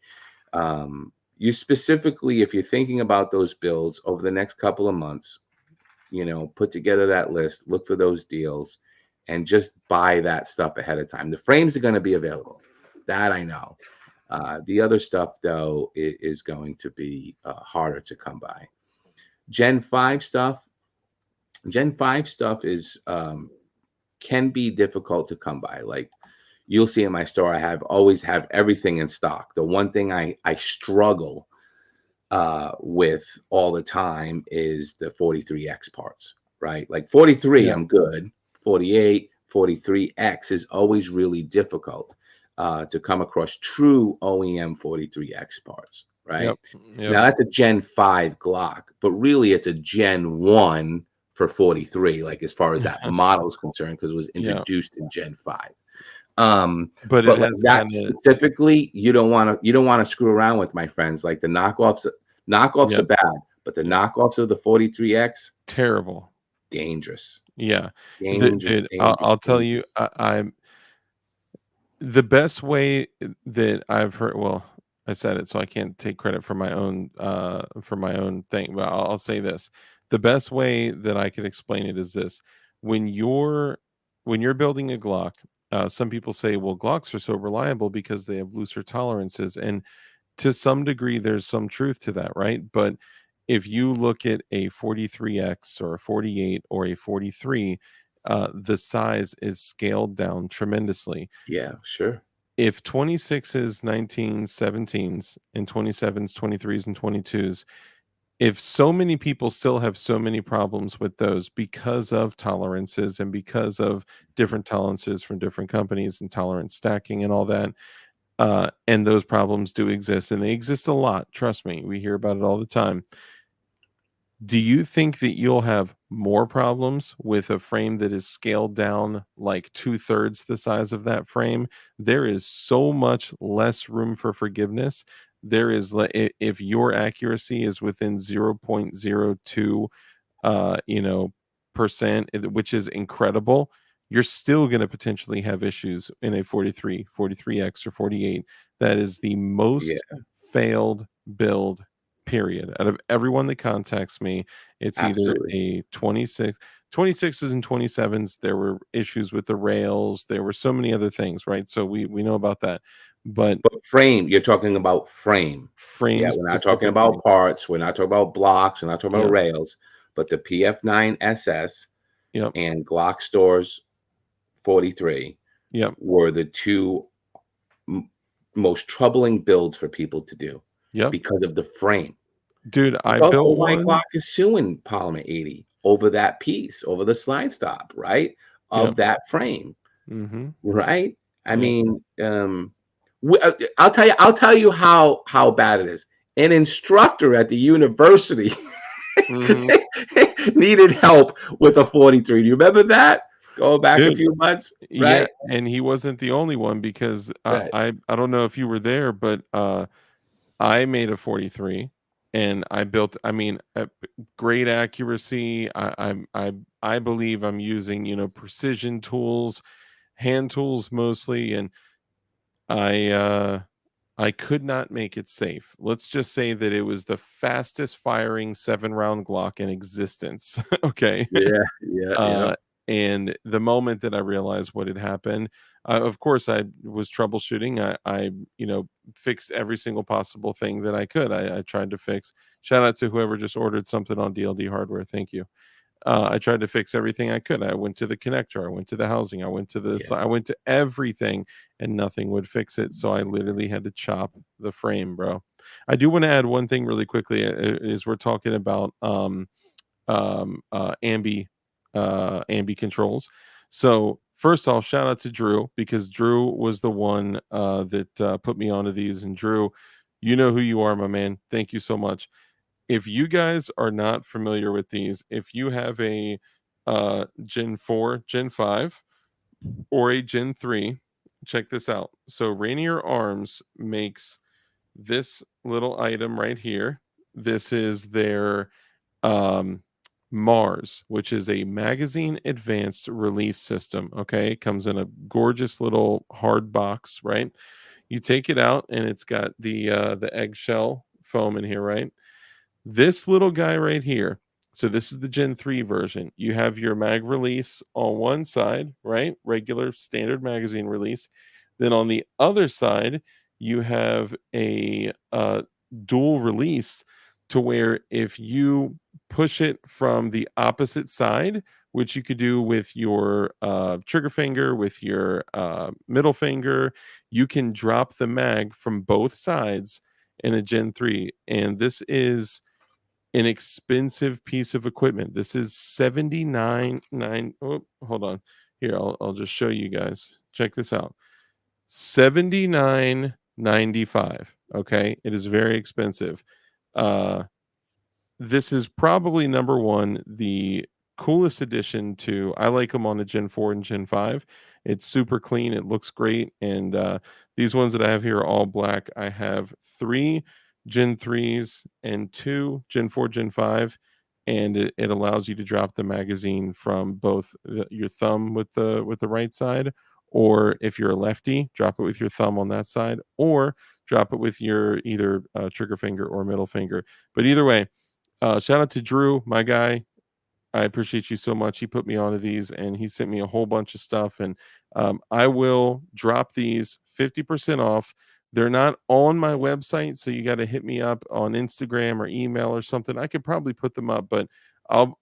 you specifically, if you're thinking about those builds over the next couple of months, put together that list, look for those deals, and just buy that stuff ahead of time. The frames are going to be available, that I know. The other stuff, though, is going to be harder to come by. Gen 5 stuff. Gen 5 stuff is can be difficult to come by. Like you'll see in my store, I always have everything in stock. The one thing I struggle with all the time is the 43X parts, right? Like 43, Yeah. I'm good. 48, 43X is always really difficult to come across true OEM 43X parts, right? Yep. Yep. Now that's a Gen 5 Glock, but really it's a Gen 1 for 43, like as far as that model is concerned, because it was Yeah. introduced in Gen 5. But But it like has that kind of, specifically, you don't want to screw around with, my friends. Like the knockoffs are yep. bad, but the Yep. knockoffs of the 43X, Terrible. dangerous. Yeah. Dangerous, Dude, dangerous, I'll tell you, dangerous. I'm the best way that I've heard, well, I said it, so I can't take credit for my own thing, but I'll say this. The best way that I could explain it is this. When you're when you're building a Glock, some people say, well, Glocks are so reliable because they have looser tolerances. And to some degree, there's some truth to that, right? But if you look at a 43X or a 48 or a 43, the size is scaled down tremendously. Yeah, sure. If 26s, 19s, 17s, and 27s, 23s, and 22s, if so many people still have so many problems with those because of tolerances and because of different tolerances from different companies and tolerance stacking and all that, and those problems do exist, and they exist a lot. Trust me, we hear about it all the time. Do you think that you'll have more problems with a frame that is scaled down like 2/3 the size of that frame? There is so much less room for forgiveness. There is, if your accuracy is within 0.02, percent, which is incredible, you're still going to potentially have issues in a 43, 43X, or 48. That is the Yeah, most failed build, period. Out of everyone that contacts me, it's either absolutely. a 26s and 27s. There were issues with the rails. There were so many other things, right? So we know about that. But But frame, you're talking about frame. Yeah, frames we're not talking about specifically, parts. We're not talking about blocks. We're not talking about yeah, rails. But the PF9 SS yep, and Glock Stores 43 yep, were the two m- most troubling builds for people to do yep. because of the frame. Dude, It's I also built why one. Glock is suing Polymer 80 over that piece, over the slide stop, right? Yep. Of that frame, Mm-hmm. right? I Yep. mean, I'll tell you how bad it is. An instructor at the university Mm-hmm. needed help with a 43. Do you remember that? Going back a Dude, few months, yeah, right? and he wasn't the only one because Right. I don't know if you were there, but I made a 43 and I built, I mean, great accuracy. I believe I'm using, precision tools, hand tools mostly, and I uh I could not make it safe. Let's just say that it was the fastest firing 7-round Glock in existence. Okay. Yeah, yeah, yeah. And the moment that I realized what had happened, of course, I was troubleshooting. I fixed every single possible thing that I could. I tried to fix. Shout out to whoever just ordered something on DLD hardware. Thank you. I tried to fix everything I could. I went to the connector, I went to the housing, I went to this, Yeah. I went to everything, and nothing would fix it. So I literally had to chop the frame, bro. I do want to add one thing really quickly. Is we're talking about Ambi-controls. So first off, shout out to Drew, because Drew was the one that put me onto these. And Drew, you know who you are, my man. Thank you so much. If you guys are not familiar with these, if you have a Gen 4, Gen 5, or a Gen 3, check this out. So Rainier Arms makes this little item right here. This is their um, Mars, which is a magazine advanced release system. Okay, it comes in a gorgeous little hard box, right? You take it out, and it's got the eggshell foam in here, right? This little guy right here. So this is the Gen 3 version. You have your mag release on one side, right? Regular standard magazine release. Then on the other side, you have a dual release, to where if you push it from the opposite side, which you could do with your trigger finger, with your middle finger, you can drop the mag from both sides in a Gen 3. And this is an expensive piece of equipment. This is 79.9. Oh, hold on. Here, I'll just show you guys. Check this out. 79.95. Okay, it is very expensive. This is probably number one, the coolest addition to. I like them on the Gen 4 and Gen 5. It's super clean, it looks great. And these ones that I have here are all black. I have 3 Gen 3s and 2 Gen 4, Gen 5, and it allows you to drop the magazine from both your thumb with the right side, or if you're a lefty, drop it with your thumb on that side, or drop it with your either trigger finger or middle finger. But either way, shout out to Drew, my guy. I appreciate you so much. He put me onto these, and he sent me a whole bunch of stuff. And I will drop these 50% off. They're not on my website, so you got to hit me up on Instagram or email or something. I could probably put them up, but I'll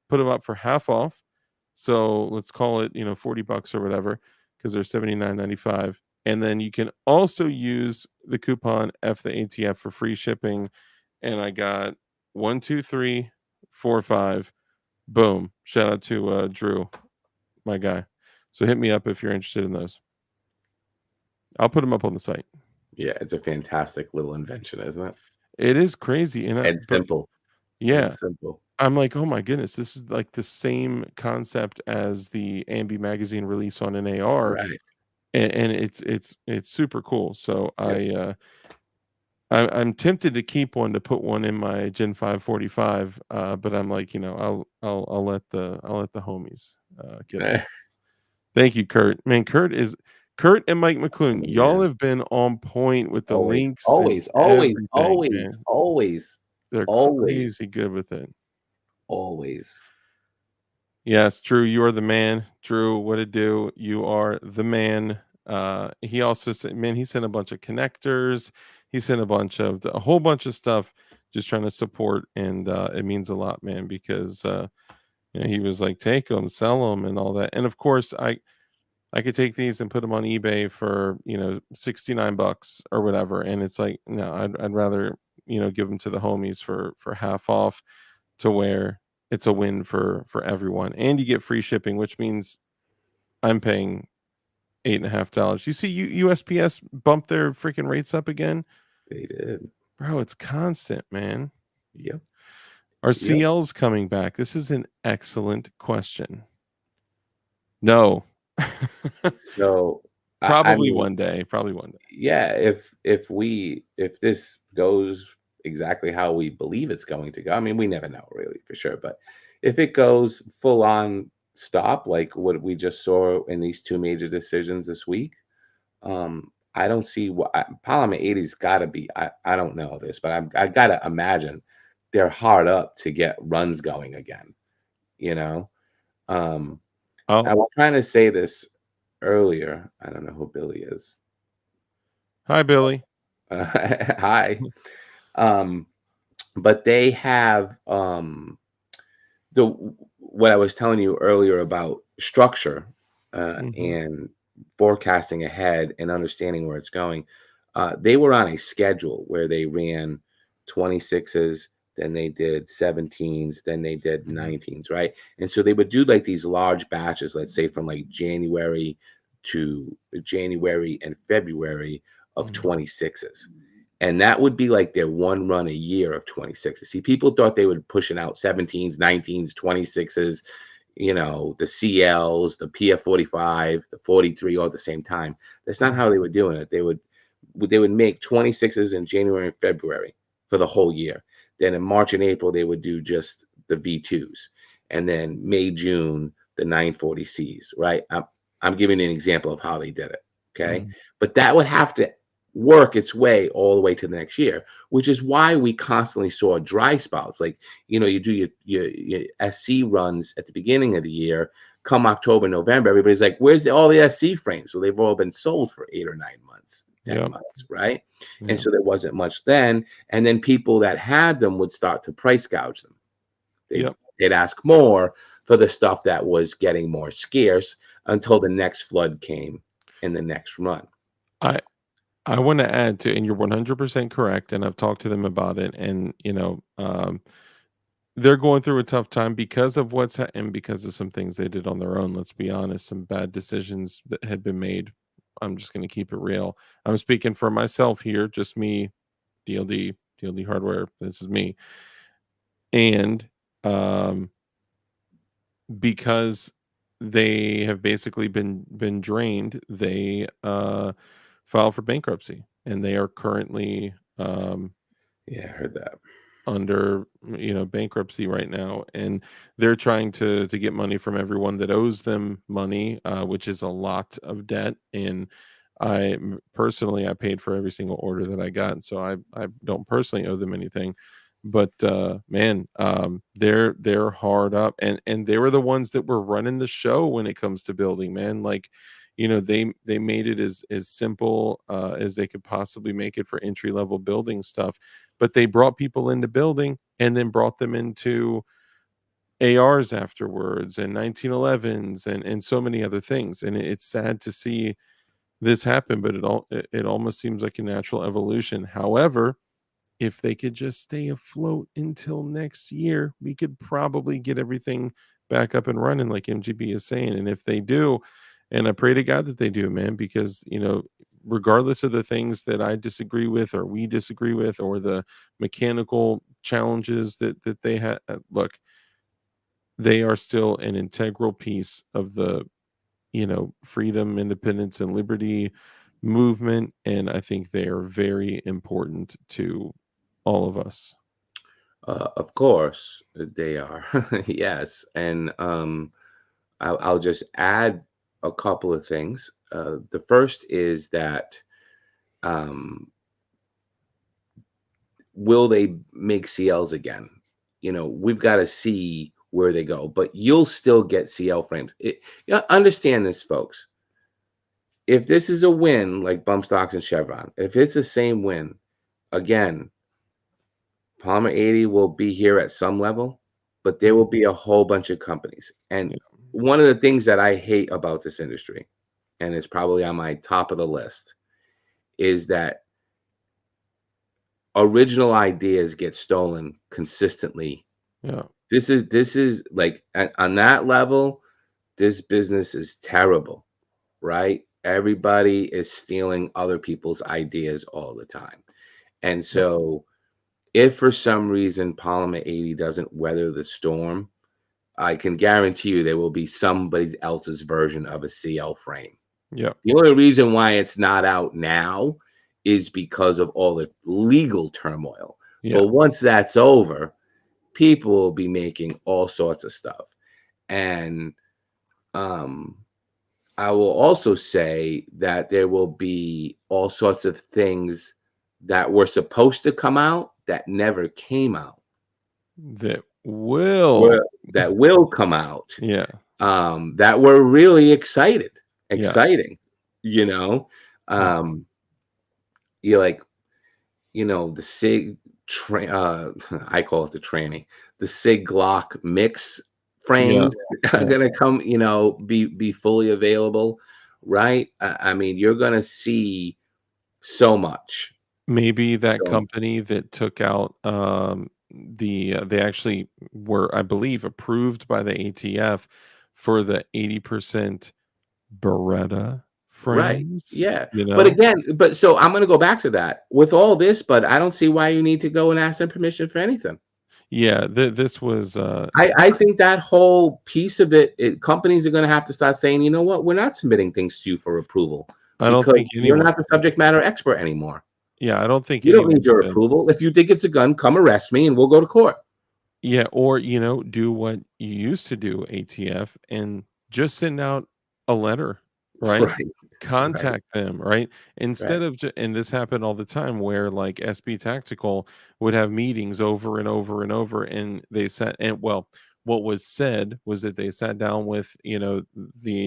put them up for half off. So let's call it, $40 or whatever, because they're $79.95. And then you can also use the coupon F the ATF for free shipping. And I got 1, 2, 3, 4, 5. Boom. Shout out to Drew, my guy. So hit me up if you're interested in those. I'll put them up on the site. Yeah, it's a fantastic little invention, isn't it? It is crazy. And simple. Yeah. And simple. I'm like, oh my goodness, this is like the same concept as the Ambi magazine release on an AR. Right. And it's super cool. So Yep. I'm tempted to keep one, to put one in my Gen 545, but I'm like, I'll let the homies get it. Thank you, Kurt. Man, Kurt and Mike McClune. Y'all have been on point with the links. Always. Man. They're Always. crazy good with it. Always. Yes, Drew, you are the man. Drew, what it do? You are the man. He also sent, man, he sent a bunch of connectors. He sent a whole bunch of stuff, just trying to support, and it means a lot, man, because he was like, take them, sell them, and all that. And of course, I could take these and put them on eBay for $69 or whatever, and it's like, no, I'd rather give them to the homies for half off, to where it's a win for everyone, and you get free shipping, which means I'm paying $8.50. You see, USPS bumped their freaking rates up again. They did, bro. It's constant, man. Yep. Are CLs coming back? This is an excellent question. No. So probably one day. Yeah, if this goes exactly how we believe it's going to go, I mean, we never know really for sure, but if it goes full on stop, like what we just saw in these 2 major decisions this week, I don't see what Polymer 80's got to be. I don't know this, but I got to imagine they're hard up to get runs going again. I was trying to say this earlier. I don't know who Billy is. Hi, Billy. Hi. But they have the what I was telling you earlier about structure Mhm. and forecasting ahead and understanding where it's going. They were on a schedule where they ran 26s, then they did 17s, then they did Mhm. 19s, right? And so they would do like these large batches, let's say from like January to January and February of Mhm. 26s. And that would be like their one run a year of 26s. See, people thought they were pushing out 17s, 19s, 26s, you know, the CLs, the PF45, the 43 all at the same time. That's not how Mhm. they were doing it. They would make 26s in January and February for the whole year. Then in March and April they would do just the V2s. And then May, June, the 940Cs, right? I'm giving an example of how they did it, okay? Mhm. But that would have to work its way all the way to the next year, which is why we constantly saw dry spouts. Like, you know, you do your SC runs at the beginning of the year. Come October, November, everybody's like, "Where's all the SC frames?" So they've all been sold for 8 or 9 months, 10 Yep. months, right? And Yep. so there wasn't much then. And then people that had them would start to price gouge them. They'd, Yep. they'd ask more for the stuff that was getting more scarce until the next flood came in the next run. I I want to add to, and you're 100% correct, and I've talked to them about it, and they're going through a tough time because of and because of some things they did on their own. Let's be honest, some bad decisions that had been made. I'm just going to keep it real. I'm speaking for myself here, just me, DLD hardware. This is me, and um, because they have basically been drained, they filed for bankruptcy, and they are currently Yeah, I heard that. under bankruptcy right now, and they're trying to get money from everyone that owes them money, which is a lot of debt. And personally, I paid for every single order that I got, and so I don't personally owe them anything. But man, they're hard up, and they were the ones that were running the show when it comes to building, man. Like, they made it as simple as they could possibly make it for entry level building stuff, but they brought people into building and then brought them into ARs afterwards, and 1911s, and so many other things. And it's sad to see this happen, but it almost seems like a natural evolution. However, if they could just stay afloat until next year, we could probably get everything back up and running like MGB is saying. And if they do, and I pray to God that they do, man, because, regardless of the things that I disagree with or we disagree with, or the mechanical challenges that they had, look, they are still an integral piece of the, freedom, independence, and liberty movement. And I think they are very important to all of us. Of course, they are. Yes. And I'll just add a couple of things. The first is that um, will they make CLs again? You know, we've got to see where they go, but you'll still get CL frames. Understand this, folks. If this is a win like bump stocks and Chevron, if it's the same win, again, Palmer 80 will be here at some level, but there will Mhm. be a whole bunch of companies. And Yeah. one of the things that I hate about this industry, and it's probably on my top of the list, is that original ideas get stolen consistently. Yeah. This is like on that level, this business is terrible, right? Everybody is stealing other people's ideas all the time. And Yeah. so if for some reason Polymer 80 doesn't weather the storm, I can guarantee you there will be somebody else's version of a CL frame. Yeah. The only reason why it's not out now is because of all the legal turmoil. Yeah. But once that's over, people will be making all sorts of stuff. And um, I will also say that there will be all sorts of things that were supposed to come out that never came out, That will. where that will come out. Yeah. that were really exciting, you know. You're like, the SIG I call it the tranny, the SIG Glock mix Yeah. frames are gonna come, be fully available, right? I mean, you're gonna see so much. Maybe that So company that took out, they actually were, I believe, approved by the ATF for the 80% Beretta right. frames, Yeah. you But know? again, so I'm gonna go back to that. With all this, but I don't see why you need to go and ask them permission for anything. Yeah, this was, I think that whole piece of it, companies are gonna have to start saying, "You know what? We're not submitting things to you for approval I don't because think you're anyone not the subject matter expert anymore. yeah, I don't think You don't anyone need your should. approval. If you think it's a gun, come arrest me and we'll go to court." Yeah, or, do what you used to do, ATF, and just send out a letter, right? Right, right, Contact them, right? right. Instead of and this happened all the time where like SB Tactical would have meetings over and over and over, and they sat and well, what was said was that they sat down with, the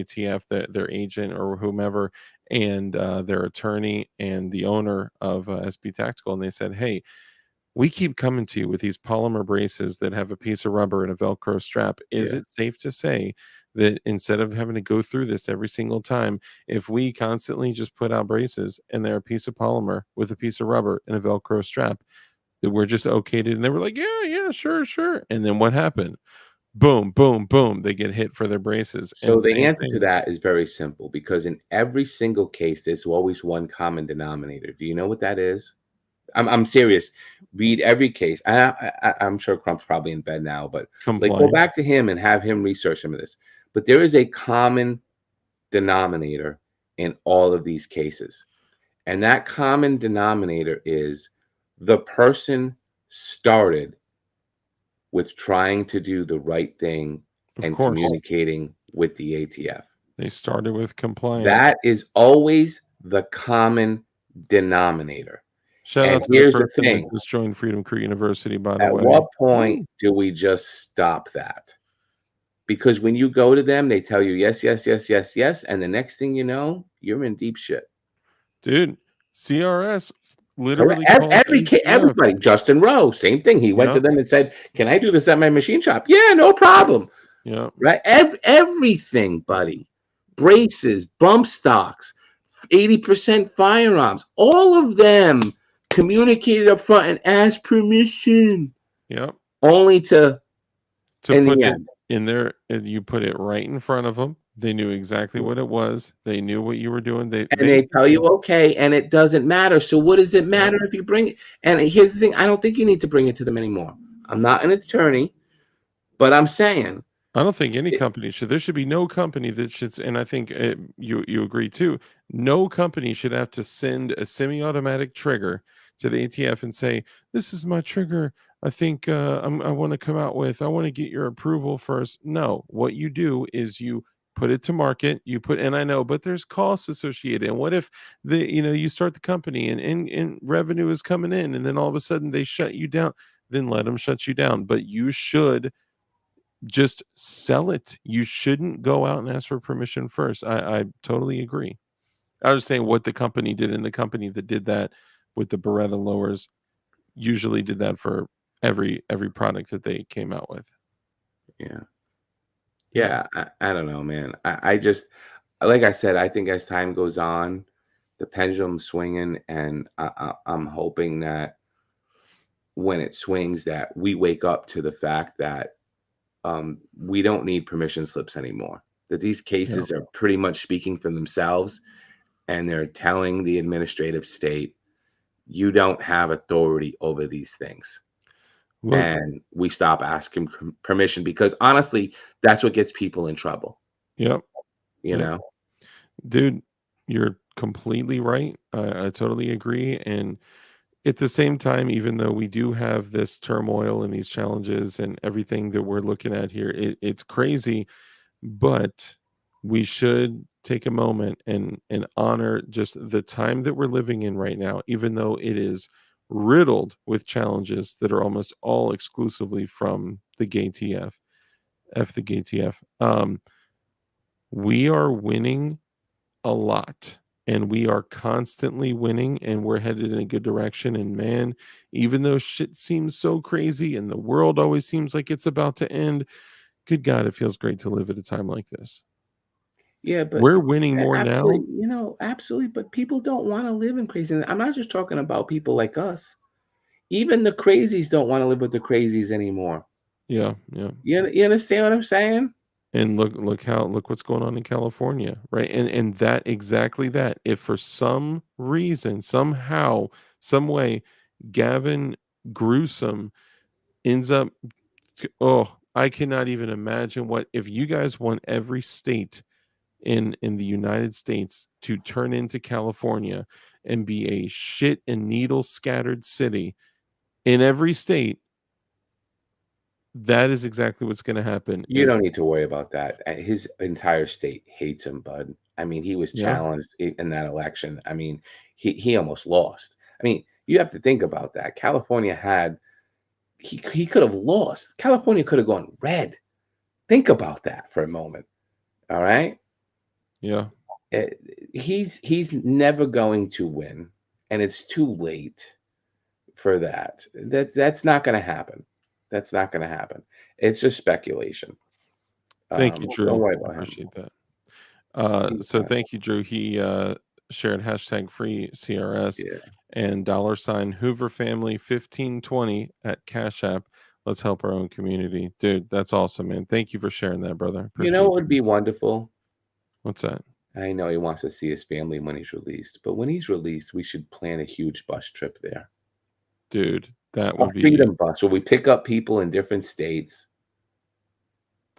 ATF, their agent or whomever, and their attorney and the owner of SB Tactical, and they said, "Hey, we keep coming to you with these polymer braces that have a piece of rubber and a Velcro strap. Is Yeah. it safe to say that instead of having to go through this every single time, if we constantly just put out braces and they're a piece of polymer with a piece of rubber and a Velcro strap, that we're just okayed it?" And they were like, "Yeah, yeah, sure, sure." And then what happened? Boom, boom, boom. They get hit for their braces. So And the same answer to thing. that is very simple because in every single case, there's always one common denominator. Do you know what that is? I'm serious. Read every case. I'm sure Crump's probably in bed now, but like go Compliance. back to him and have him research some of this. But there is a common denominator in all of these cases. And that common denominator is the person started with trying to do the right thing Of and course. communicating with the ATF. They started with compliance. That is always the common denominator. Shout And out to the here's the person that thing. just joined Freedom Creek University, by the At way. what point Woo. do we just stop that? Because when you go to them, they tell you yes, yes, yes, yes, yes, and the next thing you know, you're in deep shit. Dude, CRS Correct. literally called ATF. Everybody. Justin Rowe, same thing. He went to Yep, them and said, "Can I do this at my machine shop?" Yeah, no problem. yep, Right? Everything, buddy. Braces, bump stocks, 80% firearms, all of them communicated up front and asked permission. yep. Only to, To in put the it end. in there, you put it right in front of them. They knew exactly what it was. They knew what you were doing. They And they tell you, basically, okay, and it doesn't matter. So what does it yep. matter if you bring it? And here's the thing, I don't think you need to bring it to them anymore. I'm not an attorney, but I'm saying, I don't think any it, company should. There should be no company that should, and I think you agree too. No company should have to send a semi-automatic trigger to the ATF and say, "This is my trigger. I think I want to come out with. I want to get your approval first." No, what you do is you put it to market. You put, and I know, but there's costs associated. And what if you start the company and revenue is coming in, and then all of a sudden they shut you down? Then let them shut you down. But you should just sell it. You shouldn't go out and ask for permission first. I totally agree. I was saying what the company did, and the company that did that with the Beretta lowers usually did that for every product that they came out with. yeah. Yeah. Yeah, I don't know, man. I just, like I said, I think as time goes on, the pendulum's swinging, and I'm hoping that when it swings, that we wake up to the fact that we don't need permission slips anymore. That these Yeah. cases are pretty much speaking for themselves, and they're telling the administrative state, you don't have authority over these things. Look, And we stop asking permission because honestly, that's what gets people in trouble, yep. you Yep. know? Dude, you're completely right. I totally agree. And at the same time, even though we do have this turmoil and these challenges and everything that we're looking at here, it's crazy. But we should take a moment and honor just the time that we're living in right now, even though it is riddled with challenges that are almost all exclusively from the gay TF, F the gay TF. we are winning a lot, and we are constantly winning, and we're headed in a good direction. And man, even though shit seems so crazy and the world always seems like it's about to end, good God, it feels great to live at a time like this. Yeah, but We're winning more now. absolutely, absolutely. But people don't want to live in crazy. I'm not just talking about people like us. Even the crazies don't want to live with the crazies anymore. Yeah, yeah. You understand what I'm saying? And look what's going on in California, right? And that exactly that. If for some reason, somehow, some way, Gavin Gruesome ends up, oh, I cannot even imagine what if you guys want every state in the United States to turn into California and be a shit and needle scattered city in every state. That is exactly what's going to happen. You don't need to worry about that. His entire state hates him, bud. I mean, he was Yeah, challenged in that election. I mean, he almost lost. I mean, you have to think about that. California had he could have lost. California could have gone red. Think about that for a moment. All right. yeah. Eh, he's never going to win, and it's too late for that. That's not going to happen. That's not going to happen. It's just speculation. Thank you, Don't Drew. worry I about him. appreciate that. He's So fine. thank you, Drew. He shared hashtag free CRS Yeah. and $ Hoover Family 1520 at Cash App. Let's help our own community. Dude, that's awesome, man. Thank you for sharing that, brother. You know Appreciate what would you. be wonderful? What's that? I know he wants to see his family when he's released, but when he's released, we should plan a huge bus trip there. Dude, that A would be freedom bus where we pick up people in different states.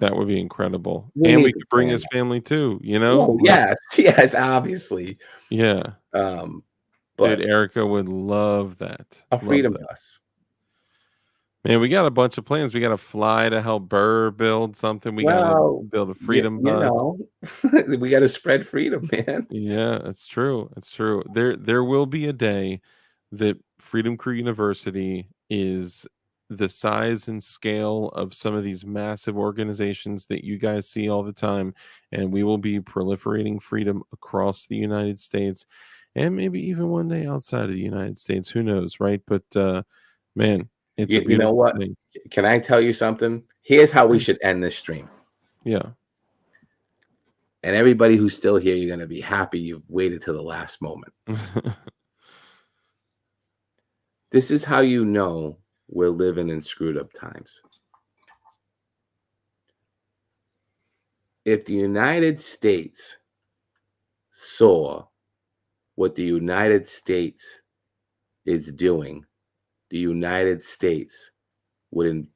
incredible. We And need we to could bring plan his that. family too, you know? Oh, Like, yes, yes, obviously. yeah. Um, Dude, but Erica would love that. a Love freedom that. bus. Man, we got a bunch of plans. We got to fly to help Burr build something. We got to Well, build a you, freedom you bus. know, we got to spread freedom, man. Yeah, it's true. It's true. There will be a day that Freedom Crew University is the size and scale of some of these massive organizations that you guys see all the time, and we will be proliferating freedom across the United States and maybe even one day outside of the United States. Who knows, right? But man, it's a You know beautiful what? thing. Can I tell you something? Here's how we Yeah. should end this stream. Yeah. And everybody who's still here, you're going to be happy you've waited to the last moment. This is how you know we're living in screwed up times. If the United States saw what the United States is doing, the United States wouldn't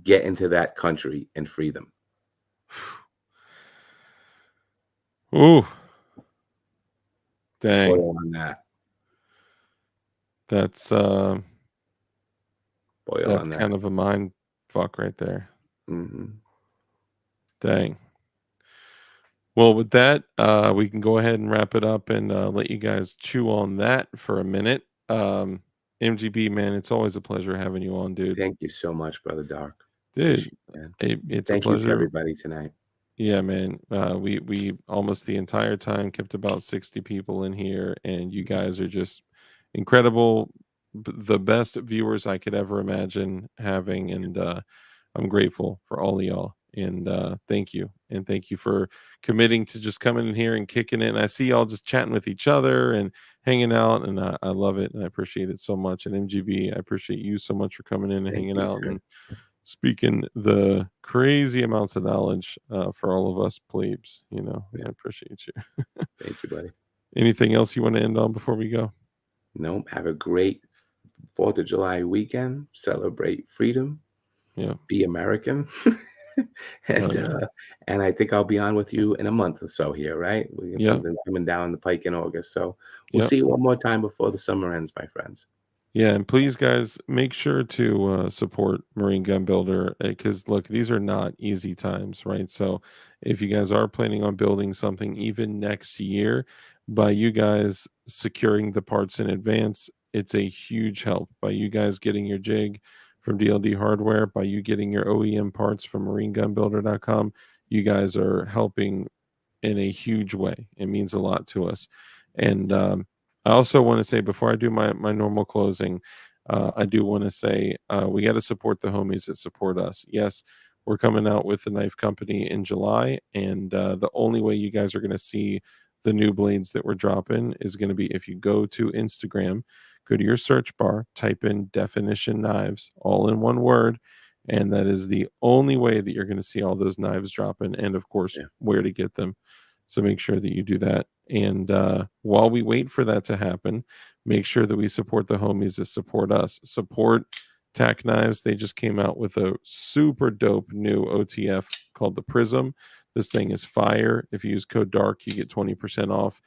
get into that country and free them. Ooh, dang. Boil on that. That's Boil that's on that. kind of a mind fuck right there. Hmm. Dang. Well, with that, we can go ahead and wrap it up and let you guys chew on that for a minute. MGB, man, it's always a pleasure having you on, dude. Thank you so much, Brother Dark. Dude, Appreciate it, man. it's a Thank you to pleasure. everybody tonight. Yeah, man. We almost the entire time kept about 60 people in here, and you guys are just incredible, the best viewers I could ever imagine having, and I'm grateful for all of y'all. And thank you, and thank you for committing to just coming in here and kicking it. And I see y'all just chatting with each other and hanging out, and I love it, and I appreciate it so much. And MGB, I appreciate you so much for coming in and Thank hanging you, out sir. and speaking the crazy amounts of knowledge for all of us plebes. You know, Yeah. I appreciate you. Thank you, buddy. Anything else you want to end on before we go? No, have a great 4th of July weekend. Celebrate freedom. Yeah. Be American. Oh, and yeah. and I think I'll be on with you in a month or so here, right? We got Yeah. something coming down the pike in August. So we'll Yeah. see you one more time before the summer ends, my friends. Yeah, and please, guys, make sure to support Marine Gun Builder because look, these are not easy times, right? So, if you guys are planning on building something even next year, by you guys securing the parts in advance, it's a huge help. By you guys getting your jig from DLD Hardware, by you getting your OEM parts from MarineGunBuilder.com, you guys are helping in a huge way. It means a lot to us. And I also want to say, before I do my normal closing, I do want to say we got to support the homies that support us. Yes, we're coming out with the knife company in July, and the only way you guys are going to see the new blades that we're dropping is going to be if you go to Instagram, go to your search bar, type in definition knives, all in one word, and that is the only way that you're going to see all those knives dropping, and of course, Yeah. where to get them. So make sure that you do that. And while we wait for that to happen, make sure that we support the homies that support us. Support Tack Knives. They just came out with a super dope new OTF called the Prism. This thing is fire. If you use code DARK, you get 20% off.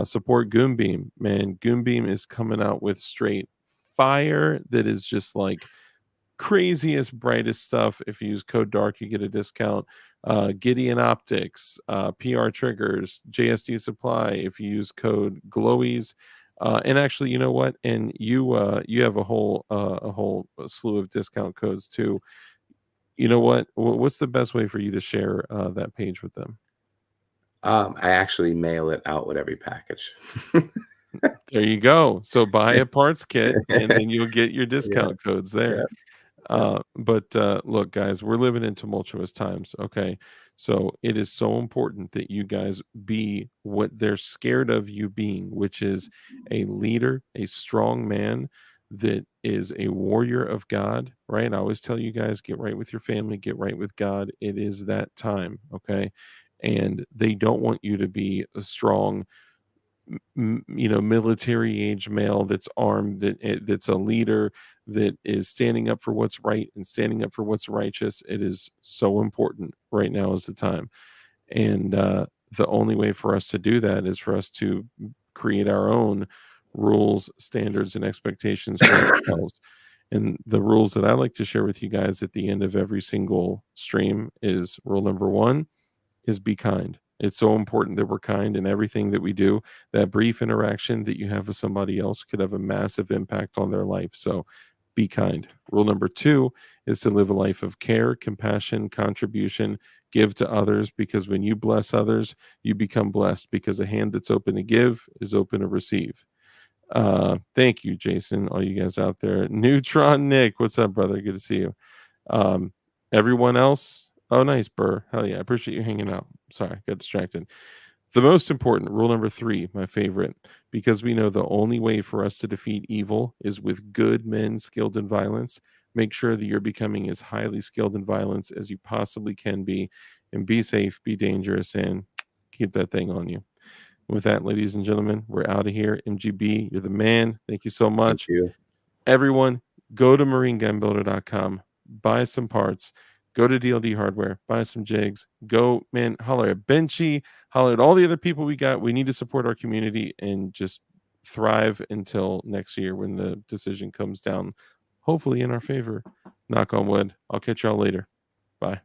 Support Goonbeam. Man, Goonbeam is coming out with straight fire that is just like craziest, brightest stuff. If you use code DARK, you get a discount. Gideon Optics, PR Triggers, JSD Supply. If you use code GLOWIES, and actually, you know what? And you have a whole slew of discount codes too. You know what? What's the best way for you to share that page with them? I actually mail it out with every package. There you go. So buy a parts kit, and then you'll get your Yeah. discount codes there. Yeah. But look, guys, we're living in tumultuous times. Okay. So it is so important that you guys be what they're scared of you being, which is a leader, a strong man that is a warrior of God, right? I always tell you guys, get right with your family, get right with God. It is that time. Okay. And they don't want you to be a strong, military age male that's armed, that's a leader, that is standing up for what's right and standing up for what's righteous. It is so important. Right now is the time. And the only way for us to do that is for us to create our own rules, standards, and expectations for ourselves. And the rules that I like to share with you guys at the end of every single stream is rule number 1 is be kind. It's so important that we're kind in everything that we do. That brief interaction that you have with somebody else could have a massive impact on their life. So be kind. Rule number 2 is to live a life of care, compassion, contribution, give to others, because when you bless others, you become blessed, because a hand that's open to give is open to receive. Thank you, Jason, all you guys out there. Neutron Nick, what's up, brother? Good to see you. Everyone else, oh, nice, Burr. Hell yeah, I appreciate you hanging out. Sorry, got distracted. The most important, rule number 3, my favorite, because we know the only way for us to defeat evil is with good men skilled in violence. Make sure that you're becoming as highly skilled in violence as you possibly can be, and be safe, be dangerous, and keep that thing on you. With that, ladies and gentlemen, we're out of here. MGB, you're the man. Thank you so Thank much. you. Everyone, go to marinegunbuilder.com, buy some parts, go to DLD Hardware, buy some jigs, go, man, holler at Benchy, holler at all the other people we got. We need to support our community and just thrive until next year when the decision comes down, hopefully in our favor. Knock on wood. I'll catch y'all later. Bye.